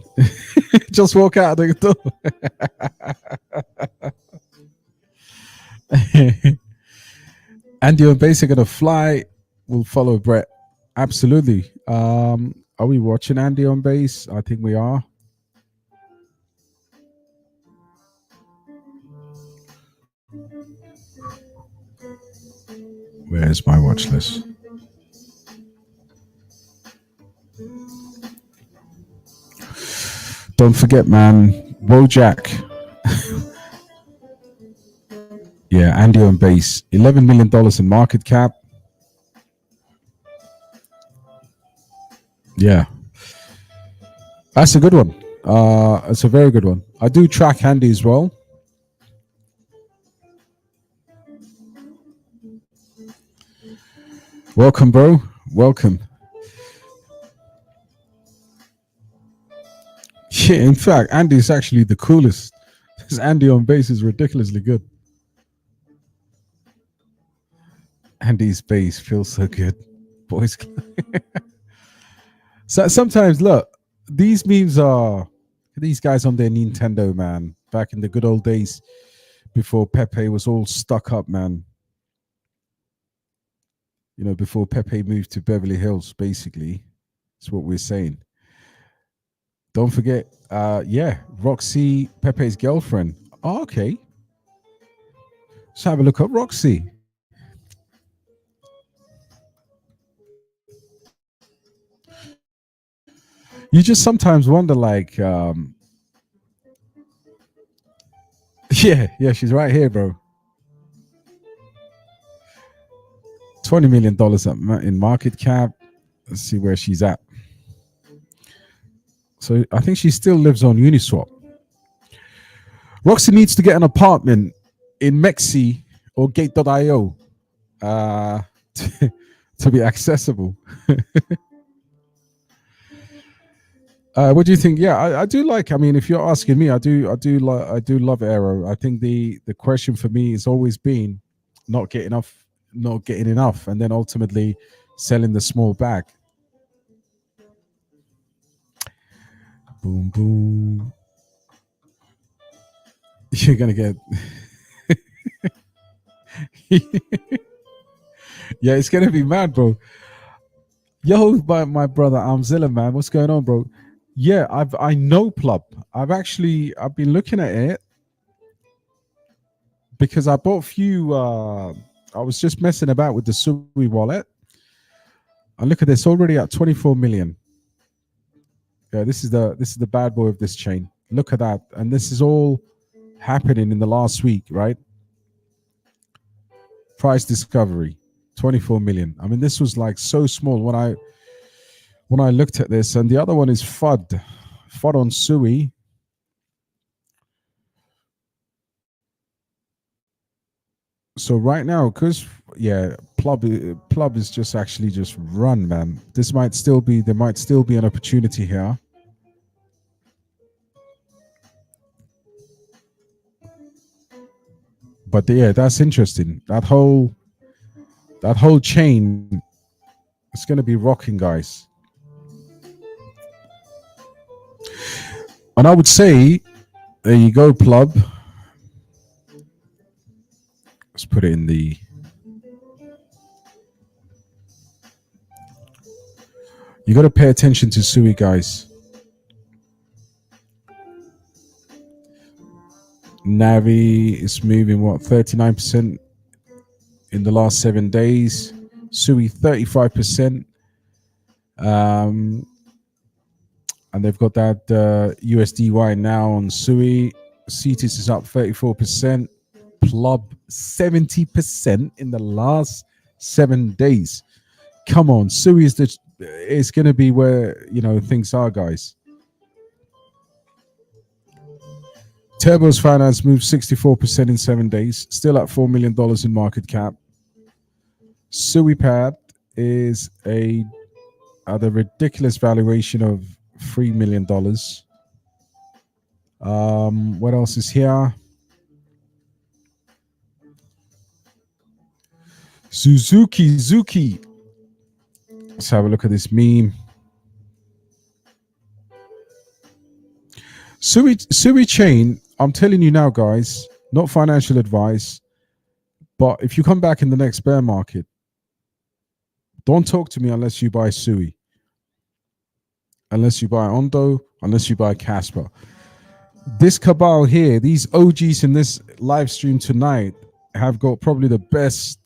Just walk out the door. Andy and Base are gonna fly. We'll follow Brett. Absolutely. Are we watching Andy on Base? I think we are. Where's my watch list? Don't forget, man, Wojak. Yeah, Andy on Base. $11 million in market cap. Yeah. That's a good one. It's a very good one. I do track Andy as well. Welcome, bro. Welcome. Yeah, in fact, Andy is actually the coolest. This Andy on Base is ridiculously good. Andy's Base feels so good. Boys. So sometimes, look, these memes are these guys on their Nintendo, man. Back in the good old days before Pepe was all stuck up, man. You know, before Pepe moved to Beverly Hills, basically. That's what we're saying. Don't forget, yeah, Roxy, Pepe's girlfriend. Oh, okay. Let's have a look at Roxy. You just sometimes wonder, like, yeah, she's right here, bro. $20 million in market cap. Let's see where she's at. So I think she still lives on Uniswap. Roxy needs to get an apartment in Mexi or Gate.io to be accessible. What do you think? Yeah, I do like. I mean, if you're asking me, I do love Aero. I think the question for me has always been not getting enough, and then ultimately selling the small bag. Boom, boom. You're gonna get. Yeah, it's gonna be mad, bro. Yo, my brother Amzilla, man, what's going on, bro? Yeah, I know Plub. I've been looking at it because I bought a few. I was just messing about with the Sui wallet, and look at this, already at 24 million. Yeah, this is the bad boy of this chain. Look at that, and this is all happening in the last week, right? Price discovery, 24 million. I mean, this was like so small when I looked at this, and the other one is FUD on Sui. So right now, because yeah, Plub is just actually just run, man. There might still be an opportunity here. But yeah, that's interesting. That whole chain is going to be rocking, guys. And I would say, there you go, Plub. Let's put it in the. You got to pay attention to Sui, guys. Navi is moving, what, 39% in the last 7 days. Sui, 35%. And they've got that USDY now on Sui. Cetus is up 34%. Plub, 70% in the last 7 days. Come on, Sui is going to be where, you know, things are, guys. Turbo's Finance moved 64% in 7 days, still at $4 million in market cap. SuiPad is at a ridiculous valuation of $3 million. What else is here? Zuki. Let's have a look at this meme. Sui chain, I'm telling you now, guys, not financial advice, but if you come back in the next bear market, don't talk to me unless you buy Sui, unless you buy Ondo, unless you buy Casper. This cabal here, these OGs in this live stream tonight have got probably the best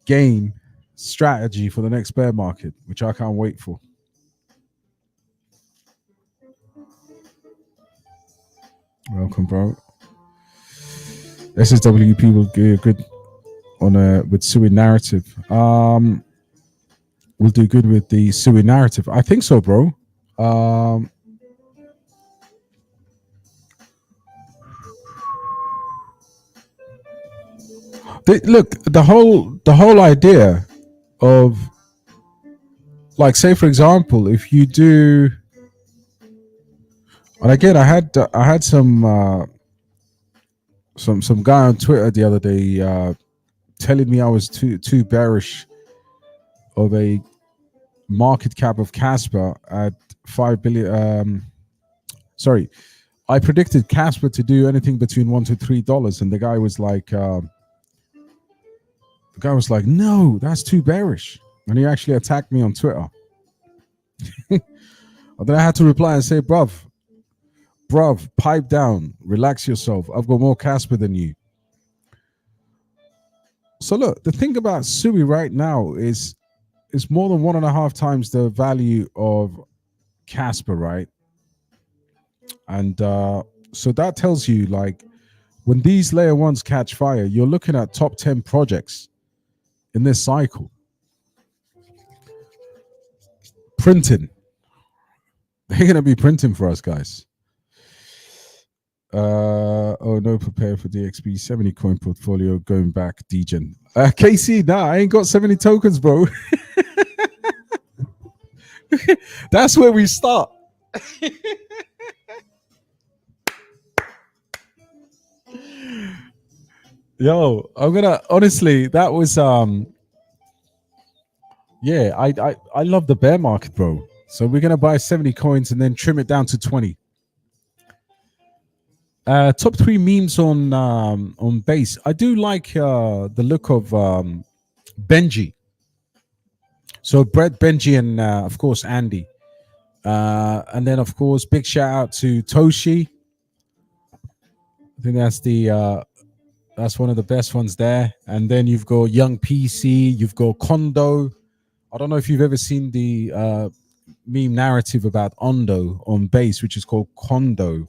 game strategy for the next bear market, which I can't wait for. Welcome, bro. SSWP will do good on with Sui narrative. We'll do good with the Sui narrative. I think so, bro. Look, the whole idea of, like, say for example, if you do, and again, I had some guy on Twitter the other day telling me I was too bearish of a market cap of Casper at 5 billion. Sorry, I predicted Casper to do anything between $1 to $3, and the guy was like, no, that's too bearish, and he actually attacked me on Twitter. And then I had to reply and say, bruv, pipe down, relax yourself. I've got more Casper than you. So look, the thing about Sui right now is more than 1.5 times the value of Casper, right? And so that tells you, like, when these layer ones catch fire, you're looking at top 10 projects in this cycle. Printing. They're going to be printing for us, guys. Oh no, prepare for DXB 70 coin portfolio going back degen. KC, nah, I ain't got 70 tokens, bro. That's where we start. Yo, I'm gonna honestly, that was yeah, I love the bear market, bro. So we're gonna buy 70 coins and then trim it down to 20. Top 3 memes on base. I do like the look of Benji. So Brett, Benji, and of course Andy. And then of course big shout out to Toshi. I think that's one of the best ones there. And then you've got Young PC, you've got Kondo. I don't know if you've ever seen the meme narrative about Ondo on base, which is called Kondo.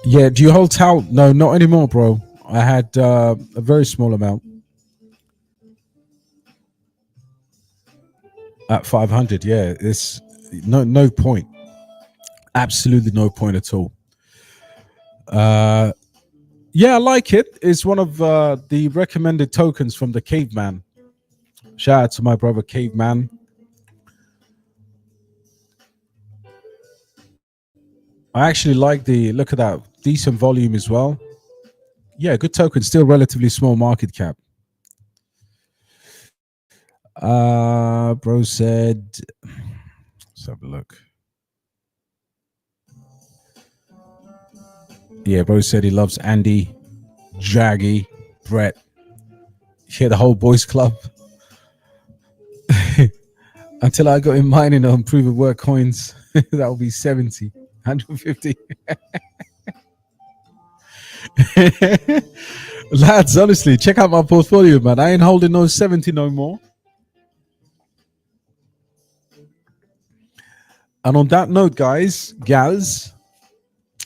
Yeah, do you hold tau? No, not anymore, bro. I had a very small amount at 500. Yeah, it's no point. Absolutely no point at all. Yeah, I like it. It's one of the recommended tokens from the Caveman. Shout out to my brother Caveman. I actually like the look at that, decent volume as well. Yeah, good token, still relatively small market cap. Bro said, let's have a look. Yeah, bro said he loves Andy, Jaggy, Brett. Yeah, the whole boys club. Until I got in mining on proof of work coins, that will be 70, 150. Lads, honestly, check out my portfolio, man. I ain't holding no 70 no more. And on that note, guys, gals,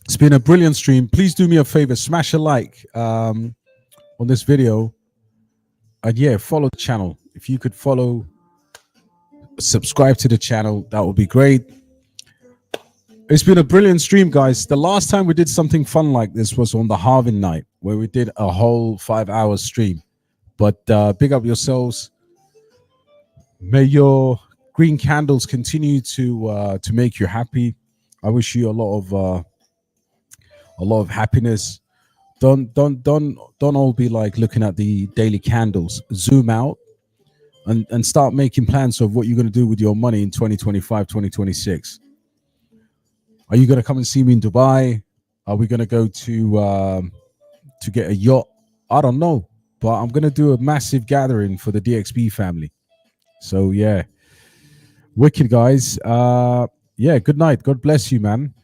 it's been a brilliant stream. Please do me a favor, smash a like on this video. And yeah, follow the channel. If you could follow, subscribe to the channel, that would be great. It's been a brilliant stream, guys. The last time we did something fun like this was on the halving night, where we did a whole 5 hour stream. But big up yourselves. May your green candles continue to make you happy. I wish you a lot of happiness. Don't all be like looking at the daily candles. Zoom out and start making plans of what you're going to do with your money in 2025, 2026. Are you going to come and see me in Dubai? Are we going to go to get a yacht? I don't know, but I'm going to do a massive gathering for the DXB family. So yeah, wicked guys. Yeah, good night. God bless you, man.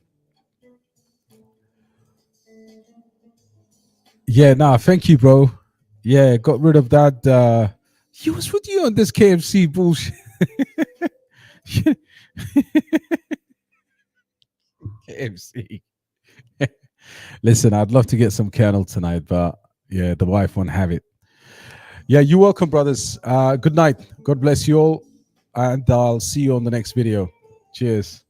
Yeah, nah, thank you, bro. Yeah, got rid of that. What's with you on this KFC bullshit? KFC. Listen, I'd love to get some kernel tonight, but yeah, the wife won't have it. Yeah, you're welcome, brothers. Good night. God bless you all, and I'll see you on the next video. Cheers.